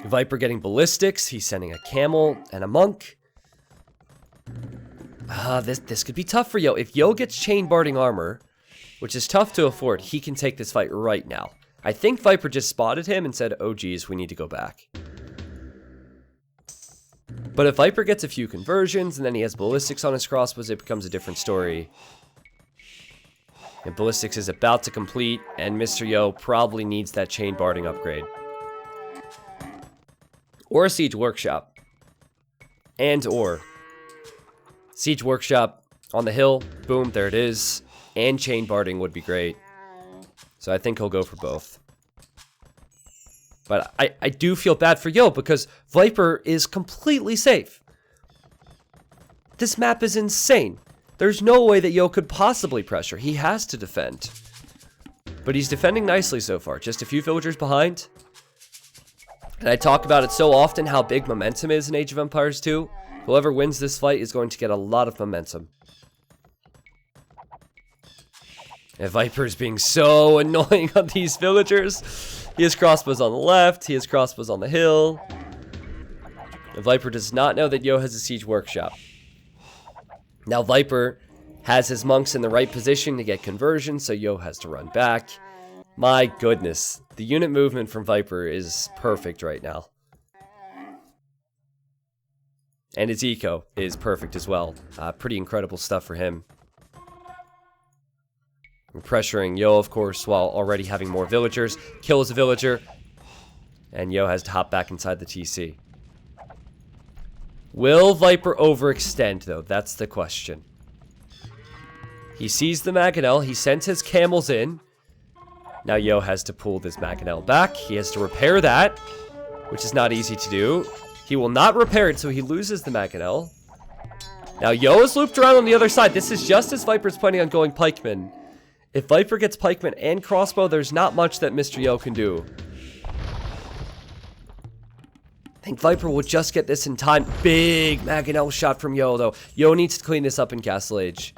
Viper getting ballistics. He's sending a camel and a monk. This could be tough for Yo. If Yo gets chain barding armor, which is tough to afford, he can take this fight right now. I think Viper just spotted him and said, oh geez, we need to go back. But if Viper gets a few conversions and then he has ballistics on his crossbows, it becomes a different story. And ballistics is about to complete, and Mr. Yo probably needs that chain barding upgrade. Or a siege workshop. Or siege workshop on the hill. Boom, there it is. And chain barding would be great. So I think he'll go for both. But I do feel bad for Yo because Viper is completely safe. This map is insane. There's no way that Yo could possibly pressure. He has to defend. But he's defending nicely so far. Just a few villagers behind. And I talk about it so often how big momentum is in Age of Empires 2. Whoever wins this fight is going to get a lot of momentum. And Viper's being so annoying on these villagers. He has crossbows on the left. He has crossbows on the hill. And Viper does not know that Yo has a siege workshop. Now Viper has his monks in the right position to get conversion, so Yo has to run back. My goodness. The unit movement from Viper is perfect right now. And his eco is perfect as well. Pretty incredible stuff for him. We're pressuring Yo, of course, while already having more villagers. Kills a villager. And Yo has to hop back inside the TC. Will Viper overextend, though? That's the question. He sees the Mangonel. He sends his camels in. Now Yo has to pull this Mangonel back. He has to repair that, which is not easy to do. He will not repair it, so he loses the Mangonel. Now Yo is looped around on the other side. This is just as Viper's planning on going pikeman. If Viper gets pikeman and crossbow, there's not much that Mr. Yo can do. I think Viper will just get this in time. Big Mangonel shot from Yo, though. Yo needs to clean this up in Castle Age.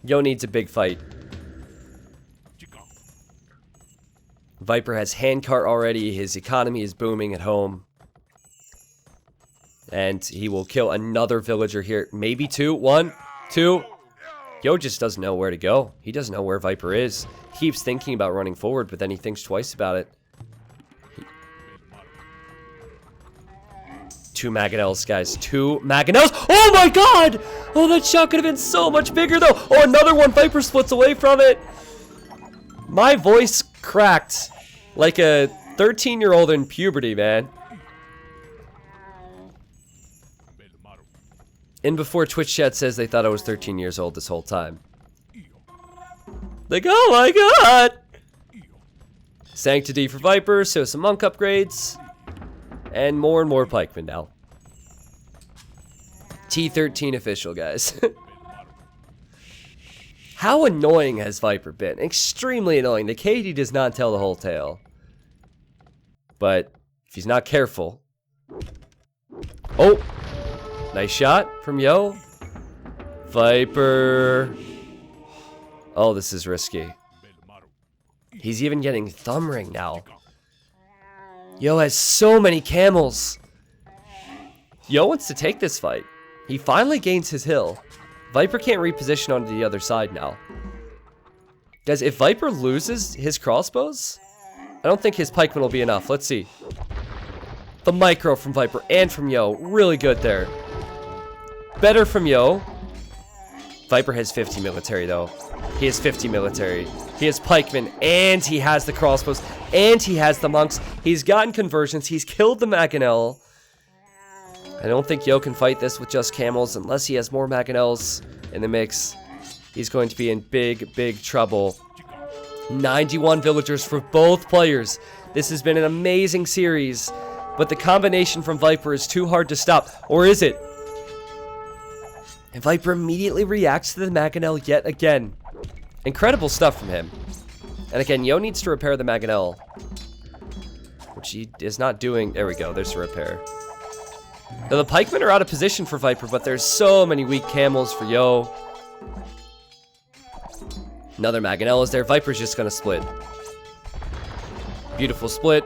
Yo needs a big fight. Viper has handcart already. His economy is booming at home. And he will kill another villager here. Maybe two. 1, 2. Yo just doesn't know where to go. He doesn't know where Viper is. He keeps thinking about running forward, but then he thinks twice about it. 2 Mangonels, guys. 2 Mangonels. Oh my god! Oh, that shot could have been so much bigger, though. Oh, another one. Viper splits away from it. My voice cracked like a 13-year-old in puberty, man. In before Twitch chat says they thought I was 13 years old this whole time. Like, oh my god! Sanctity for Viper, so some monk upgrades. And more pikemen now. T13 official, guys. How annoying has Viper been? Extremely annoying. The KD does not tell the whole tale. But if he's not careful... Oh! Nice shot from Yo. Viper. Oh, this is risky. He's even getting thumb ring now. Yo has so many camels. Yo wants to take this fight. He finally gains his hill. Viper can't reposition onto the other side now. Guys, if Viper loses his crossbows, I don't think his pikemen will be enough. Let's see. The micro from Viper and from Yo. Really good there. Better from Yo. Viper has 50 military, though. He has 50 military. He has pikemen, and he has the crossbows, and he has the monks. He's gotten conversions. He's killed the Mangonel. I don't think Yo can fight this with just camels unless he has more Mangonels in the mix. He's going to be in big trouble. 91 villagers for both players. This has been an amazing series, but the combination from Viper is too hard to stop. Or is it? And Viper immediately reacts to the Mangonel yet again. Incredible stuff from him. And again, Yo needs to repair the Mangonel, which he is not doing. There we go. There's a repair. Now, the pikemen are out of position for Viper, but there's so many weak camels for Yo. Another Mangonel is there. Viper's just going to split. Beautiful split.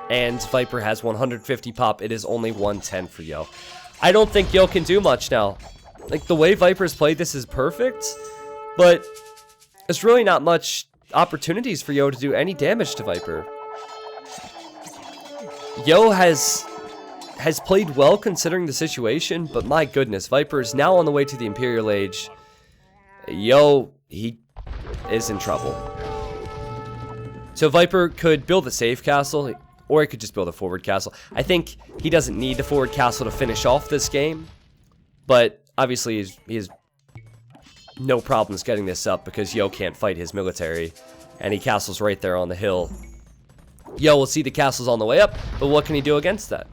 And Viper has 150 pop. It is only 110 for Yo. I don't think Yo can do much now. Like, the way Viper's played this is perfect, but there's really not much opportunities for Yo to do any damage to Viper. Yo has played well considering the situation, but my goodness, Viper is now on the way to the Imperial Age. Yo, he is in trouble. So Viper could build a safe castle, or he could just build a forward castle. I think he doesn't need the forward castle to finish off this game, but obviously he has no problems getting this up because Yo can't fight his military, and he castles right there on the hill. Yo will see the castles on the way up, but what can he do against that?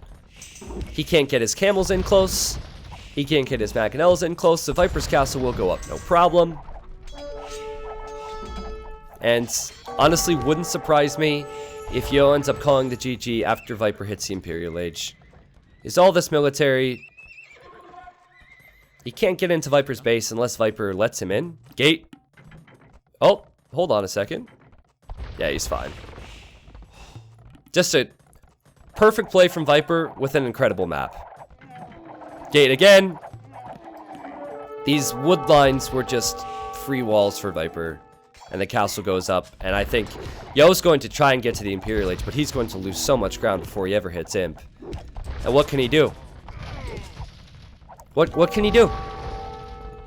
He can't get his camels in close. He can't get his Mangonels in close, so Viper's castle will go up no problem. And honestly, wouldn't surprise me if Yo ends up calling the GG after Viper hits the Imperial Age. Is all this military... He can't get into Viper's base unless Viper lets him in. Gate. Oh, hold on a second. Yeah, he's fine. Just a perfect play from Viper with an incredible map. Gate again. These wood lines were just free walls for Viper. And the castle goes up. And I think Yo's going to try and get to the Imperial Age, but he's going to lose so much ground before he ever hits Imp. And what can he do? What can he do?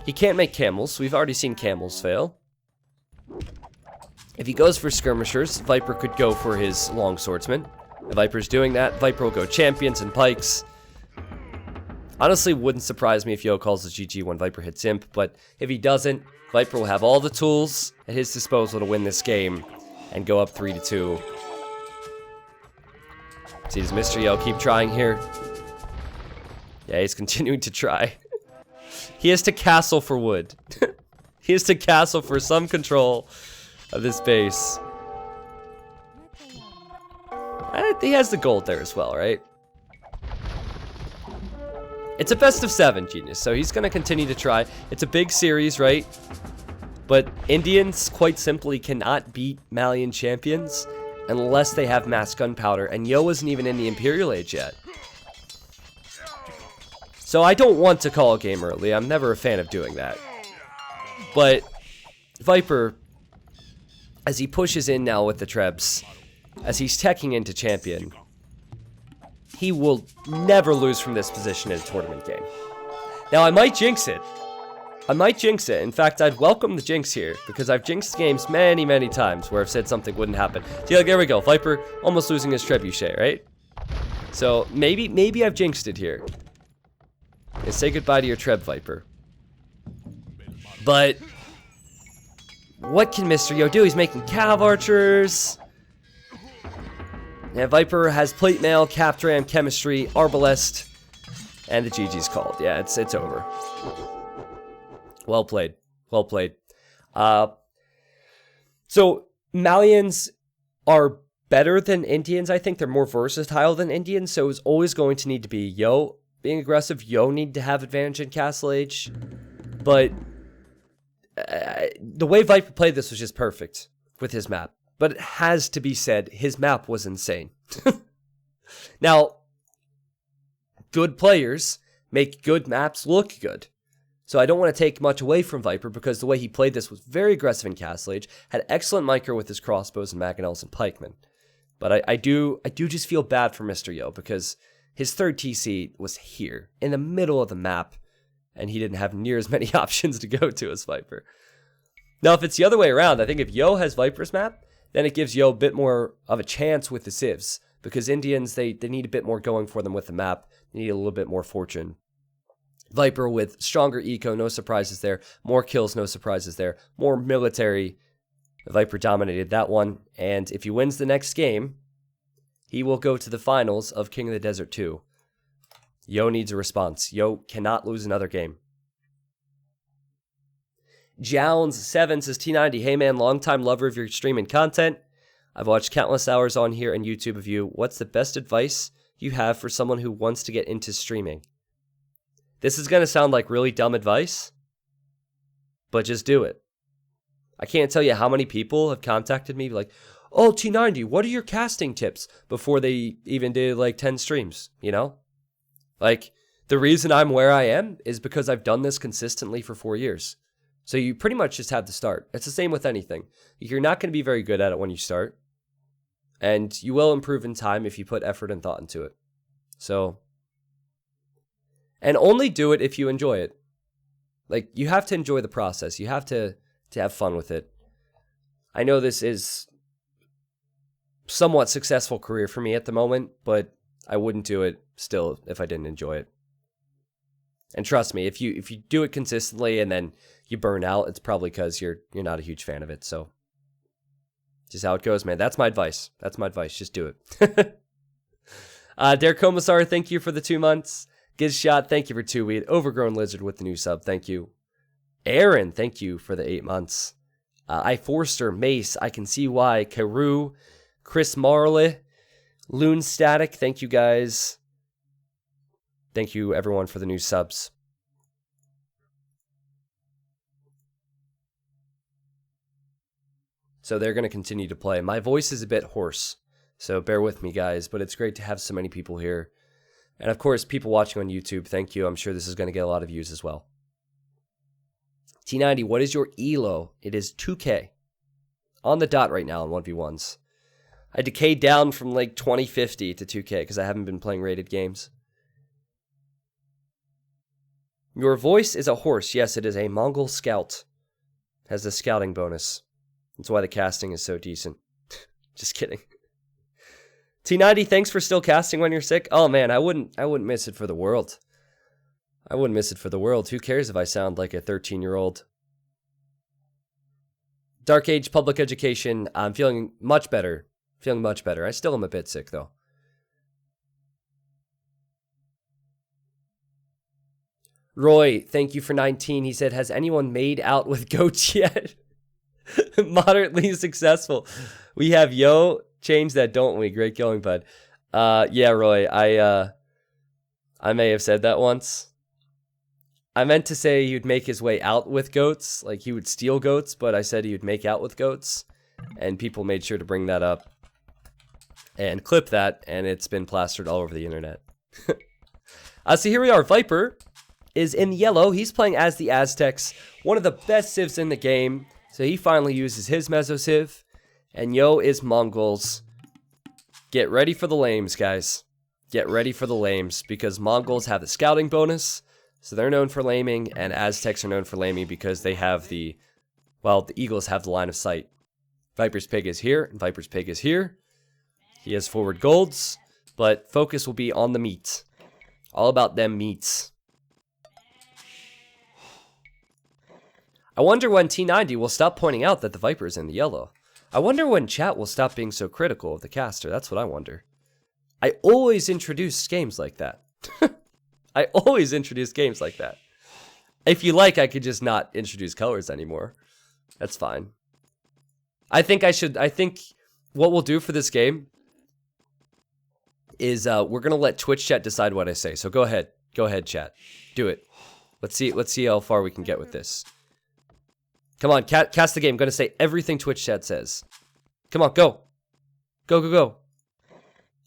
He can't make camels. We've already seen camels fail. If he goes for skirmishers, Viper could go for his long swordsman. If Viper's doing that, Viper will go champions and pikes. Honestly, wouldn't surprise me if Yo calls the GG when Viper hits Imp, but if he doesn't, Viper will have all the tools at his disposal to win this game and go up 3-2. See, does Mr. Yo keep trying here? Yeah, he's continuing to try. He has to castle for wood. He has to castle for some control of this base. He has the gold there as well, right? It's a best of 7, Genius, so he's going to continue to try. It's a big series, right? But Indians, quite simply, cannot beat Malian champions unless they have mass gunpowder, and Yo isn't even in the Imperial Age yet. So I don't want to call a game early. I'm never a fan of doing that. But Viper, as he pushes in now with the Trebs, as he's teching into champion, he will never lose from this position in a tournament game. Now, I might jinx it. In fact, I'd welcome the jinx here, because I've jinxed games many, many times where I've said something wouldn't happen. See, like, there we go. Viper almost losing his trebuchet, right? So maybe I've jinxed it here. And say goodbye to your Treb, Viper. But what can Mr. Yo do? He's making cav archers. Yeah, Viper has plate mail, cap ram, chemistry, arbalest, and the GG's called. Yeah, it's over. Well played. Well played. So Malians are better than Indians. I think they're more versatile than Indians. So it's always going to need to be Yo being aggressive. Yo need to have advantage in Castle Age. But the way Viper played this was just perfect with his map. But it has to be said, his map was insane. Now, good players make good maps look good. So I don't want to take much away from Viper, because the way he played this was very aggressive in Castle Age, had excellent micro with his crossbows and mangonels and pikemen. But I do just feel bad for Mr. Yo, because his third TC was here, in the middle of the map, and he didn't have near as many options to go to as Viper. Now, if it's the other way around, I think if Yo has Viper's map, then it gives Yo a bit more of a chance with the civs, because Indians, they need a bit more going for them with the map. They need a little bit more fortune. Viper with stronger eco, no surprises there. More kills, no surprises there. More military. Viper dominated that one. And if he wins the next game, he will go to the finals of King of the Desert 2. Yo needs a response. Yo cannot lose another game. Jounds7 says, T90, hey man, longtime lover of your stream and content. I've watched countless hours on here and YouTube of you. What's the best advice you have for someone who wants to get into streaming? This is going to sound like really dumb advice, but just do it. I can't tell you how many people have contacted me like, oh, T90, what are your casting tips? Before they even did like 10 streams, you know? Like, the reason I'm where I am is because I've done this consistently for 4 years. So you pretty much just have to start. It's the same with anything. You're not going to be very good at it when you start. And you will improve in time if you put effort and thought into it. So, and only do it if you enjoy it. Like, you have to enjoy the process. You have to have fun with it. I know this is somewhat successful career for me at the moment, but I wouldn't do it still if I didn't enjoy it. And trust me, if you do it consistently and then you burn out, it's probably because you're not a huge fan of it. So, just how it goes, man. That's my advice. Just do it. Derek Commissar, thank you for the 2 months. Gizshot, thank you for 2 weeks. Overgrown Lizard with the new sub, thank you. Aaron, thank you for the 8 months. I Forster, Mace, I can see why. Carew, Chris Marley, Loon Static, thank you guys. Thank you everyone for the new subs. So they're going to continue to play. My voice is a bit hoarse, so bear with me, guys, but it's great to have so many people here. And of course, people watching on YouTube, thank you. I'm sure this is going to get a lot of views as well. T90, what is your ELO? It is 2K. On the dot right now in 1v1s. I decayed down from like 2050 to 2K because I haven't been playing rated games. Your voice is a horse. Yes, it is a Mongol scout. Has a scouting bonus. That's why the casting is so decent. Just kidding. T90, thanks for still casting when you're sick. Oh man, I wouldn't miss it for the world. I wouldn't miss it for the world. Who cares if I sound like a 13-year-old? Dark Age Public Education. I'm feeling much better. Feeling much better. I still am a bit sick though. Roy, thank you for 19. He said, has anyone made out with goats yet? Moderately successful. We have Yo. Change that, don't we? Great going, bud. Yeah, Roy, I may have said that once. I meant to say he would make his way out with goats, like he would steal goats, but I said he would make out with goats, and people made sure to bring that up and clip that, and it's been plastered all over the internet. So here we are. Viper is in yellow. He's playing as the Aztecs, one of the best civs in the game, so he finally uses his Meso Civ. And Yo is Mongols. Get ready for the lames, guys. Get ready for the lames, because Mongols have the scouting bonus, so they're known for laming, and Aztecs are known for laming because they have the Eagles have the line of sight. Viper's Pig is here, and Viper's Pig is here. He has forward golds, but focus will be on the meat. All about them meats. I wonder when T90 will stop pointing out that the Viper is in the yellow. I wonder when chat will stop being so critical of the caster. That's what I wonder. I always introduce games like that. I always introduce games like that. If you like, I could just not introduce colors anymore. That's fine. I think what we'll do for this game is we're going to let Twitch chat decide what I say. So go ahead. Go ahead, chat. Do it. Let's see how far we can get with this. Come on, cast the game. I'm going to say everything Twitch chat says. Come on, go. Go, go, go.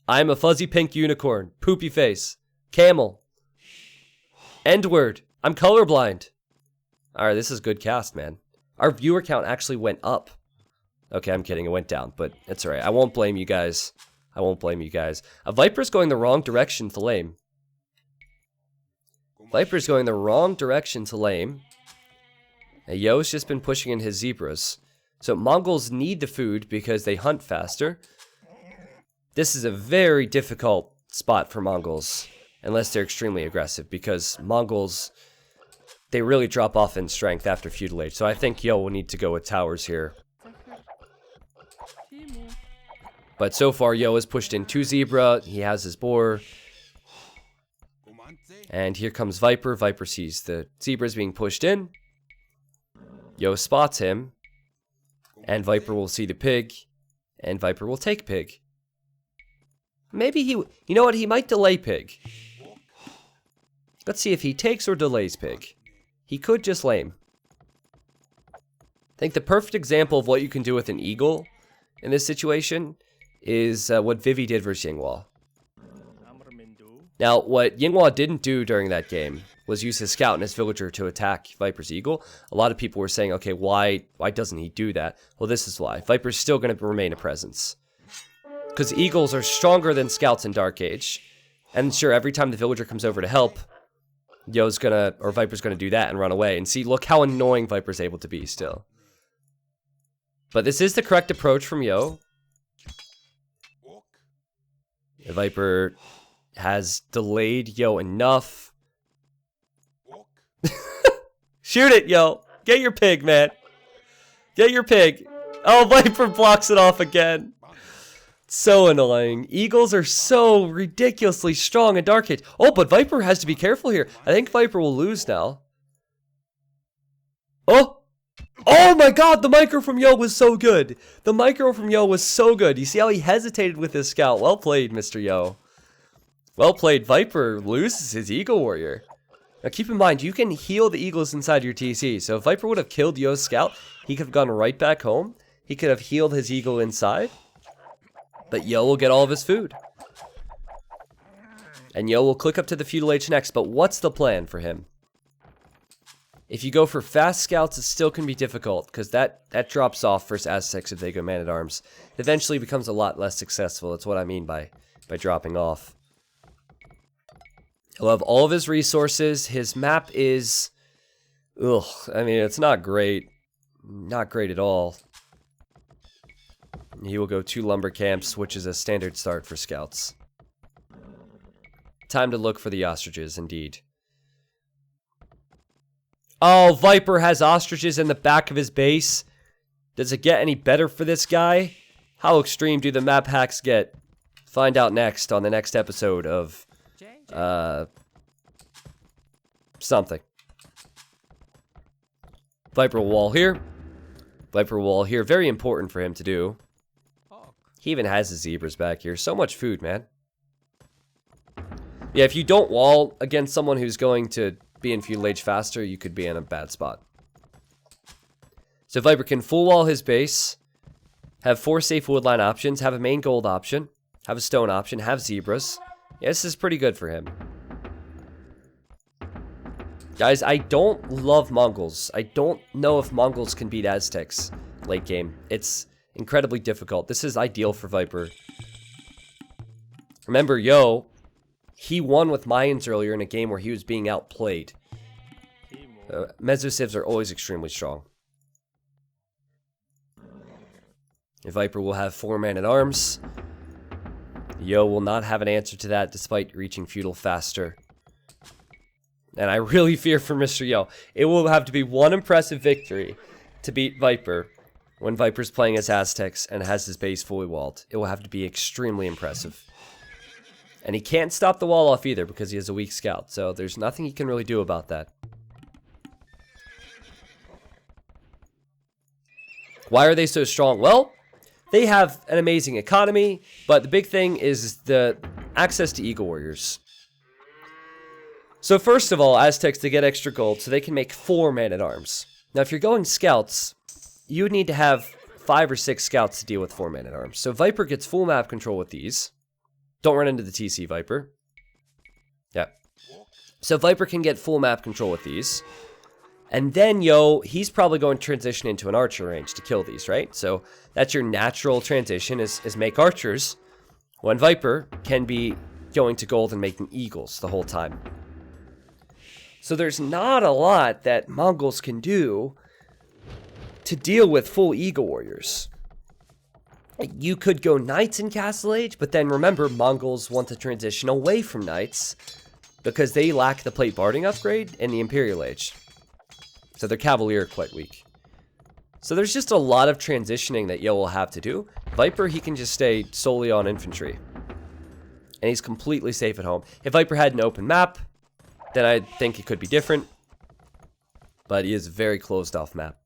I'm a fuzzy pink unicorn. Poopy face. Camel. End word. I'm colorblind. Alright, this is good cast, man. Our viewer count actually went up. Okay, I'm kidding. It went down, but it's alright. I won't blame you guys. I won't blame you guys. A Viper's going the wrong direction to lame. Viper's going the wrong direction to lame. Yo's just been pushing in his zebras. So Mongols need the food because they hunt faster. This is a very difficult spot for Mongols, unless they're extremely aggressive, because Mongols, they really drop off in strength after feudal age. So I think Yo will need to go with towers here. But so far, Yo has pushed in 2 zebra. He has his boar. And here comes Viper. Viper sees the zebras being pushed in. Yo spots him, and Viper will see the pig, and Viper will take pig. Maybe you know what, he might delay pig. Let's see if he takes or delays pig. He could just lame. I think the perfect example of what you can do with an eagle in this situation is what Vivi did versus Yinghua. Now, what Yinghua didn't do during that game was use his scout and his villager to attack Viper's eagle. A lot of people were saying, okay, why doesn't he do that? Well, this is why. Viper's still going to remain a presence. Because eagles are stronger than scouts in Dark Age. And sure, every time the villager comes over to help, Viper's gonna do that and run away. And see, look how annoying Viper's able to be still. But this is the correct approach from Yo. The Viper has delayed Yo enough. Shoot it, Yo. Get your pig, man. Get your pig. Oh, Viper blocks it off again. So annoying. Eagles are so ridiculously strong in Dark Age. Oh, but Viper has to be careful here. I think Viper will lose now. Oh! Oh my god, the micro from Yo was so good. The micro from Yo was so good. You see how he hesitated with his scout. Well played, Mr. Yo. Well played. Viper loses his Eagle Warrior. Now keep in mind, you can heal the eagles inside your TC. So if Viper would have killed Yo's scout, he could have gone right back home. He could have healed his eagle inside. But Yo will get all of his food. And Yo will click up to the feudal age next. But what's the plan for him? If you go for fast scouts, it still can be difficult, because that drops off versus Aztecs if they go man-at-arms. It eventually becomes a lot less successful. That's what I mean by dropping off. He'll have all of his resources. His map is... Ugh, I mean, it's not great. Not great at all. He will go 2 lumber camps, which is a standard start for scouts. Time to look for the ostriches, indeed. Oh, Viper has ostriches in the back of his base. Does it get any better for this guy? How extreme do the map hacks get? Find out next on the next episode of... something. Viper wall here. Viper wall here. Very important for him to do. He even has his zebras back here. So much food, man. Yeah, if you don't wall against someone who's going to be in feudal age faster, you could be in a bad spot. So Viper can full wall his base, have 4 safe woodline options, have a main gold option, have a stone option, have zebras. Yeah, this is pretty good for him. Guys, I don't love Mongols. I don't know if Mongols can beat Aztecs late game. It's incredibly difficult. This is ideal for Viper. Remember, he won with Mayans earlier in a game where he was being outplayed. Mesocivs are always extremely strong. Viper will have 4 man-at-arms. Yo will not have an answer to that despite reaching feudal faster. And I really fear for Mr. Yo. It will have to be one impressive victory to beat Viper when Viper's playing as Aztecs and has his base fully walled. It will have to be extremely impressive. And he can't stop the wall off either because he has a weak scout. So there's nothing he can really do about that. Why are they so strong? Well, they have an amazing economy, but the big thing is the access to Eagle Warriors. So first of all, Aztecs, they get extra gold so they can make 4 man-at-arms. Now if you're going scouts, you would need to have 5 or 6 scouts to deal with 4 man-at-arms. So Viper gets full map control with these. Don't run into the TC, Viper. Yeah. So Viper can get full map control with these. And then, he's probably going to transition into an archer range to kill these, right? So that's your natural transition is make archers when Viper can be going to gold and making eagles the whole time. So there's not a lot that Mongols can do to deal with full Eagle Warriors. You could go Knights in Castle Age, but then remember, Mongols want to transition away from Knights because they lack the Plate Barding upgrade in the Imperial Age. So their Cavalier are quite weak. So there's just a lot of transitioning that Yo will have to do. Viper, he can just stay solely on infantry. And he's completely safe at home. If Viper had an open map, then I think it could be different. But he is a very closed off map.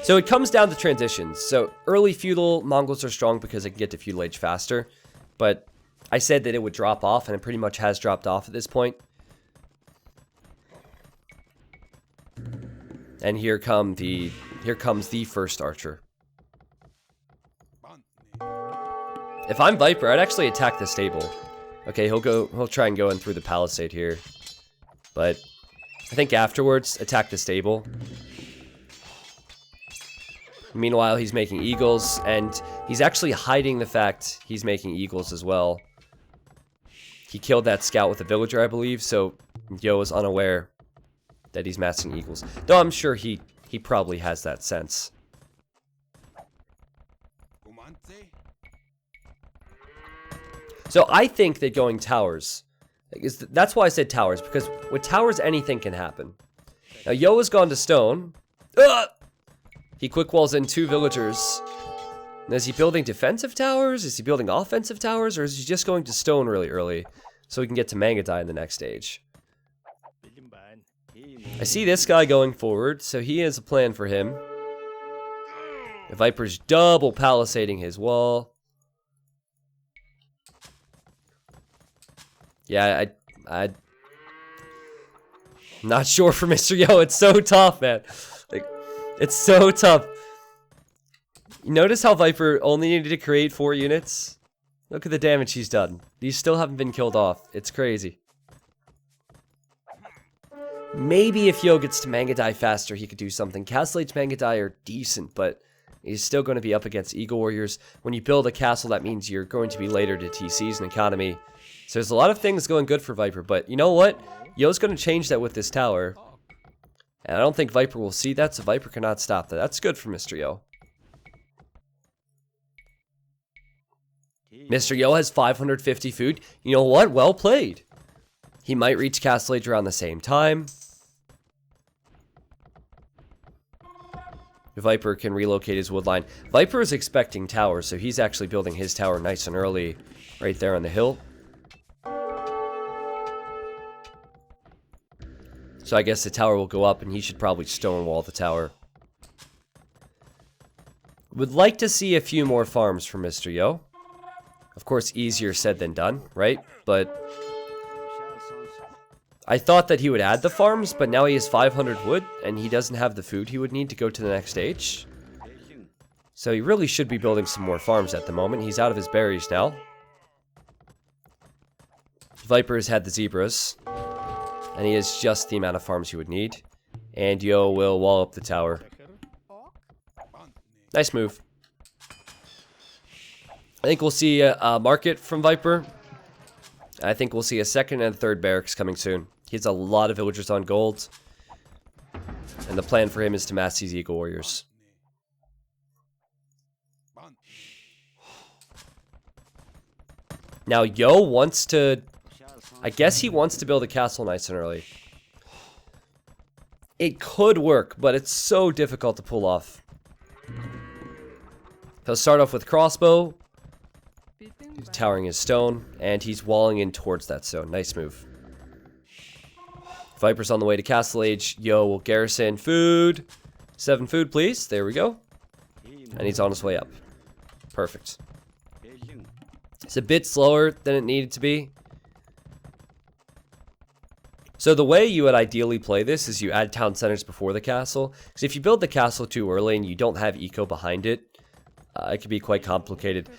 So it comes down to transitions. So early feudal, Mongols are strong because they can get to feudal age faster. But I said that it would drop off, and it pretty much has dropped off at this point. And here comes the first archer. If I'm Viper, I'd actually attack the stable. Okay, he'll try and go in through the palisade here. But I think afterwards, attack the stable. Meanwhile, he's making eagles, and he's actually hiding the fact he's making eagles as well. He killed that scout with a villager, I believe, so Yo is unaware that he's massing eagles. Though I'm sure he probably has that sense. So I think that going towers, that's why I said towers, because with towers anything can happen. Now Yo has gone to stone. He quick walls in 2 villagers. And is he building defensive towers? Is he building offensive towers? Or is he just going to stone really early so he can get to Mangadai in the next stage? I see this guy going forward, so he has a plan for him. The Viper's double palisading his wall. Yeah, I'm not sure for Mr. Yo. It's so tough, man. Like, it's so tough. You notice how Viper only needed to create 4 units? Look at the damage he's done. These still haven't been killed off. It's crazy. Maybe if Yo gets to Mangadai faster, he could do something. Castle Age Mangadai are decent, but he's still going to be up against Eagle Warriors. When you build a castle, that means you're going to be later to TCs and economy. So there's a lot of things going good for Viper, but you know what? Yo's going to change that with this tower. And I don't think Viper will see that, so Viper cannot stop that. That's good for Mr. Yo. Mr. Yo has 550 food. You know what? Well played. He might reach Castle Age around the same time. Viper can relocate his wood line. Viper is expecting towers, so he's actually building his tower nice and early right there on the hill. So I guess the tower will go up and he should probably stonewall the tower. Would like to see a few more farms from Mr. Yo. Of course, easier said than done, right? But I thought that he would add the farms, but now he has 500 wood, and he doesn't have the food he would need to go to the next stage. So he really should be building some more farms at the moment. He's out of his berries now. Viper has had the zebras, and he has just the amount of farms he would need. And Yo will wall up the tower. Nice move. I think we'll see a market from Viper. I think we'll see a second and third barracks coming soon. He has a lot of villagers on gold. And the plan for him is to mass these Eagle Warriors. Now, Yo wants to... I guess he wants to build a castle nice and early. It could work, but it's so difficult to pull off. He'll start off with crossbow. He's towering his stone, and he's walling in towards that stone. Nice move. Viper's on the way to Castle Age. Yo will garrison food. 7 food, please. There we go. And he's on his way up. Perfect. It's a bit slower than it needed to be. So the way you would ideally play this is you add town centers before the castle. Because if you build the castle too early and you don't have eco behind it, it can be quite complicated.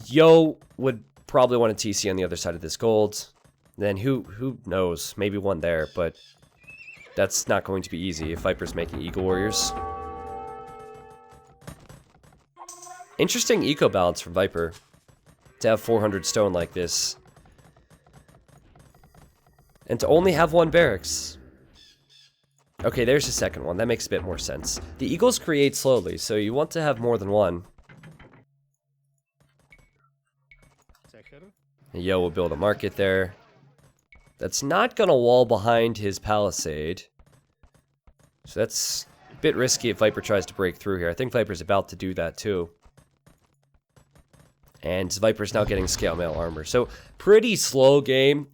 Yo would probably want a TC on the other side of this gold. Then who knows? Maybe one there, but that's not going to be easy if Viper's making Eagle Warriors. Interesting eco balance from Viper to have 400 stone like this. And to only have 1 barracks. Okay, there's the second one. That makes a bit more sense. The Eagles create slowly, so you want to have more than 1. And Yo will build a market there. That's not going to wall behind his palisade. So that's a bit risky if Viper tries to break through here. I think Viper's about to do that too. And Viper's now getting scale mail armor. So pretty slow game.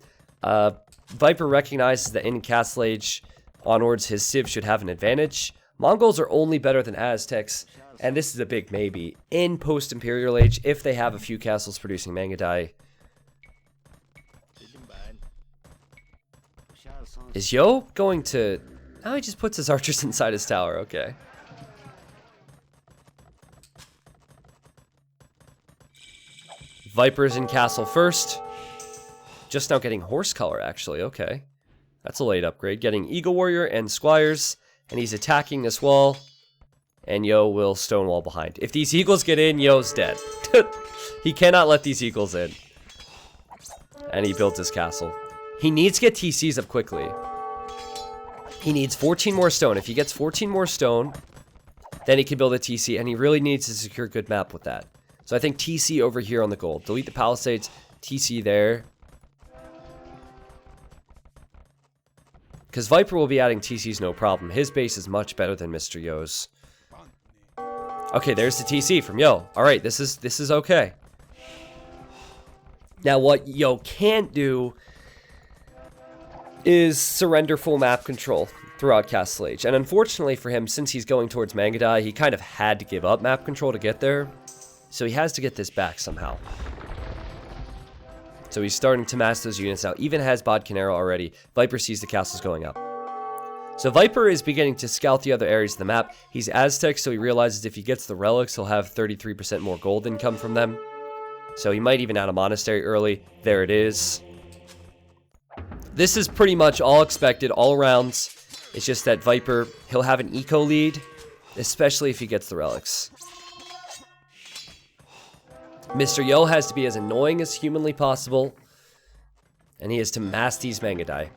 Viper recognizes that in Castle Age onwards, his Civ should have an advantage. Mongols are only better than Aztecs, and this is a big maybe. In post-Imperial Age, if they have a few castles producing Mangadai. Is Yo going to... Oh, he just puts his archers inside his tower, okay. Viper's in castle first. Just now getting horse color, actually. Okay. That's a late upgrade. Getting Eagle Warrior and Squires. And he's attacking this wall. And Yo will stonewall behind. If these eagles get in, Yo's dead. He cannot let these eagles in. And he built his castle. He needs to get TCs up quickly. He needs 14 more stone. If he gets 14 more stone, then he can build a TC. And he really needs to secure a good map with that. So I think TC over here on the gold. Delete the palisades. TC there. Because Viper will be adding TCs no problem. His base is much better than Mr. Yo's. Okay, there's the TC from Yo. Alright, this is okay. Now what Yo can't do is surrender full map control throughout Castle Age. And unfortunately for him, since he's going towards Mangadai, he kind of had to give up map control to get there. So he has to get this back somehow. So he's starting to mass those units now. Even has Bodcanero already. Viper sees the castles going up. So Viper is beginning to scout the other areas of the map. He's Aztec, so he realizes if he gets the relics, he'll have 33% more gold income from them. So he might even add a monastery early. There it is. This is pretty much all expected, all around. It's just that Viper, he'll have an eco lead, especially if he gets the relics. Mr. Yo has to be as annoying as humanly possible And he has to mass these Mangadai.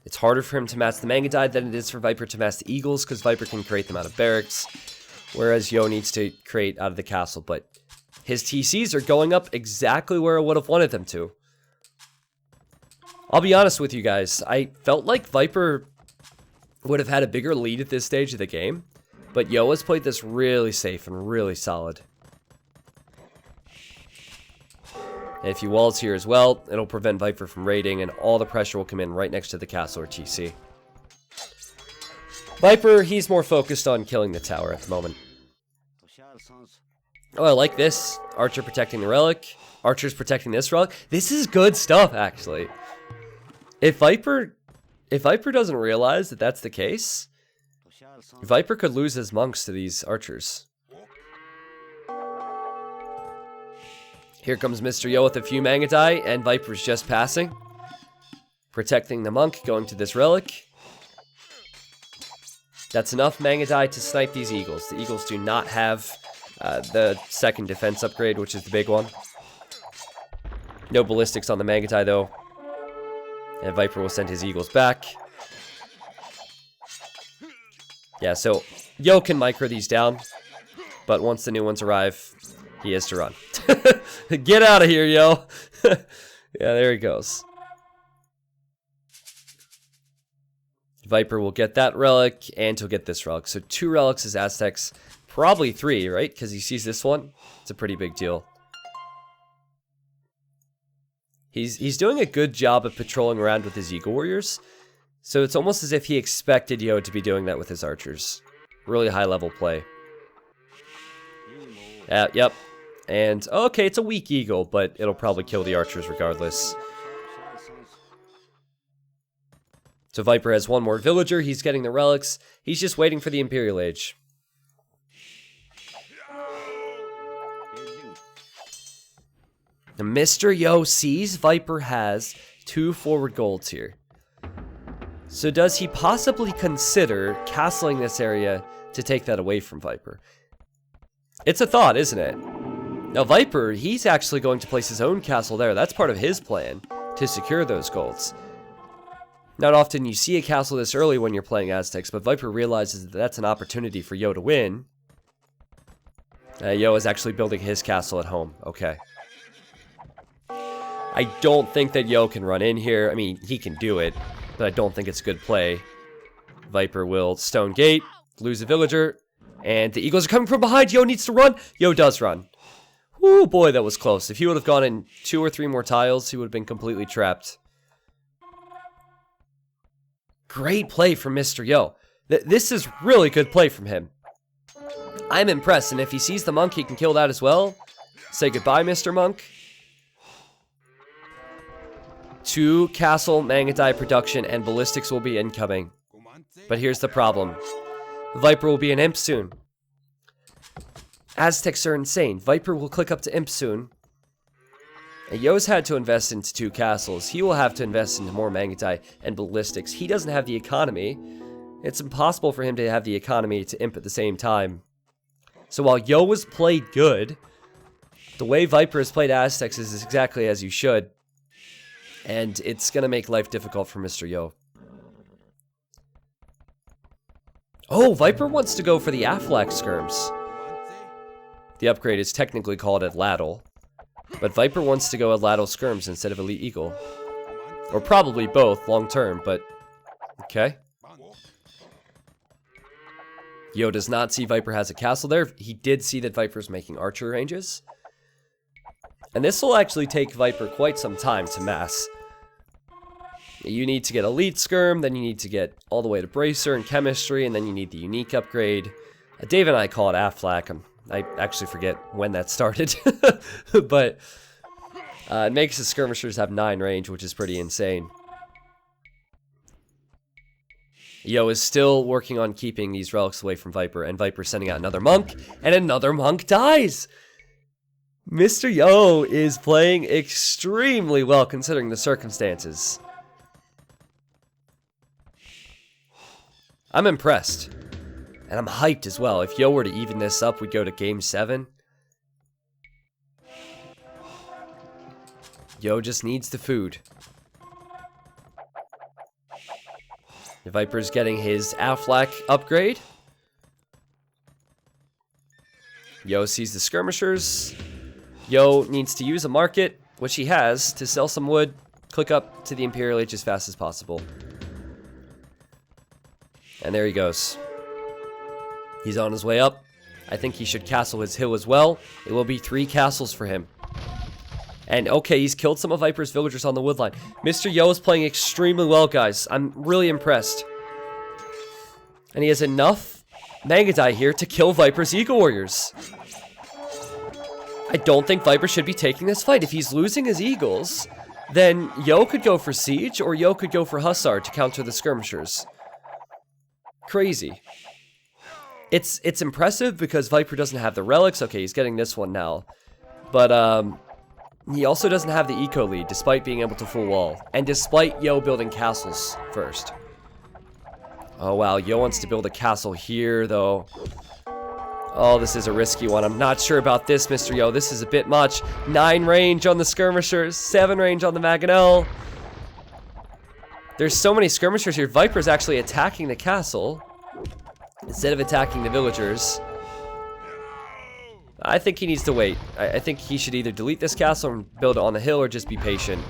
It's harder for him to mass the Mangadai than it is for Viper to mass the Eagles, because Viper can create them out of barracks, whereas Yo needs to create out of the castle. But his TCs are going up exactly where I would have wanted them to. I'll be honest with you guys, I felt like Viper would have had a bigger lead at this stage of the game, but Yo has played this really safe and really solid. And if he walls here as well, it'll prevent Viper from raiding, and all the pressure will come in right next to the castle or TC. Viper, he's more focused on killing the tower at the moment. Oh, I like this. Archer protecting the relic. Archer's protecting this relic. This is good stuff, actually. If Viper doesn't realize that that's the case, Viper could lose his monks to these archers. Here comes Mr. Yo with a few Mangadai, and Viper's just passing. Protecting the monk, going to this relic. That's enough Mangadai to snipe these eagles. The eagles do not have the second defense upgrade, which is the big one. No ballistics on the Mangadai, though. And Viper will send his eagles back. Yeah, so Yo can micro these down, but once the new ones arrive, he has to run. Get out of here, Yo. Yeah, there he goes. Viper will get that relic, and he'll get this relic. So 2 relics as Aztecs. Probably 3, right? Because he sees this one. It's a pretty big deal. He's doing a good job of patrolling around with his Eagle Warriors. So it's almost as if he expected Yo to be doing that with his archers. Really high level play. Yep. And, okay, it's a weak eagle, but it'll probably kill the archers regardless. So Viper has one more villager. He's getting the relics. He's just waiting for the Imperial Age. And Mr. Yo sees Viper has 2 forward golds here. So does he possibly consider castling this area to take that away from Viper? It's a thought, isn't it? Now Viper, he's actually going to place his own castle there. That's part of his plan, to secure those golds. Not often you see a castle this early when you're playing Aztecs, but Viper realizes that that's an opportunity for Yo to win. Yo is actually building his castle at home. Okay. I don't think that Yo can run in here. I mean, he can do it, but I don't think it's a good play. Viper will stone gate, lose a villager, and the eagles are coming from behind. Yo needs to run. Yo does run. Whoo, boy, that was close. If he would have gone in 2 or 3 more tiles, he would have been completely trapped. Great play from Mr. Yo. This is really good play from him. I'm impressed, and if he sees the monk, he can kill that as well. Say goodbye, Mr. Monk. 2 castle Mangadai production, and ballistics will be incoming. But here's the problem. Viper will be an imp soon. Aztecs are insane. Viper will click up to imp soon. And Yo's had to invest into 2 castles. He will have to invest into more Mangadai and ballistics. He doesn't have the economy. It's impossible for him to have the economy to imp at the same time. So while Yo was played good, the way Viper has played Aztecs is exactly as you should. And it's going to make life difficult for Mr. Yo. Oh, Viper wants to go for the Aflac skirms. The upgrade is technically called Atlatl, but Viper wants to go Atlatl skirms instead of Elite Eagle. Or probably both, long term, but okay. Yo does not see Viper has a castle there. He did see that Viper's making archer ranges. And this will actually take Viper quite some time to mass. You need to get Elite Skirm, then you need to get all the way to Bracer and Chemistry, and then you need the Unique upgrade. Dave and I call it Aflac. I actually forget when that started. But it makes the Skirmishers have 9 range, which is pretty insane. Yo is still working on keeping these relics away from Viper, and Viper sending out another monk, and another monk dies! Mr. Yo is playing extremely well considering the circumstances. I'm impressed. And I'm hyped as well. If Yo were to even this up, we'd go to game 7. Yo just needs the food. The Viper's getting his Aflac upgrade. Yo sees the skirmishers. Yo needs to use a market, which he has, to sell some wood. Click up to the Imperial Age as fast as possible. And there he goes. He's on his way up. I think he should castle his hill as well. It will be 3 castles for him. And okay, he's killed some of Viper's villagers on the woodline. Mr. Yo is playing extremely well, guys. I'm really impressed. And he has enough Mangadai here to kill Viper's Eagle Warriors. I don't think Viper should be taking this fight. If he's losing his Eagles, then Yo could go for Siege, or Yo could go for Hussar to counter the skirmishers. Crazy. It's impressive because Viper doesn't have the relics. Okay, he's getting this one now. But, he also doesn't have the eco lead, despite being able to full wall. And despite Yo building castles first. Oh, wow. Yo wants to build a castle here, though. Oh, this is a risky one. I'm not sure about this, Mr. Yo. This is a bit much. 9 range on the skirmishers. 7 range on the Maganel. There's so many skirmishers here. Viper's actually attacking the castle instead of attacking the villagers. I think he needs to wait. I think he should either delete this castle and build it on the hill or just be patient.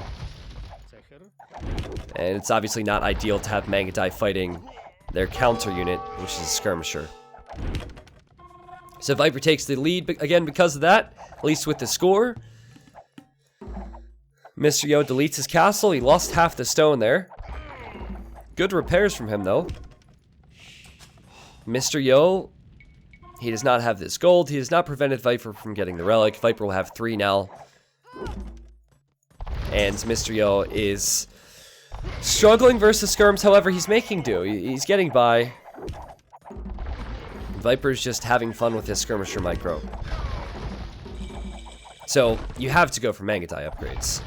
And it's obviously not ideal to have Mangadai fighting their counter unit, which is a skirmisher. So Viper takes the lead again because of that, at least with the score. Mr. Yo deletes his castle. He lost half the stone there. Good repairs from him, though. Mr. Yo, he does not have this gold. He has not prevented Viper from getting the relic. Viper will have 3 now. And Mr. Yo is struggling versus skirms. However, he's making do. He's getting by. Viper's just having fun with his skirmisher micro. So, you have to go for Mangadai upgrades.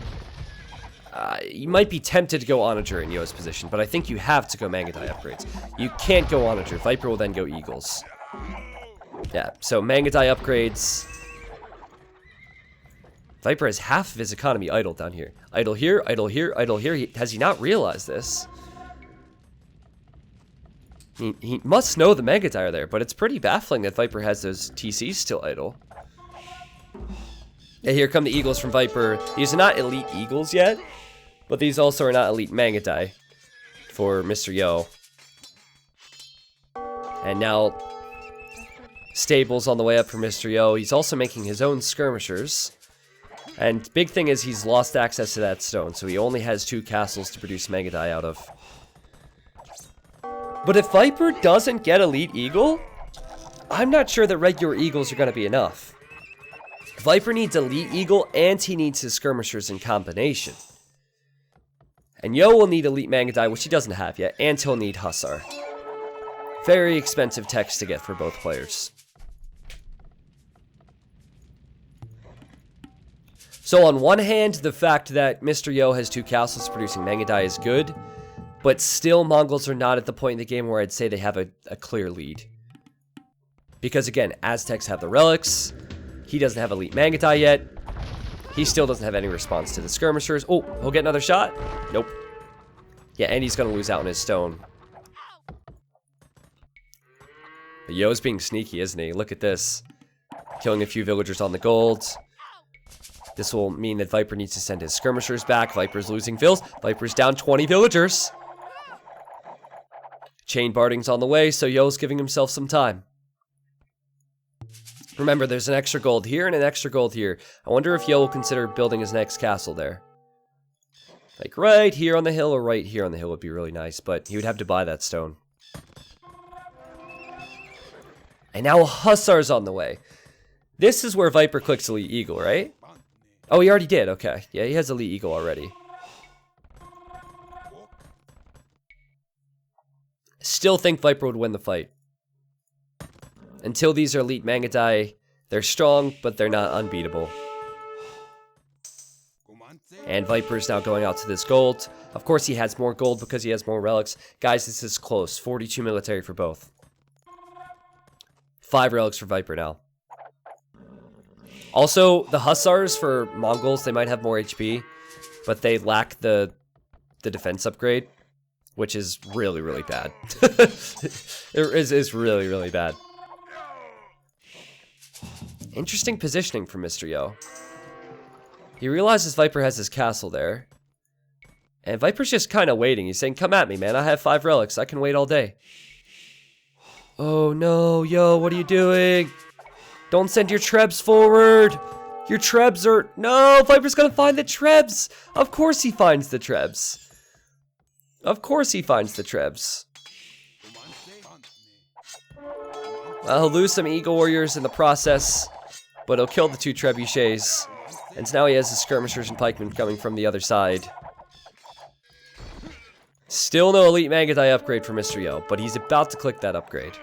You might be tempted to go Onager in Yo's position, but I think you have to go Mangadai upgrades. You can't go Onager. Viper will then go Eagles. Yeah, so Mangadai upgrades. Viper has half of his economy idle down here. Idle here, idle here, idle here. Has he not realized this? He must know the Mangadai are there, but it's pretty baffling that Viper has those TCs still idle. Yeah, here come the Eagles from Viper. These are not elite Eagles yet, but these also are not elite Mangadai for Mr. Yo. And now, stables on the way up for Mr. Yo. He's also making his own skirmishers. And big thing is he's lost access to that stone, so he only has 2 castles to produce Mangadai out of. But if Viper doesn't get Elite Eagle, I'm not sure that regular Eagles are going to be enough. Viper needs Elite Eagle, and he needs his skirmishers in combination. And Yo will need Elite Mangadai, which he doesn't have yet, and he'll need Hussar. Very expensive techs to get for both players. So on one hand, the fact that Mr. Yo has 2 castles producing Mangadai is good, but still Mongols are not at the point in the game where I'd say they have a clear lead. Because again, Aztecs have the relics, he doesn't have Elite Mangadai yet, he still doesn't have any response to the skirmishers. Oh, he'll get another shot? Nope. Yeah, and he's gonna lose out on his stone. But Yo's being sneaky, isn't he? Look at this. Killing a few villagers on the gold. This will mean that Viper needs to send his skirmishers back. Viper's losing vills. Viper's down 20 villagers. Chain barding's on the way, so Yo's giving himself some time. Remember, there's an extra gold here and an extra gold here. I wonder if Yo will consider building his next castle there. Like right here on the hill or right here on the hill would be really nice, but he would have to buy that stone. And now Hussar's on the way. This is where Viper clicks Elite Eagle, right? Oh, he already did. Okay. Yeah, he has Elite Eagle already. Still think Viper would win the fight. Until these are Elite Mangadai, they're strong, but they're not unbeatable. And Viper's now going out to this gold. Of course, he has more gold because he has more relics. Guys, this is close. 42 military for both. 5 relics for Viper now. Also, the Hussars for Mongols, they might have more HP. but they lack the defense upgrade, which is really, really bad. It is really, really bad. Interesting positioning from Mr. Yo. He realizes Viper has his castle there. And Viper's just kind of waiting. He's saying, come at me, man. I have 5 relics. I can wait all day. Oh, no. Yo, what are you doing? Don't send your trebs forward. Your trebs are... No, Viper's going to find the trebs. Of course he finds the trebs. Of course he finds the trebs. He'll lose some Eagle Warriors in the process, but he'll kill the 2 trebuchets. And so now he has his skirmishers and pikemen coming from the other side. Still no Elite Magadai upgrade for Mr. Yo, but he's about to click that upgrade.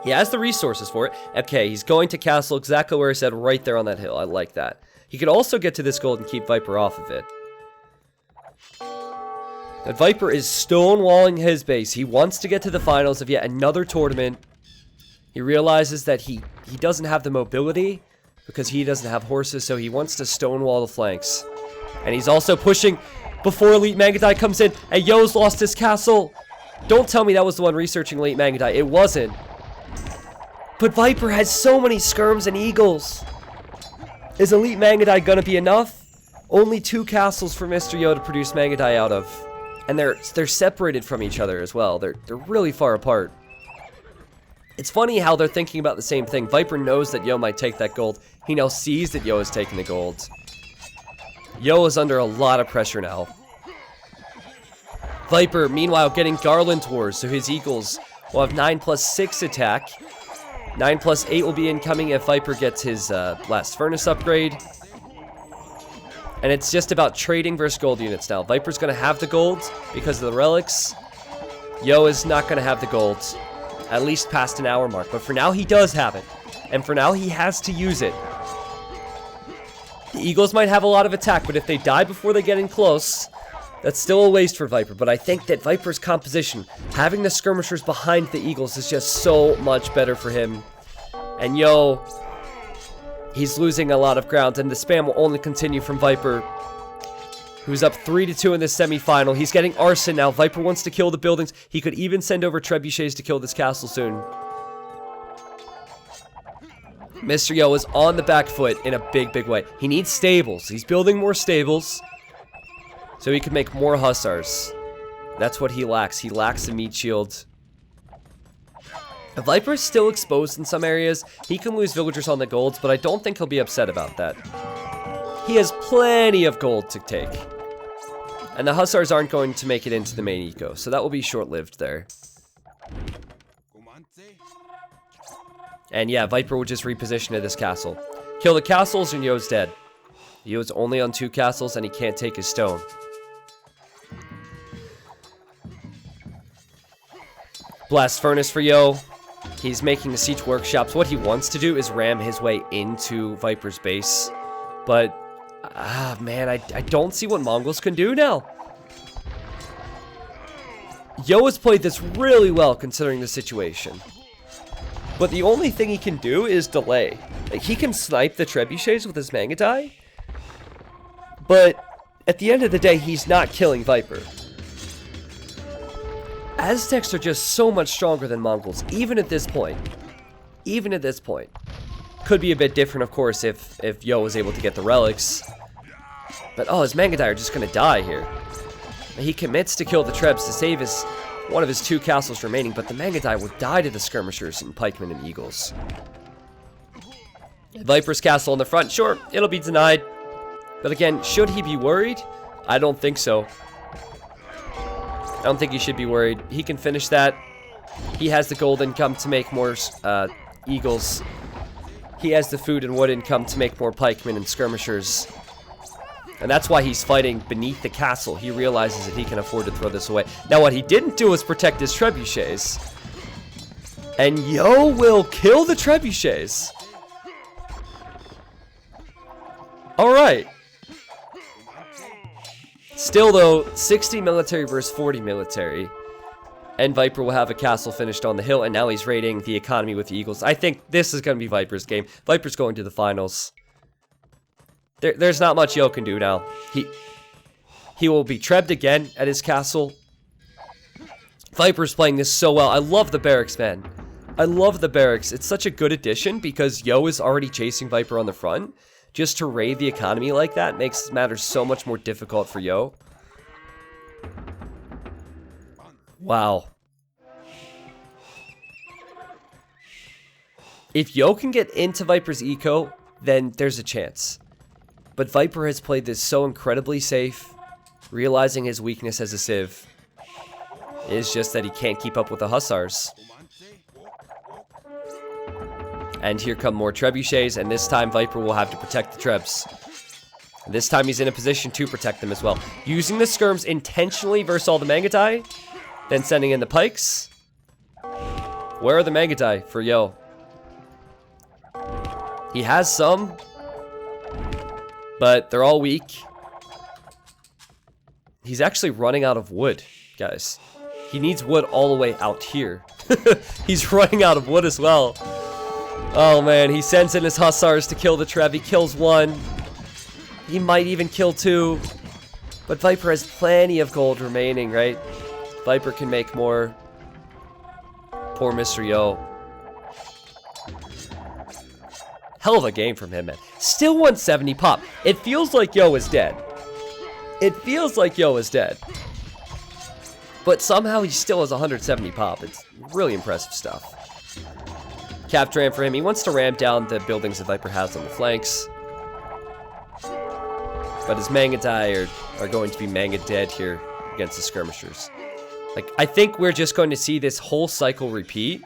He has the resources for it. Okay, he's going to castle exactly where I said, right there on that hill. I like that. He could also get to this gold and keep Viper off of it. But Viper is stonewalling his base. He wants to get to the finals of yet another tournament. He realizes that he doesn't have the mobility because he doesn't have horses, so he wants to stonewall the flanks. And he's also pushing before Elite Magadai comes in. And Yo's lost his castle. Don't tell me that was the one researching Elite Magadai. It wasn't. But Viper has so many skirms and eagles. Is Elite Magadai gonna be enough? Only 2 castles for Mr. Yo to produce Magadai out of. And they're separated from each other as well. They're really far apart. It's funny how they're thinking about the same thing. Viper knows that Yo might take that gold. He now sees that Yo is taking the gold. Yo is under a lot of pressure now. Viper, meanwhile, getting Garland Wars, so his eagles will have 9+6 attack. 9+8 will be incoming if Viper gets his Blast Furnace upgrade. And it's just about trading versus gold units now. Viper's going to have the gold because of the relics. Yo is not going to have the gold, at least past an hour mark. But for now, he does have it. And for now, he has to use it. The Eagles might have a lot of attack, but if they die before they get in close, that's still a waste for Viper. But I think that Viper's composition, having the skirmishers behind the Eagles, is just so much better for him. And Yo, he's losing a lot of ground, and the spam will only continue from Viper, who's up 3-2 in this semifinal. He's getting arson now. Viper wants to kill the buildings. He could even send over trebuchets to kill this castle soon. Mr. Yo is on the back foot in a big, big way. He needs stables. He's building more stables so he can make more hussars. That's what he lacks. He lacks a meat shield. Viper is still exposed in some areas. He can lose villagers on the golds, but I don't think he'll be upset about that. He has plenty of gold to take. And the hussars aren't going to make it into the main eco, so that will be short-lived there. And yeah, Viper will just reposition to this castle. Kill the castles and Yo's dead. Yo's only on 2 castles and he can't take his stone. Blast Furnace for Yo. He's making the siege workshops. What he wants to do is ram his way into Viper's base. But, man, I don't see what Mongols can do now. Yo has played this really well considering the situation. But the only thing he can do is delay. Like, he can snipe the trebuchets with his Magadai. But at the end of the day, he's not killing Viper. Aztecs are just so much stronger than Mongols, even at this point. Even at this point. Could be a bit different, of course, if Yo was able to get the relics. But, oh, his Magadai are just going to die here. He commits to kill the Trebs to save one of his 2 castles remaining, but the Magadai will die to the skirmishers and pikemen and eagles. Viper's castle in the front, sure, it'll be denied. But again, should he be worried? I don't think so. I don't think he should be worried. He can finish that. He has the gold income to make more eagles. He has the food and wood income to make more pikemen and skirmishers. And that's why he's fighting beneath the castle. He realizes that he can afford to throw this away. Now, what he didn't do was protect his trebuchets. And Yo will kill the trebuchets. Alright. Still, though, 60 military versus 40 military. And Viper will have a castle finished on the hill. And now he's raiding the economy with the Eagles. I think this is going to be Viper's game. Viper's going to the finals. There's not much Yo can do now. He will be trebbed again at his castle. Viper's playing this so well. I love the barracks, man. I love the barracks. It's such a good addition because Yo is already chasing Viper on the front. Just to raid the economy like that makes matters so much more difficult for Yo. Wow. If Yo can get into Viper's eco, then there's a chance. But Viper has played this so incredibly safe, realizing his weakness as a Civ is just that he can't keep up with the Hussars. And here come more trebuchets, and this time Viper will have to protect the trebs. This time he's in a position to protect them as well. Using the skirms intentionally versus all the Mangadai, then sending in the pikes. Where are the Mangadai for Yo? He has some, but they're all weak. He's actually running out of wood, guys. He needs wood all the way out here. He's running out of wood as well. Oh man, he sends in his Hussars to kill the Trev. He kills one. He might even kill two. But Viper has plenty of gold remaining, right? Viper can make more. Poor Mr. Yo. Hell of a game from him, man. Still 170 pop. It feels like Yo is dead. It feels like Yo is dead. But somehow he still has 170 pop. It's really impressive stuff. Cap ram for him. He wants to ram down the buildings that Viper has on the flanks. But his Mangadai are going to be manga dead here against the skirmishers. Like, I think we're just going to see this whole cycle repeat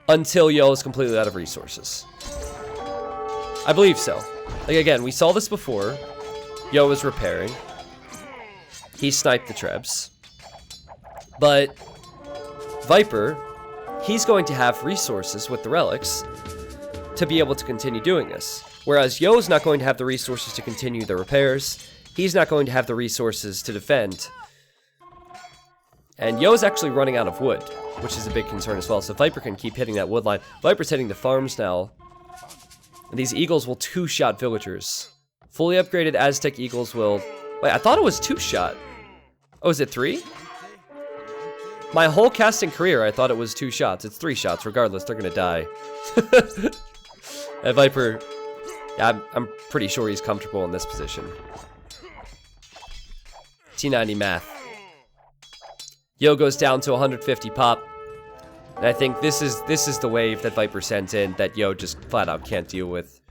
until Yo is completely out of resources. I believe so. Like, again, we saw this before. Yo was repairing. He sniped the trebs. But Viper, he's going to have resources with the relics to be able to continue doing this. Whereas Yo's not going to have the resources to continue the repairs. He's not going to have the resources to defend. And Yo's actually running out of wood, which is a big concern as well. So Viper can keep hitting that wood line. Viper's hitting the farms now. And these eagles will two-shot villagers. Fully upgraded Aztec eagles will... Wait, I thought it was two-shot. Oh, is it three? My whole casting career, I thought it was 2 shots. It's 3 shots. Regardless, they're going to die. And Viper... Yeah, I'm pretty sure he's comfortable in this position. T90 math. Yo goes down to 150 pop. And I think this is the wave that Viper sends in that Yo just flat out can't deal with.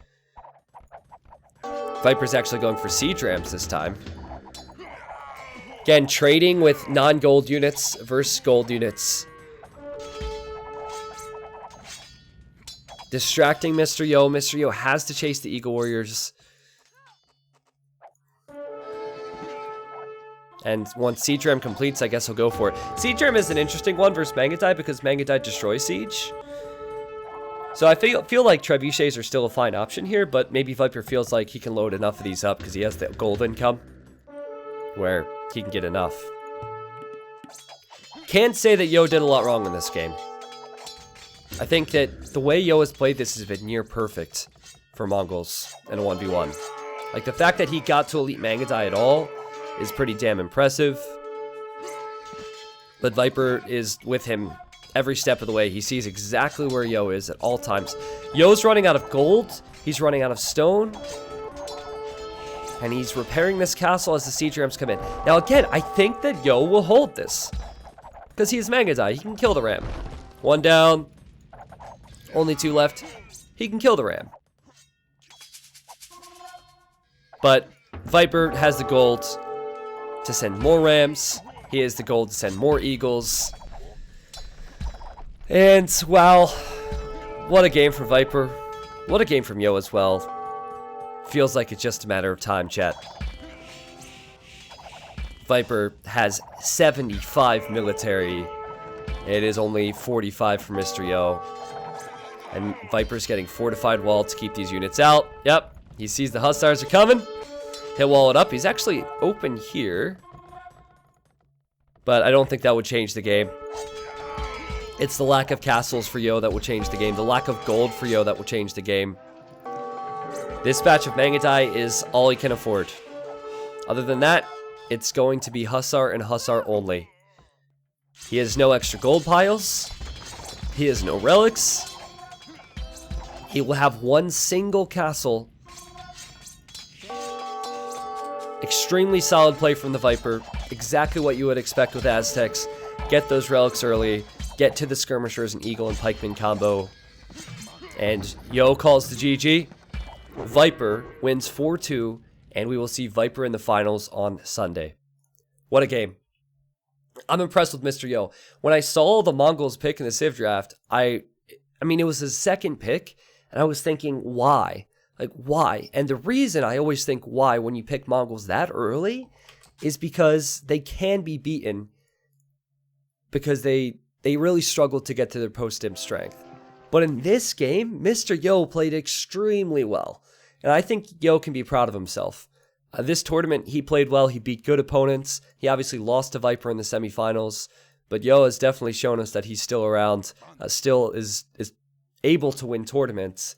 Viper's actually going for siege rams this time. Again, trading with non-gold units versus gold units. Distracting Mr. Yo. Mr. Yo has to chase the Eagle Warriors. And once Siege Ram completes, I guess he'll go for it. Siege Ram is an interesting one versus Mangadai because Mangadai destroys Siege. So I feel like Trebuchets are still a fine option here, but maybe Viper feels like he can load enough of these up because he has the gold income where he can get enough. Can't say that Yo did a lot wrong in this game. I think that the way Yo has played this has been near perfect for Mongols in a 1v1. Like, the fact that he got to Elite Mangadai at all is pretty damn impressive. But Viper is with him every step of the way. He sees exactly where Yo is at all times. Yo's running out of gold. He's running out of stone. And he's repairing this castle as the siege rams come in. Now, again, I think that Yo will hold this. Because he's Mangadai. He can kill the ram. 1 down. Only 2 left. He can kill the ram. But Viper has the gold to send more rams. He has the gold to send more eagles. And, wow. What a game for Viper. What a game from Yo as well. Feels like it's just a matter of time, chat. Viper has 75 military. It is only 45 for Mr. Yo. And Viper's getting fortified wall to keep these units out. Yep, he sees the Hussars are coming. He'll wall it up. He's actually open here. But I don't think that would change the game. It's the lack of castles for Yo that will change the game. The lack of gold for Yo that will change the game. This batch of Mangadai is all he can afford. Other than that, it's going to be Hussar and Hussar only. He has no extra gold piles. He has no relics. He will have one single castle. Extremely solid play from the Viper. Exactly what you would expect with Aztecs. Get those relics early. Get to the skirmishers and Eagle and Pikeman combo. And Yo calls the GG. Viper wins 4-2. And we will see Viper in the finals on Sunday. What a game. I'm impressed with Mr. Yo. When I saw the Mongols pick in the Civ draft, I mean, it was his second pick, and I was thinking, why? Like, why? And the reason I always think why when you pick Mongols that early is because they can be beaten because they really struggled to get to their post-dim strength. But in this game, Mr. Yo played extremely well. And I think Yo can be proud of himself. This tournament, he played well. He beat good opponents. He obviously lost to Viper in the semifinals. But Yo has definitely shown us that he's still around, still is able to win tournaments.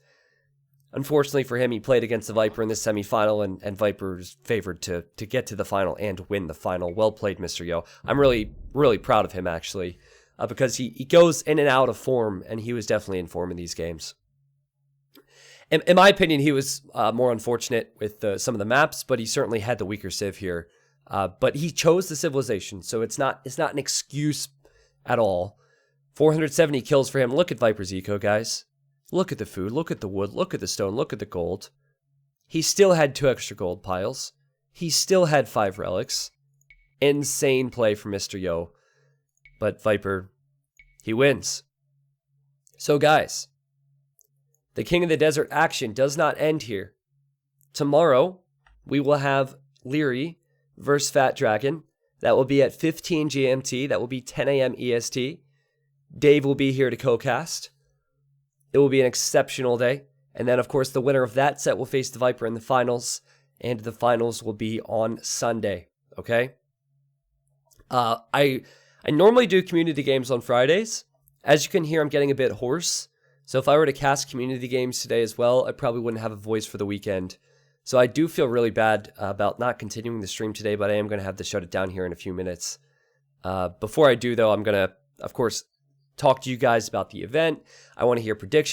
Unfortunately for him, he played against the Viper in the semifinal, and Viper is favored to get to the final and win the final. Well played, Mr. Yo. I'm really, really proud of him, actually, because he goes in and out of form, and he was definitely in form in these games. In my opinion, he was more unfortunate with some of the maps, but he certainly had the weaker civ here. But he chose the civilization, so it's not an excuse at all. 470 kills for him. Look at Viper's eco, guys. Look at the food, look at the wood, look at the stone, look at the gold. He still had 2 extra gold piles. He still had 5 relics. Insane play from Mr. Yo. But Viper, he wins. So guys, the King of the Desert action does not end here. Tomorrow, we will have Leary versus Fat Dragon. That will be at 15 GMT. That will be 10 a.m. EST. Dave will be here to co-cast. It will be an exceptional day. And then, of course, the winner of that set will face the Viper in the finals. And the finals will be on Sunday. Okay? I normally do community games on Fridays. As you can hear, I'm getting a bit hoarse. So if I were to cast community games today as well, I probably wouldn't have a voice for the weekend. So I do feel really bad about not continuing the stream today, but I am going to have to shut it down here in a few minutes. Before I do, though, I'm going to, of course, talk to you guys about the event. I want to hear predictions.